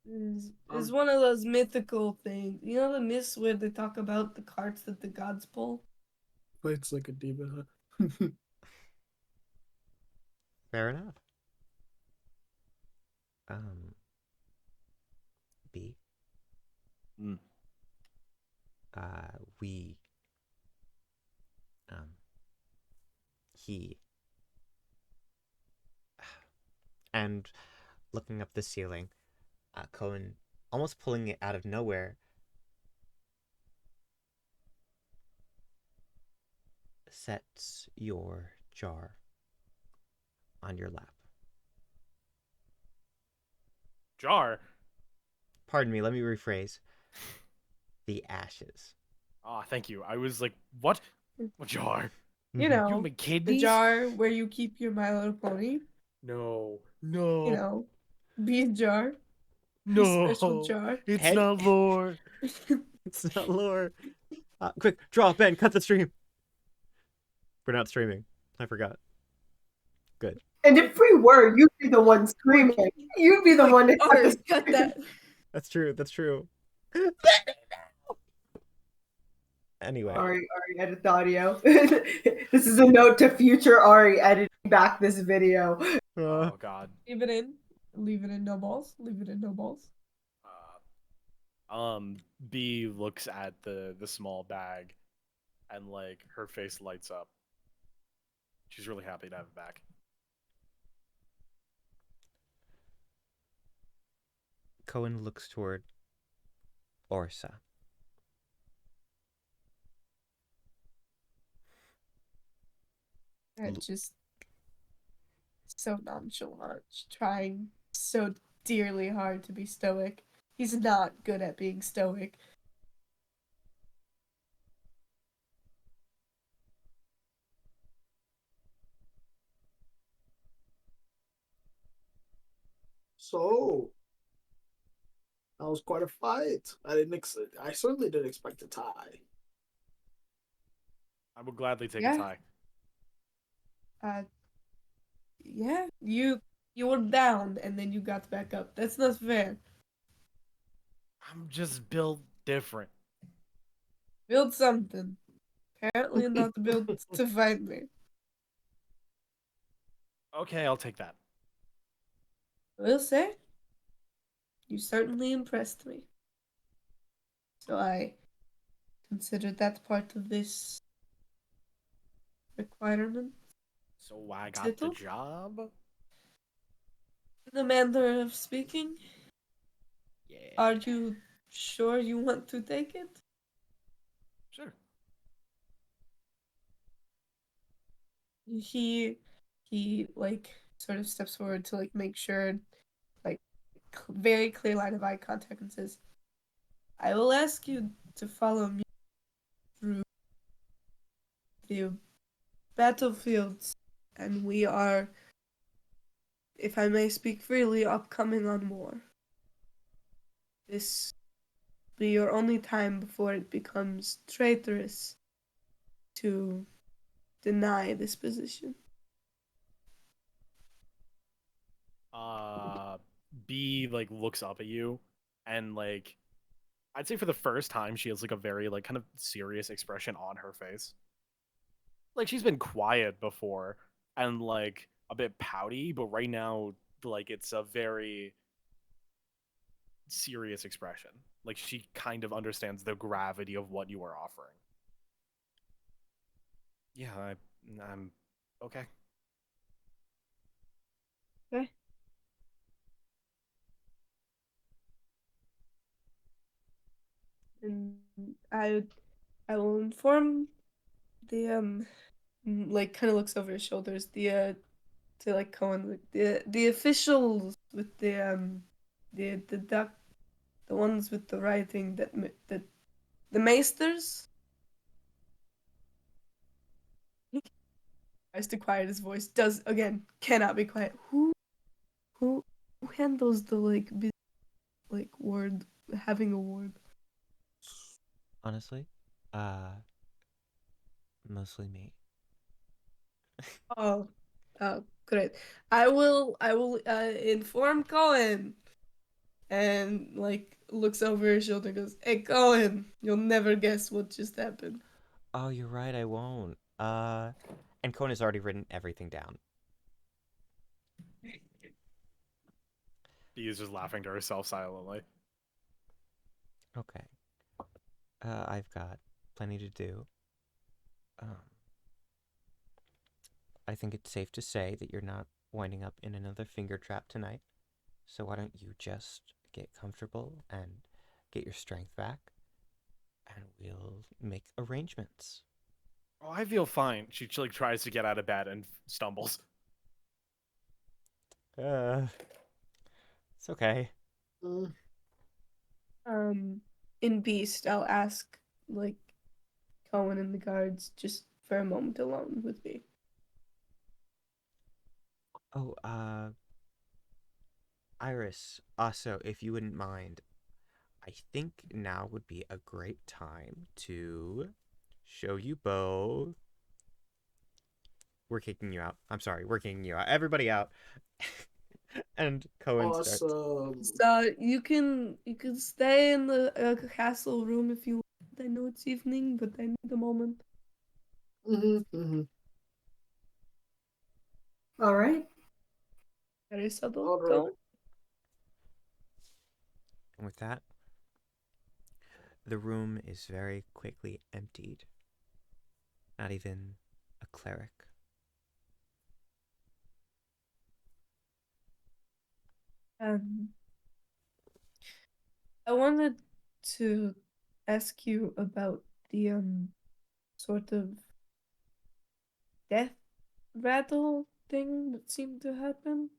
Is one of those mythical things. You know the myths where they talk about the carts that the gods pull? Fights like a demon. Fair enough. B. Mm. We. He. And looking up the ceiling, Cohen, almost pulling it out of nowhere, sets your jar on your lap. Jar. Pardon me, let me rephrase. The ashes. Ah, thank you. I was like, what? What jar? You know, You make the kidneys? jar where you keep your My Little Pony. No. You know, beef jar. No. Special jar. It's Head- not lore. It's not lore. Quick, draw, Ben, cut the stream. We're not streaming. I forgot. Good. And if we were, you'd be the one screaming. You'd be the one to cut Ari, the cut that. That's true. Anyway. Ari, edit the audio. This is a note to future Ari editing back this video. Oh god. Leave it in. Leave it in, no balls. Leave it in, no balls. B looks at the small bag, and like her face lights up. She's really happy to have it back. Cohen looks toward Orsa. Just so nonchalant, trying so dearly hard to be stoic. He's not good at being stoic. So that was quite a fight. I certainly didn't expect a tie. I would gladly take Yeah. a tie. Yeah, you were down and then you got back up. That's not fair. I'm just built different. Build something. Apparently not built to fight me. Okay, I'll take that. I will say, you certainly impressed me. So I consider that part of this requirement. So I got Settled? the job? In the manner of speaking, Yeah. are you sure you want to take it? Sure. He like sort of steps forward to like make sure, like, very clear line of eye contact and says, "I will ask you to follow me through the battlefields, and we are, if I may speak freely, upcoming on war. This be your only time before it becomes traitorous to deny this position." B like looks up at you, and like I'd say for the first time she has like a very like kind of serious expression on her face. Like she's been quiet before and like a bit pouty, but right now like it's a very serious expression. Like she kind of understands the gravity of what you are offering. Yeah, I'm okay. Okay. And I will inform the like kind of looks over his shoulders, to like Cohen, like, the officials with the duck, the ones with the writing that the maesters. He tries to quiet his voice, does again cannot be quiet. Who who handles the like like word, having a word? Honestly, mostly me. Oh, great. I will inform Cohen, and like looks over his shoulder and goes, "Hey Cohen, you'll never guess what just happened." Oh, you're right, I won't. And Kona's already written everything down. She is just laughing to herself silently. Okay. I've got plenty to do. Um, I think it's safe to say that you're not winding up in another finger trap tonight. So why don't you just get comfortable and get your strength back, and we'll make arrangements. Oh, I feel fine. She like tries to get out of bed and stumbles. Uh, it's okay. Mm. In Beast, I'll ask like Cohen and the guards just for a moment alone with me. Oh, Iris, also, if you wouldn't mind, I think now would be a great time to show you both. We're kicking you out. I'm sorry, we're kicking you out. Everybody out. And Cohen starts. Awesome. So you can stay in the castle room if you want. I know it's evening, but I need a moment. All right. Very subtle. All right. Go. And with that, the room is very quickly emptied. Not even a cleric. Um, I wanted to ask you about the sort of death rattle thing that seemed to happen.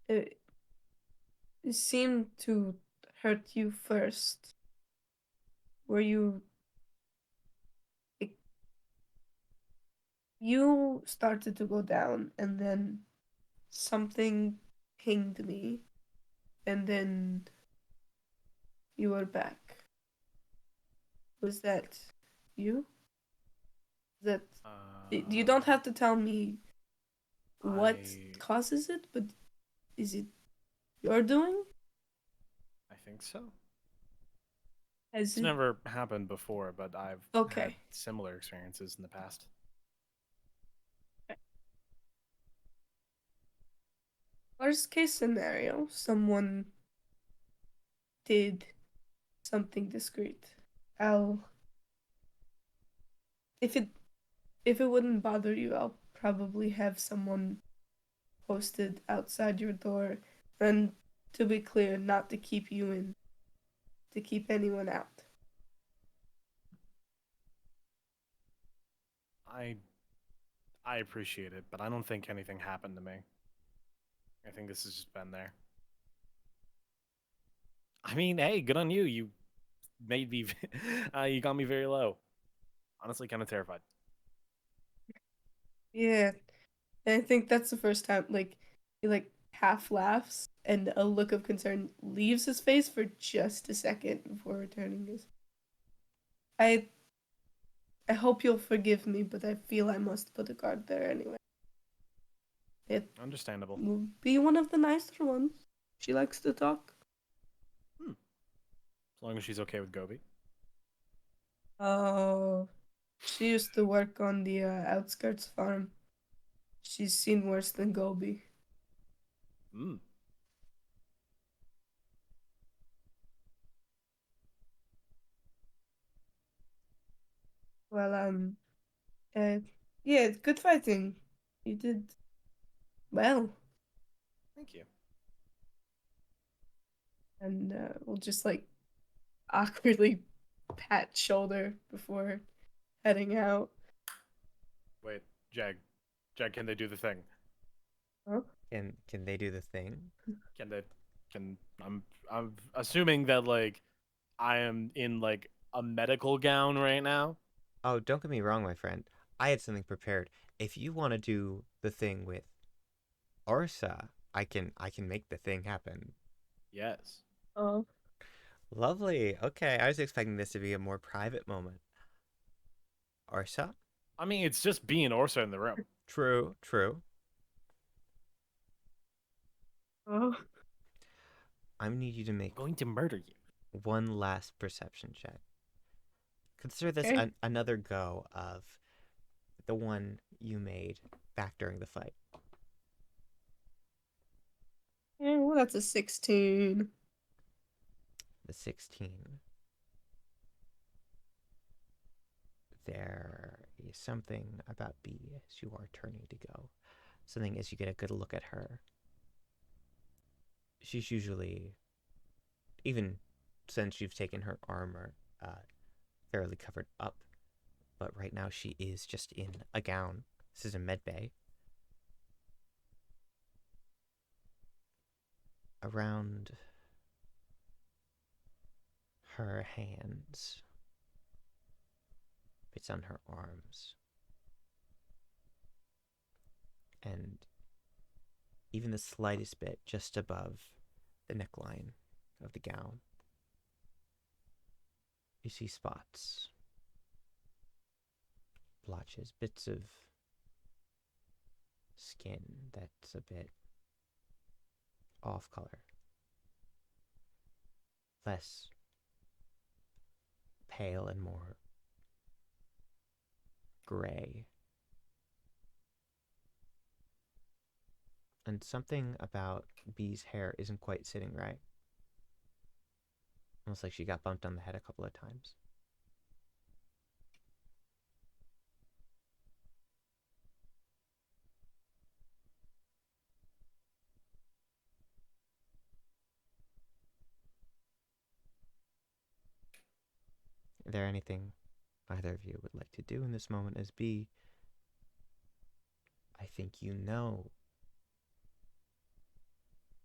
It, it seemed to hurt you first. Were you it, you started to go down, and then something pinged me, and then you were back. Was that you? That you don't have to tell me what I causes it, but is it your doing? I think so. Has It's it? never happened before, but I've had Okay. similar experiences in the past. Worst case scenario, someone did something discreet. I'll if it if it wouldn't bother you, I'll probably have someone posted outside your door. And to be clear, not to keep you in, to keep anyone out. I I appreciate it, but I don't think anything happened to me. I think this has just been there. I mean, hey, good on you. You made me, you got me very low. Honestly, kind of terrified. Yeah. And I think that's the first time, like, he, like, half laughs and a look of concern leaves his face for just a second before returning his. I I hope you'll forgive me, but I feel I must put a guard there anyway. It Understandable. will be one of the nicer ones. She likes to talk. As long as she's okay with Gobi. Oh, she used to work on the outskirts farm. She's seen worse than Gobi. Hmm. Well, uh, yeah, good fighting. You did well, Thank you. and we'll just like awkwardly pat shoulder before heading out. Wait, Jag. Jag, can they do the thing? Huh? Can they do the thing? Can they? Can I'm assuming that like I am in like a medical gown right now. Oh, don't get me wrong, my friend. I had something prepared. If you want to do the thing with Orsa, I can make the thing happen. Yes. Oh, Lovely. Okay, I was expecting this to be a more private moment. Orsa? I mean, it's just being Orsa in the room. True, true. oh. I need you to I'm make going to murder you. one last perception check. Consider this Okay. another go of the one you made back during the fight. Yeah, well, that's a 16. The 16. There is something about B as you are turning to go. Something as you get a good look at her. She's usually, even since you've taken her armor, fairly covered up. But right now she is just in a gown. This is a med bay. Around her hands, bits on her arms, and even the slightest bit just above the neckline of the gown. You see spots, blotches, bits of skin that's a bit off color, less pale and more gray. And something about B's hair isn't quite sitting right. Almost like she got bumped on the head a couple of times. Is there anything either of you would like to do in this moment as B? I think you know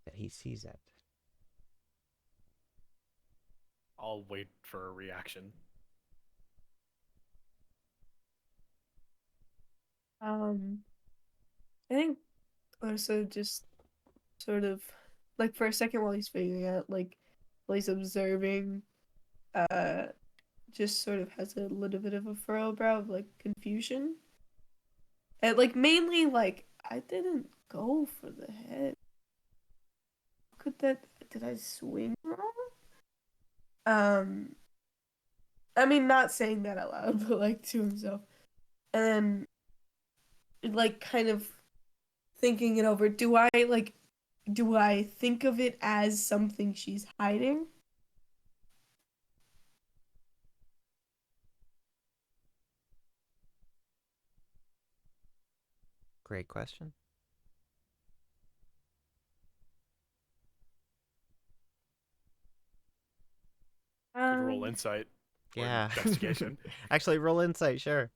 that he sees it. I'll wait for a reaction. I think also just sort of like for a second while he's figuring out, like while he's observing, uh, just sort of has a little bit of a furrow brow of like confusion. And like mainly like I didn't go for the head. Could that did I swing wrong? I mean not saying that out loud, but like to himself. And then like kind of thinking it over. Do I think of it as something she's hiding? Great question. Could roll insight. Or Yeah. investigation. Actually, roll insight, sure.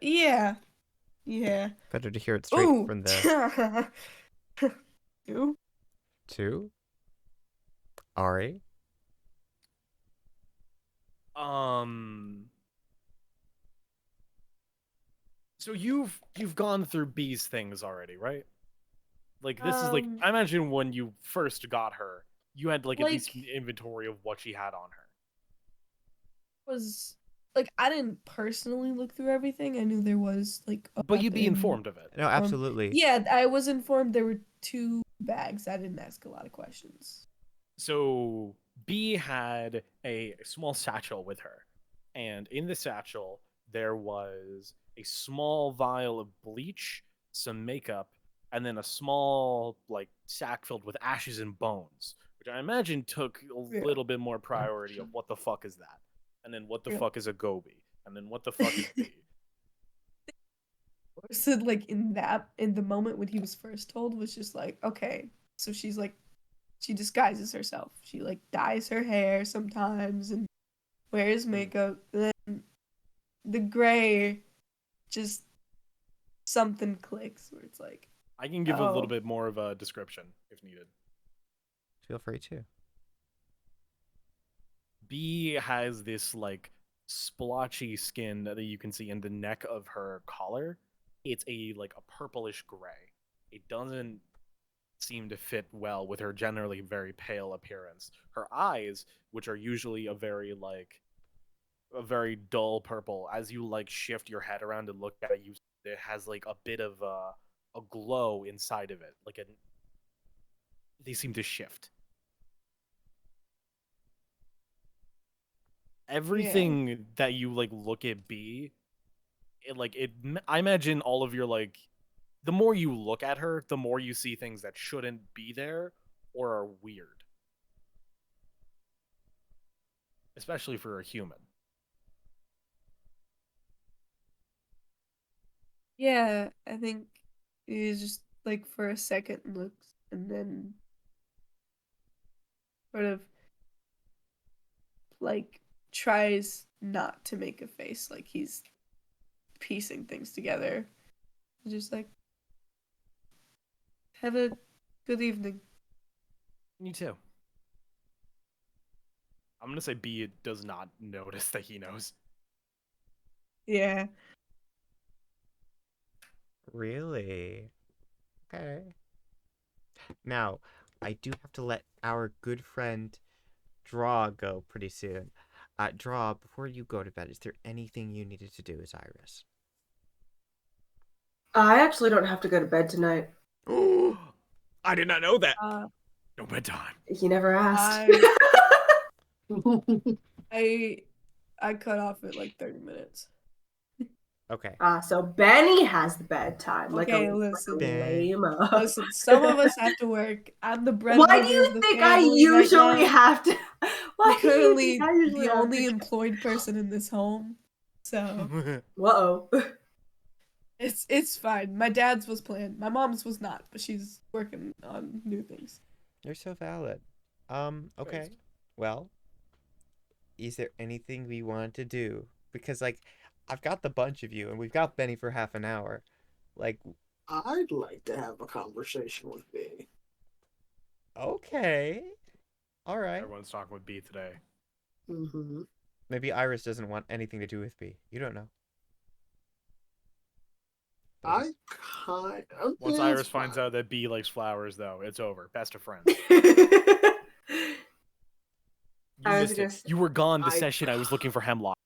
Yeah. Yeah. Better to hear it straight Ooh. from the. 2. 2. Ari. So you've gone through B's things already, right? Like this is like, Um, I imagine when you first got her, you had like at least Like- an inventory of what she had on her. Was like I didn't personally look through everything. I knew there was like a But you'd be weapon. informed of it. No, absolutely. Yeah, I was informed there were 2 bags. I didn't ask a lot of questions. So B had a small satchel with her, and in the satchel there was a small vial of bleach, some makeup, and then a small like sack filled with ashes and bones, which I imagine took a Yeah. little bit more priority of what the fuck is that, and then what the Yeah. fuck is a goby, and then what the fuck is B. So like in the moment when he was first told was just like, okay, so she's like, she disguises herself. She like dyes her hair sometimes and wears makeup. And then the gray, just something clicks where it's like, I can give a Oh. little bit more of a description if needed. Feel free to. B has this like splotchy skin that you can see in the neck of her collar. It's a like a purplish gray. It doesn't seem to fit well with her generally very pale appearance. Her eyes, which are usually a very dull purple, as you like shift your head around and look at it, it has like a bit of a glow inside of it. They seem to shift. Everything that you like look at B, I imagine all of your like, the more you look at her, the more you see things that shouldn't be there or are weird, especially for a human. yeah, I think he just like for a second looks and then sort of like tries not to make a face like he's piecing things together. Just like, have a good evening. Me too. I'm gonna say B does not notice that he knows. Yeah. Really? Okay. Now, I do have to let our good friend Draw go pretty soon. Draw, before you go to bed, is there anything you needed to do as Iris? I actually don't have to go to bed tonight. I did not know that. Uh, No bedtime. You never asked. I cut off at like 30 minutes. Okay. So Benny has the bedtime. Okay, like a listen. lame. Listen, some of us have to work. I'm the breadwinner Why do you of the think I family usually right now. have to? Why I'm currently do you think I usually the have only to... employed person in this home. So Whoa. it's fine. My dad's was planned. My mom's was not, but she's working on new things. You're so valid. Okay. Praised. Well, is there anything we want to do? Because, like, I've got the bunch of you, and we've got Benny for half an hour. Like, I'd like to have a conversation with B. okay. All right. Everyone's talking with B today. Mm-hmm. Maybe Iris doesn't want anything to do with B. You don't know. I kind of... Once Iris finds out that B likes flowers, though, it's over. Best of friends. You I was missed gonna it. say- You were gone the I- session I was looking for hemlock.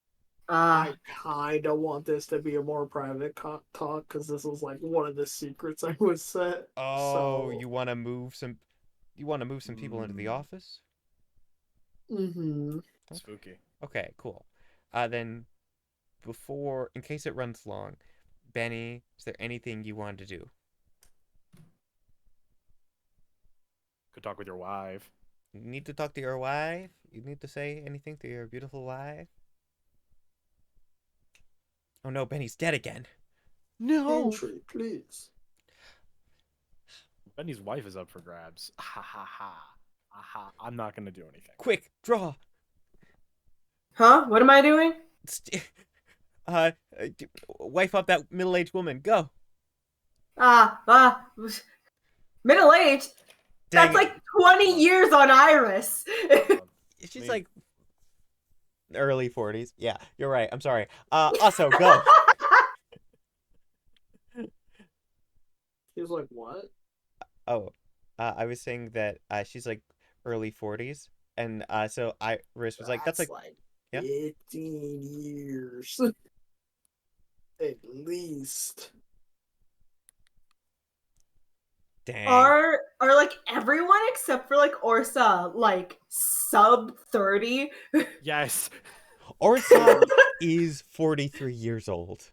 I kind of want this to be a more private talk because this was like one of the secrets I was set. Oh, so... you want to move some... You want to move some people into the office? Mm-hmm. Spooky. Okay, cool. Then, before... In case it runs long, Benny, is there anything you want to do? Could talk with your wife. You need to talk to your wife? You need to say anything to your beautiful wife? Oh no, Benny's dead again. No. Entry, please. Benny's wife is up for grabs. Ha ha ha. Aha. I'm not gonna do anything. Quick, draw. Huh? What am I doing? Wife up that middle-aged woman. Go. Middle age. That's like 20 years on Iris. She's Me. like early 40s. Yeah, you're right. I'm sorry. Also, go. He was like, what? Oh, I was saying that she's like early 40s, and so Iris was like, "That's like, yeah, 15 years at least. dang." Are like everyone except for like Orsa like sub 30? Yes. Orsa is 43 years old.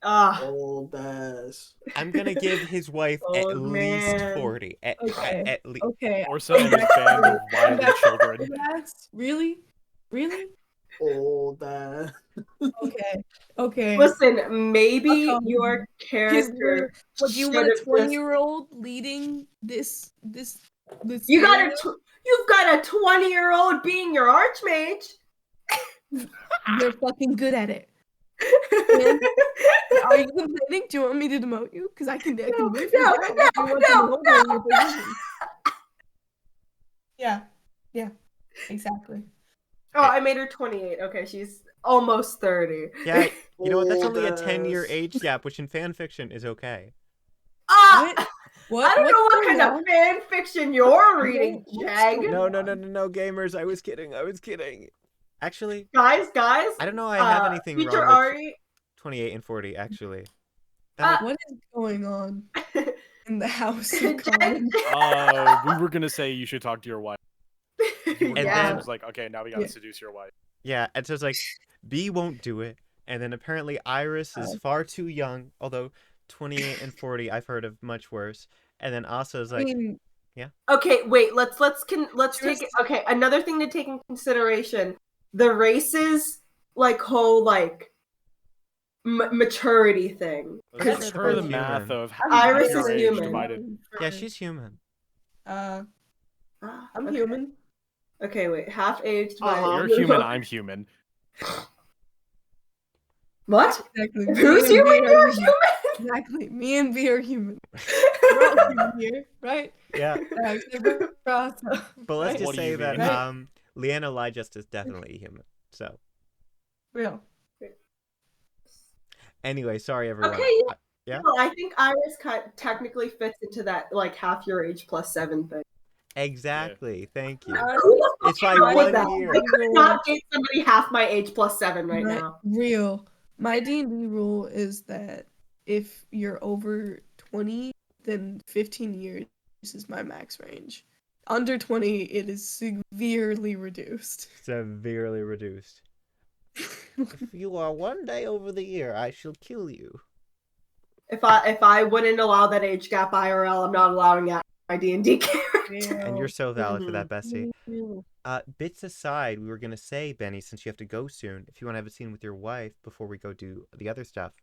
Old ass. I'm gonna give his wife at Old least man. 40. Okay. At least. Okay. Orsa and his band of wily children. Yes. Really? Really? Old ass. Okay. Okay. Listen, maybe I'll come. your He's character what do you should want a have just 20-year-old leading this you've area? got a 20-year-old being your archmage. You're fucking good at it. Are you complaining? Do you want me to demote you? Because I can move you down if you want to hold on your position. Yeah, exactly. Oh, I made her 28. Okay, she's almost 30. Yeah, you know what? That's only a Old 10-year ass. age gap, which in fan fiction is okay. What? I don't know what What's kind going of fan fiction you're reading, What's Jag. going No, gamers. I was kidding. Actually, Guys, I don't know. I have anything Teacher wrong with Ari. 28 and 40. Actually, What is going on in the house of commons? We were gonna say you should talk to your wife. And yeah. then- I was like, okay, now we gotta seduce your wife. yeah. And so it's like B won't do it, and then apparently Iris is far too young. Although 28 and 40, I've heard of much worse. And then also is like, Okay, wait. Let's take it. Okay, another thing to take in consideration: the races, like whole like maturity thing. Let's That's her the human. math of Iris your is age human. divided. yeah, she's human. I'm Okay. human. Okay, wait. Half age You're human. I'm human. What? Exactly. Who's Me and human? B are You're human. Exactly. Me and B are human. We're all human here, right? Yeah. Except for Rasa, But let's right? just What do say you that mean? Leanna Lyjust is definitely human. So Real. anyway, sorry everyone. Okay, yeah. No, I think Iris technically fits into that like half your age plus 7 thing. Exactly. Thank you. Who the fuck It's my came up with one that? year. I could not date somebody half my age plus 7 right now. Real. My D&D rule is that if you're over 20, then 15 years is my max range. Under 20, it is severely reduced. Severely reduced. If you are one day over the year, I shall kill you. If I wouldn't allow that age gap IRL, I'm not allowing that in my D&D character. And you're so valid for that, Bessie. Real. Bits aside, we were gonna say, Benny, since you have to go soon, if you want to have a scene with your wife before we go do the other stuff,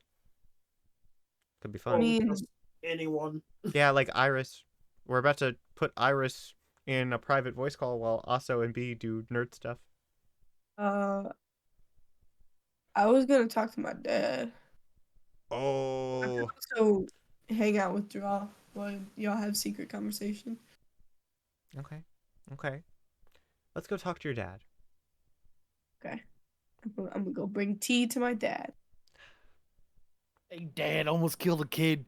could be fun. I mean, Anyone. Yeah, like Iris. We're about to put Iris in a private voice call while Aso and B do nerd stuff. I was gonna talk to my dad. I Oh. could also hang out with Draw while y'all have secret conversation. Okay. Let's go talk to your dad. Okay. I'm gonna go bring tea to my dad. Hey, Dad, almost killed a kid.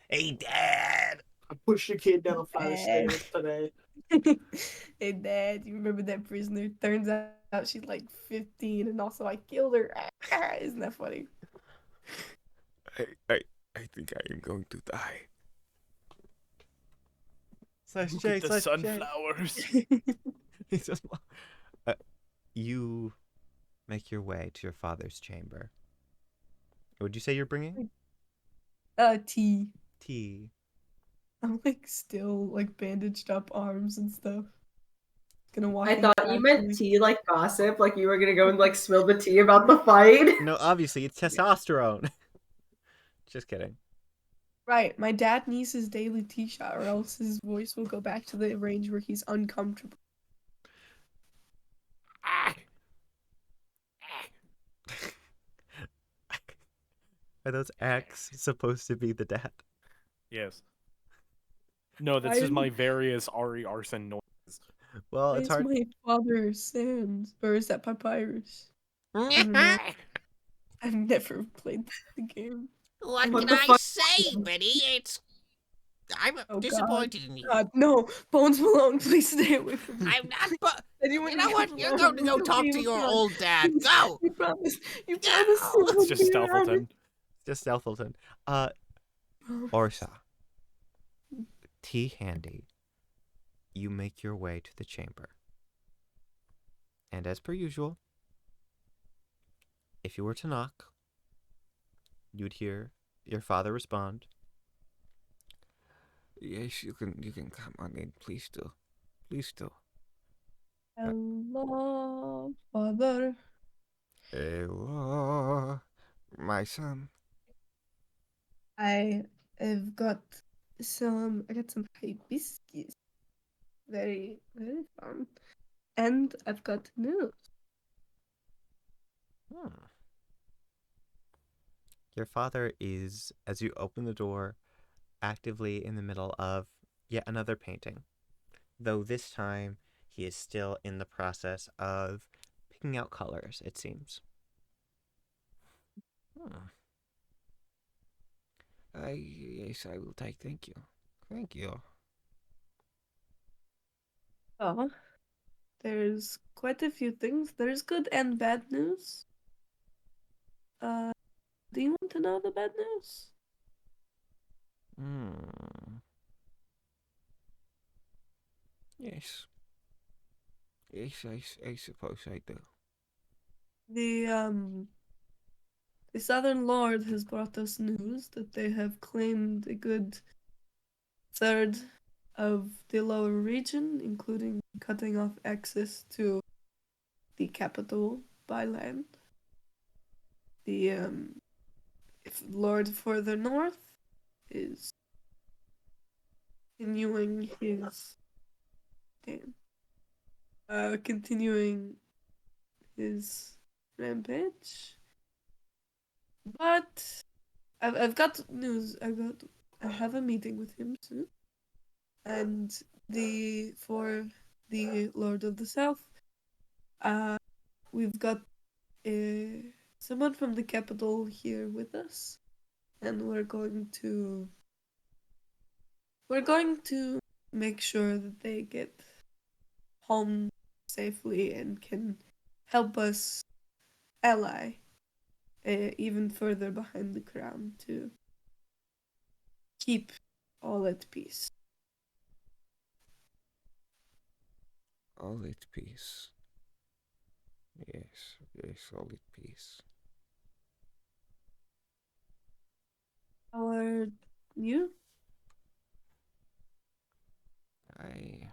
Hey, Dad. I pushed a kid down 5 Dad. stairs today. Hey, Dad, you remember that prisoner? Turns out she's like 15, and also I killed her. Isn't that funny? I think I am going to die. Slash Look J, at the slash J. sunflowers. He says, you make your way to your father's chamber. Would you say you're bringing? Tea. Tea. I'm like still like bandaged up arms and stuff. Gonna walk. I thought you inside meant to- tea like gossip, like you were gonna go and like spill the tea about the fight. No, obviously, it's testosterone. Just kidding. Right, my dad needs his daily tea shot, or else his voice will go back to the range where he's uncomfortable. Are those X supposed to be the dad? Yes. No, that's just I'm- my various Ari arson noises. Well, Why it's is hard. my father Sans? Or is that Papyrus? I don't know. I've never played the game. What What can the I fuck? say, Benny? I'm Oh, disappointed in you. God, no! Bones Malone, please stay away from me. I'm not. But Anyone you know what? leave You're me going to go alone. talk Leave to me your alone. old dad. Please, Go. You promise. You Go. promise. you It's won't just be around Stealthleton. Just Stealthleton. it. Orsa. Tea handy. You make your way to the chamber. And as per usual, if you were to knock, you'd hear your father respond. Yes, you can come on in. Please do. Please do. Hello, father. Hello, my son. I have got I got some hibiscus. Very, very fun. And I've got news. Hmm. Your father is, as you open the door, actively in the middle of yet another painting. Though this time he is still in the process of picking out colors, it seems. Yes, I will take. Thank you. Thank you. Oh, there's quite a few things. There's good and bad news. Uh, do you want to know the bad news? Hmm. Yes. Yes, I suppose I do. The the Southern Lord has brought us news that they have claimed a good third of the lower region, including cutting off access to the capital by land. The Lord further north is continuing his damn continuing his rampage. But I've got news. I have a meeting with him soon. And for the Lord of the South, uh we've got someone from the capital here with us, and we're going to make sure that they get home safely and can help us ally even further behind the crown to keep all at peace. All at peace. Yes, all at peace. How are you? I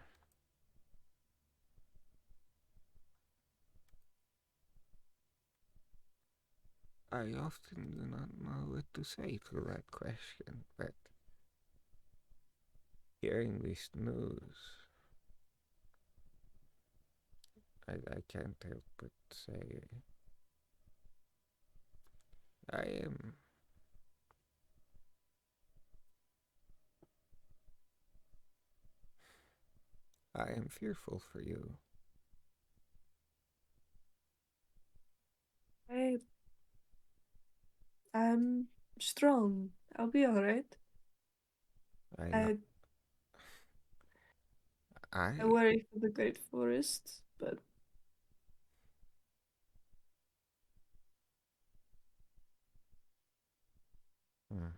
I often do not know what to say to that question, but hearing this news, I can't help but say I am fearful for you. I I'm strong. I'll be alright. I know. I I I worry for the Great Forest, but hmm,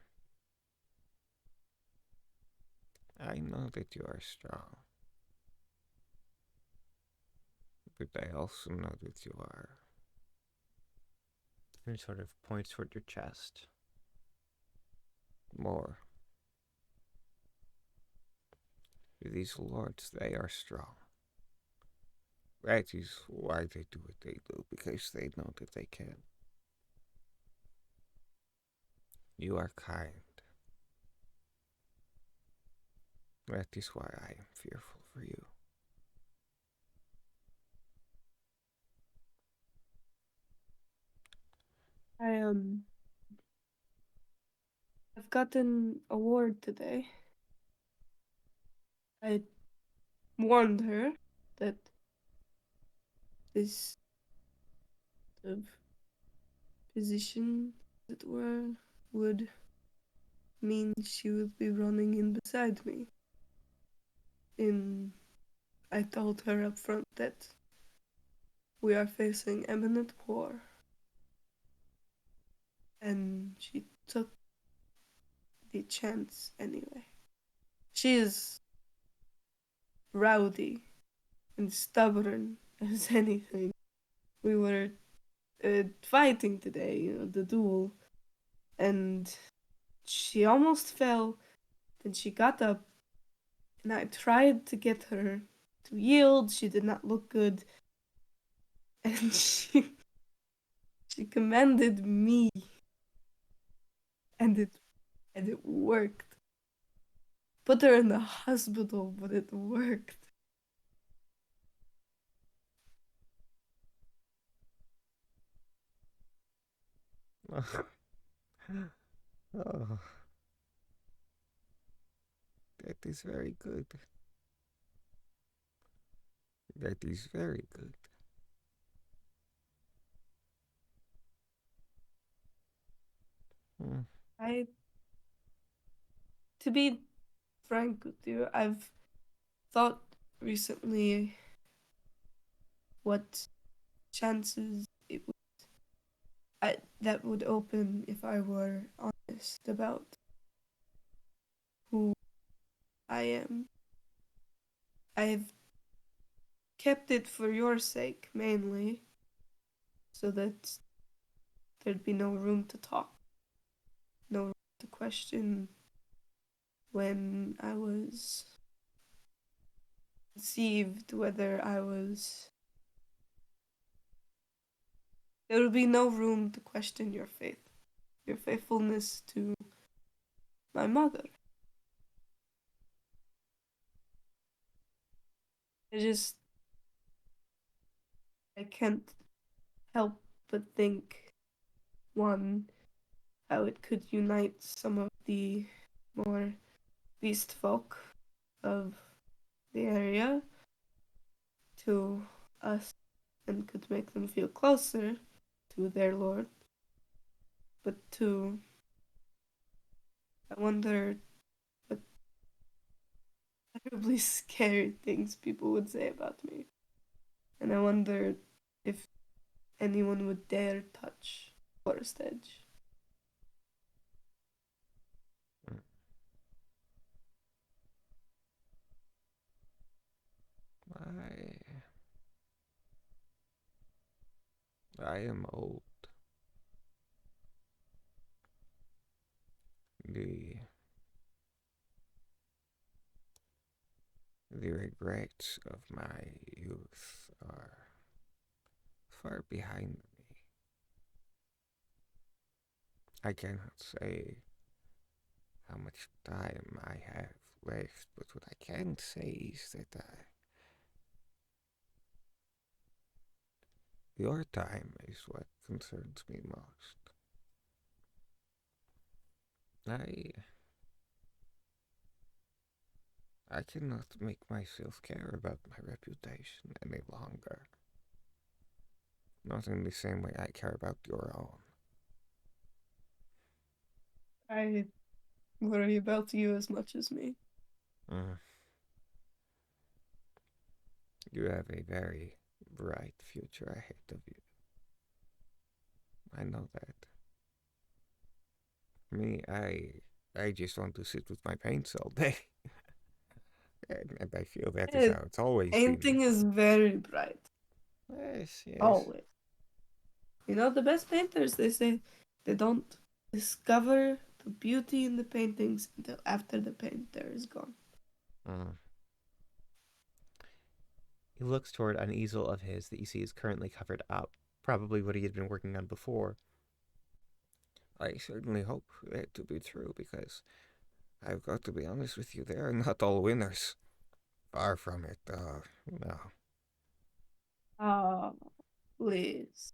I know that you are strong, but I also know that you are. And he sort of points toward your chest. More. These lords, they are strong. That is why they do what they do, because they know that they can. You are kind. That is why I am fearful for you. I I've gotten a award today. I warned her that this sort of position, as it were, would mean she would be running in beside me. I told her up front that we are facing imminent war. And she took the chance anyway. She is rowdy and stubborn as anything. We were fighting today, the duel, and she almost fell. Then she got up, and I tried to get her to yield. She did not look good, and she commanded me, and it worked. Put her in the hospital, but it worked. Oh, that is very good. That is very good. Hmm. To be frank with you, I've thought recently what chances that would open if I were honest about who I am. I've kept it for your sake mainly, so that there'd be no room to talk, no room to question when I was conceived, whether I was. There would be no room to question your faith, your faithfulness to my mother. I can't help but think, one, how it could unite some of the more beast folk of the area to us and could make them feel closer to their lord. But two, I wonder what terribly scary things people would say about me. And I wonder if anyone would dare touch Forest Edge. I am old. The the regrets of my youth are far behind me. I cannot say how much time I have left, but what I can say is that your time is what concerns me most. I cannot make myself care about my reputation any longer. Not in the same way I care about your own. I worry about you as much as me. You have a very bright future ahead of you. I know that. Me, I just want to sit with my paints all day. and I feel that is how it's always been. Painting is very bright. Yes, yes. Always. You know, the best painters, they say they don't discover the beauty in the paintings until after the painter is gone. He looks toward an easel of his that you see is currently covered up, probably what he had been working on before. I certainly hope that to be true, because I've got to be honest with you, they are not all winners. Far from it, no. Oh, please.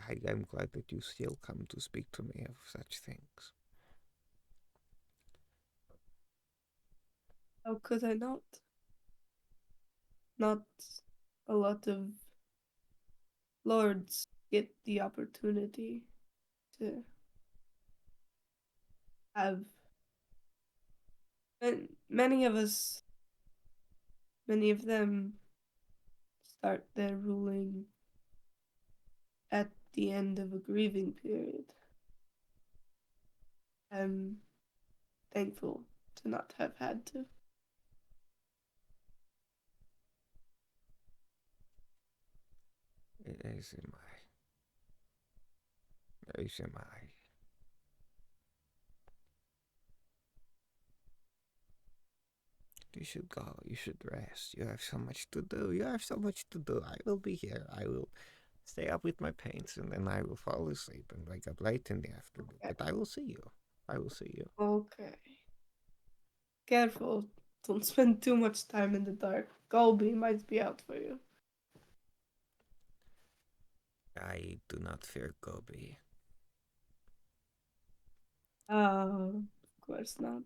I'm glad that you still come to speak to me of such things. How could I not? Not a lot of lords get the opportunity to have. And many of us, many of them start their ruling at the end of a grieving period. I'm thankful to not have had to. As am I. As am I. You should go. You should rest. You have so much to do. You have so much to do. I will be here. I will stay up with my paints, and then I will fall asleep and wake up late in the afternoon. Okay. But I will see you. I will see you. Okay. Careful. Don't spend too much time in the dark. Golby might be out for you. I do not fear Gobi. Of course not.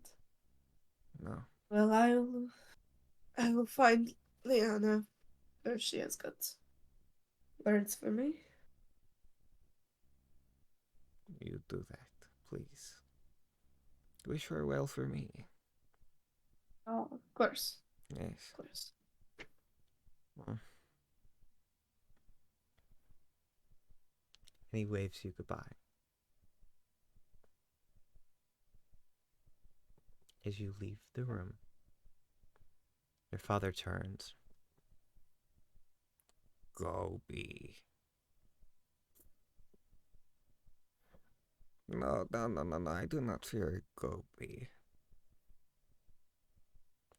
No. Well, I will find Liana. Or she has got words for me. You do that, please. Wish her well for me. Oh, of course. Yes. Of course. Well. And he waves you goodbye. As you leave the room, your father turns. Gobi. No, I do not fear Gobi.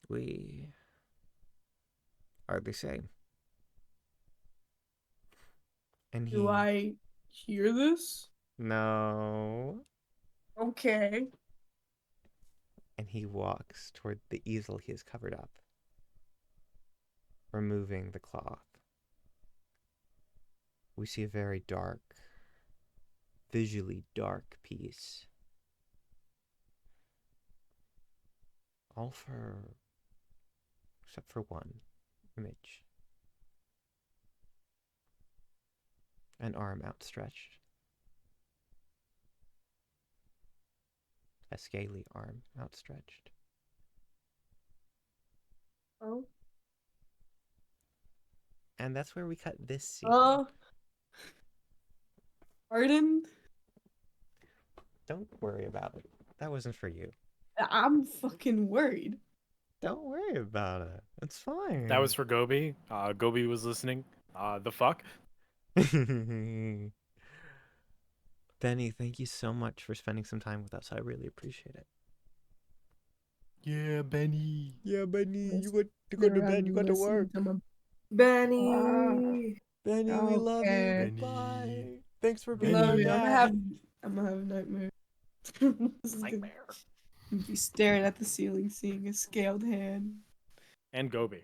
We are the same. And Do I hear this? No. Okay. And he walks toward the easel he has covered up, removing the cloth. We see a very dark, visually dark piece. Except for one image. An arm outstretched. A scaly arm outstretched. Oh. And that's where we cut this scene. Pardon? Don't worry about it. That wasn't for you. I'm fucking worried. Don't worry about it. It's fine. That was for Gobi. Gobi was listening. The fuck? Benny, thank you so much for spending some time with us. I really appreciate it. Yeah, Benny. Yeah, Benny, Yes. you got to go to bed. You got to work. Benny. Benny, we love you. Okay. Bye. Thanks for being Benny. our Love you. dad. I'm gonna have a nightmare. This is gonna Nightmare. be staring at the ceiling, seeing a scaled hand. And Gobi.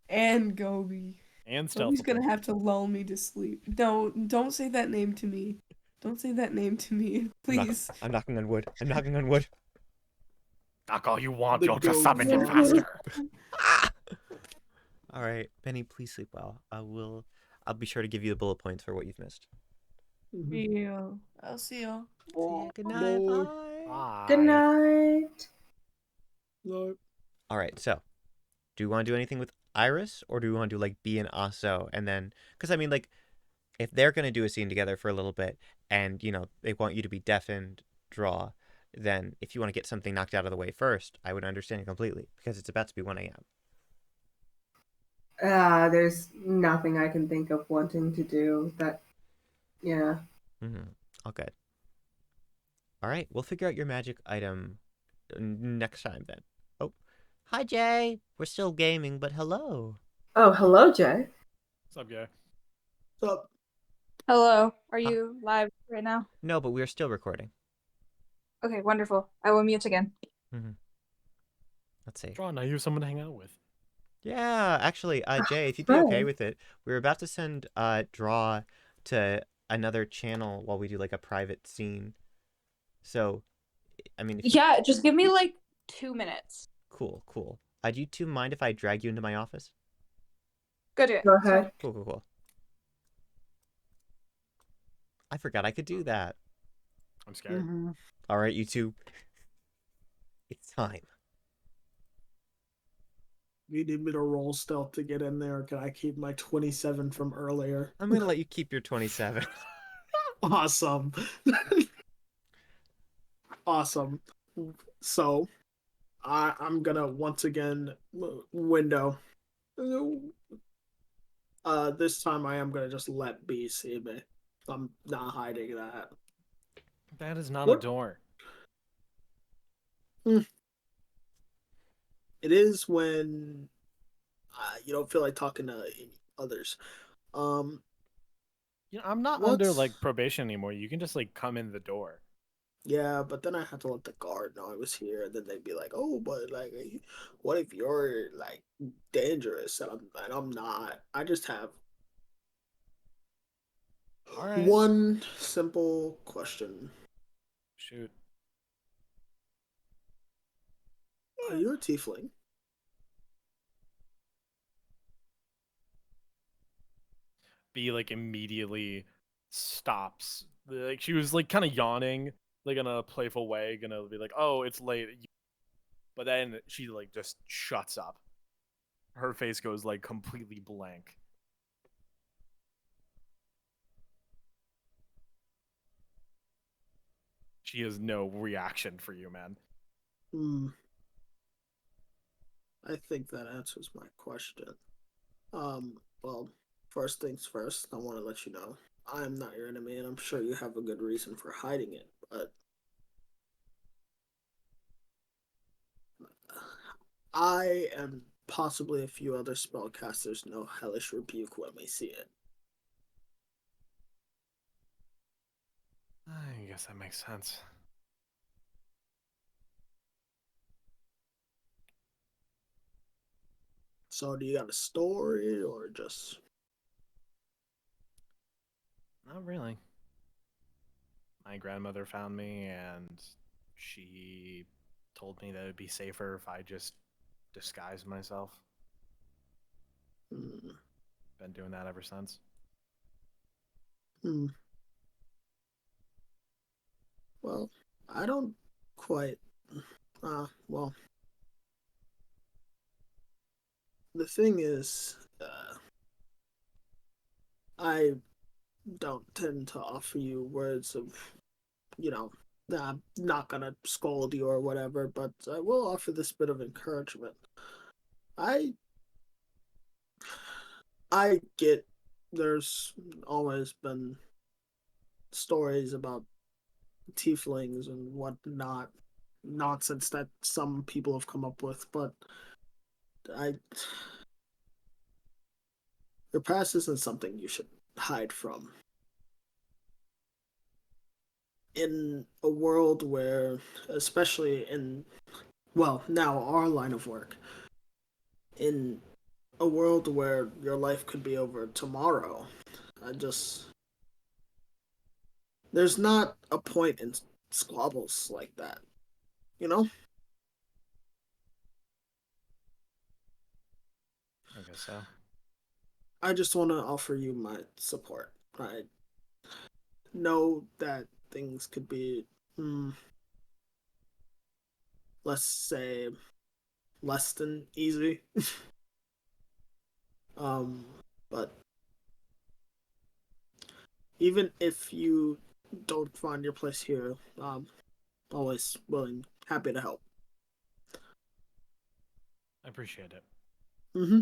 And Gobi. And Gobi's Stealth. gonna have to lull me to sleep. Don't say that name to me. Don't say that name to me, please. I'm knocking on wood. I'm knocking on wood. Knock all you want, The you'll just ghost summon it are- faster. All right, Benny, please sleep well. I'll be sure to give you the bullet points for what you've missed. Yeah. I'll see y'all. See ya. Good night. Boy. Bye. Bye. Good night. No. All right, so do you want to do anything with Iris, or do you want to do like B and Aso, and then because I mean like if they're gonna do a scene together for a little bit, and you know they want you to be deafened, draw, then if you want to get something knocked out of the way first, I would understand it completely because it's about to be 1 a.m. There's nothing I can think of wanting to do that. Yeah. All good. All right, we'll figure out your magic item next time then. Oh, hi Jay. We're still gaming, but hello. Oh, hello, Jay. What's up, guy? What's up? Hello, are you live right now? No, but we are still recording. Okay, wonderful. I will mute again. Let's see. Draw, now you have someone to hang out with. Yeah, actually, Jay, if you'd be okay with it, we were about to send Draw to another channel while we do like a private scene. So, I mean, if Yeah, just give me like 2 minutes. cool, cool. Do you two mind if I drag you into my office? Go do it. Go It's fine. ahead. Cool, cool, cool. I forgot I could do that. I'm scared. All right, you two. It's time. You need me to roll stealth to get in there, or can I keep my 27 from earlier? I'm gonna let you keep your 27. Awesome. Awesome. So, I'm gonna once again window. This time I am gonna just let B see me. I'm not hiding that. That is not What? a door. It is when you don't feel like talking to others. I'm not under like probation anymore. You can just like come in the door. Yeah, but then I had to let the guard know I was here, and then they'd be like, "Oh, but like, what if you're like dangerous?" And I'm not. I just have All right. one simple question: Shoot. Are you a tiefling? B like immediately stops. Like she was like kind of yawning, like in a playful way, gonna be like, "Oh, it's late." But then she like just shuts up. Her face goes like completely blank. She has no reaction for you, man. Hmm. I think that answers my question. Well, first things first, I want to let you know I am not your enemy, and I'm sure you have a good reason for hiding it, but I and possibly a few other spellcasters know Hellish Rebuke when we see it. I guess that makes sense. So, do you got a story or just. Not really. My grandmother found me and she told me that it'd be safer if I just disguised myself. Hmm. Been doing that ever since. Hmm. Well, I don't quite. Well, the thing is, I don't tend to offer you words of, I'm not gonna scold you or whatever, but I will offer this bit of encouragement. I I get there's always been stories about tieflings and whatnot nonsense that some people have come up with, but I your past isn't something you should hide from. In a world where, especially in, well, now our line of work, in a world where your life could be over tomorrow, I just, there's not a point in squabbles like that, you know? I guess so. I just want to offer you my support. I know that things could be, let's say, less than easy. um, but even if you don't find your place here, always willing, happy to help. I appreciate it. Mm-hmm.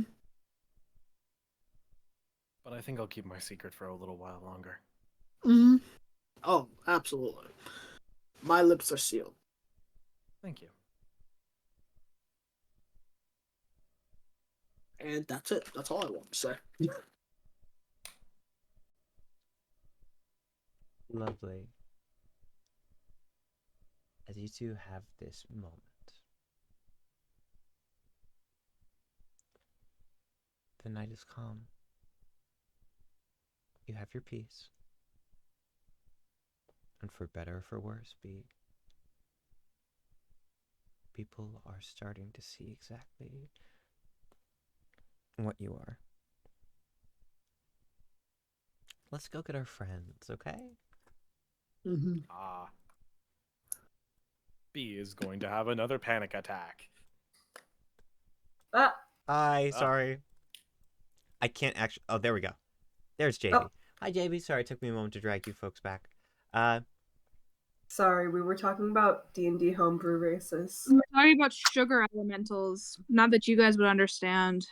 But I think I'll keep my secret for a little while longer. Mm-hmm. Oh, absolutely. My lips are sealed. Thank you. And that's it. That's all I want to say. Lovely. As you two have this moment, the night is calm. You have your peace. And for better or for worse, people are starting to see exactly what you are. Let's go get our friends, okay? Mm-hmm. B is going to have another panic attack. Hi, sorry. I can't actually... Oh, there we go. There's JB. Oh. Hi, JB. Sorry, it took me a moment to drag you folks back. Sorry, we were talking about D&D homebrew races. We're talking about sugar elementals. Not that you guys would understand.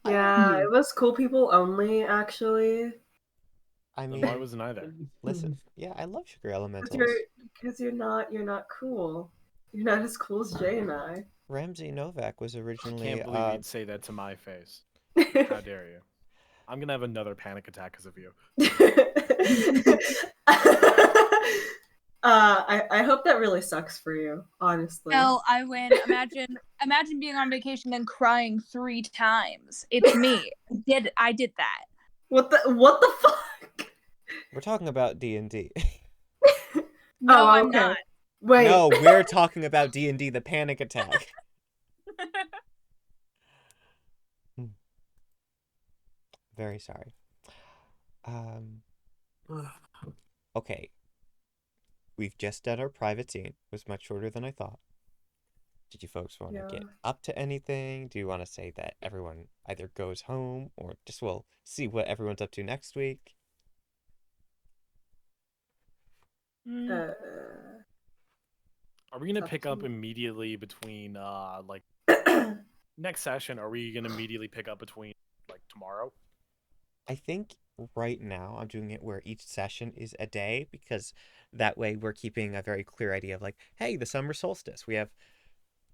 Yeah, it was cool people only, actually. I Then mean, why wasn't I there? listen. Yeah, I love sugar elementals. Because you're not cool. You're not as cool as Jay and I. Ramsey Novak was I originally... can't believe you'd say that to my face. How dare you? I'm gonna have another panic attack because of you. I hope that really sucks for you, honestly. Well, I win. Imagine being on vacation and crying 3 times. It's me. I did that. What the fuck? We're talking about D&D. No, I'm okay. not. Wait. No, we're talking about D&D, the panic attack. Very sorry. Okay. We've just done our private scene. It was much shorter than I thought. Did you folks want to get up to anything? Do you want to say that everyone either goes home or just we'll see what everyone's up to next week? Are we gonna pick up immediately between like next session? Are we gonna immediately pick up between like tomorrow? I think right now I'm doing it where each session is a day because that way we're keeping a very clear idea of like, hey, the summer solstice. We have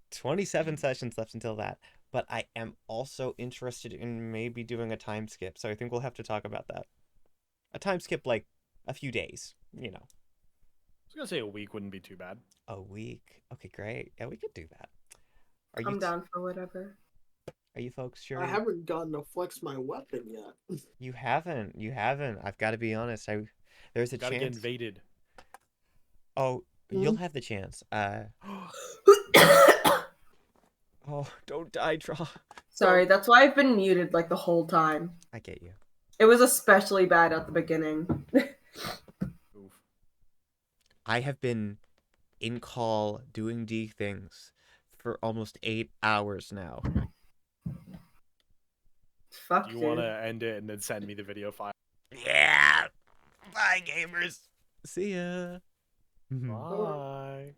27 sessions left until that. But I am also interested in maybe doing a time skip. So I think we'll have to talk about that. A time skip like a few days, you know. I was gonna say a week wouldn't be too bad. A week. Okay, great. Yeah, we could do that. I'm down for whatever. Are you folks sure? I haven't gotten to flex my weapon yet. You haven't. I've got to be honest. There's a Gotta chance. get invaded. Oh, you'll have the chance. Oh, don't die, Draw. Sorry, that's why I've been muted like the whole time. I get you. It was especially bad at the beginning. Oof. I have been in call doing D things for almost 8 hours now. Fuck, Do you want to end it and then send me the video file? Yeah. Bye, gamers. See ya. Bye.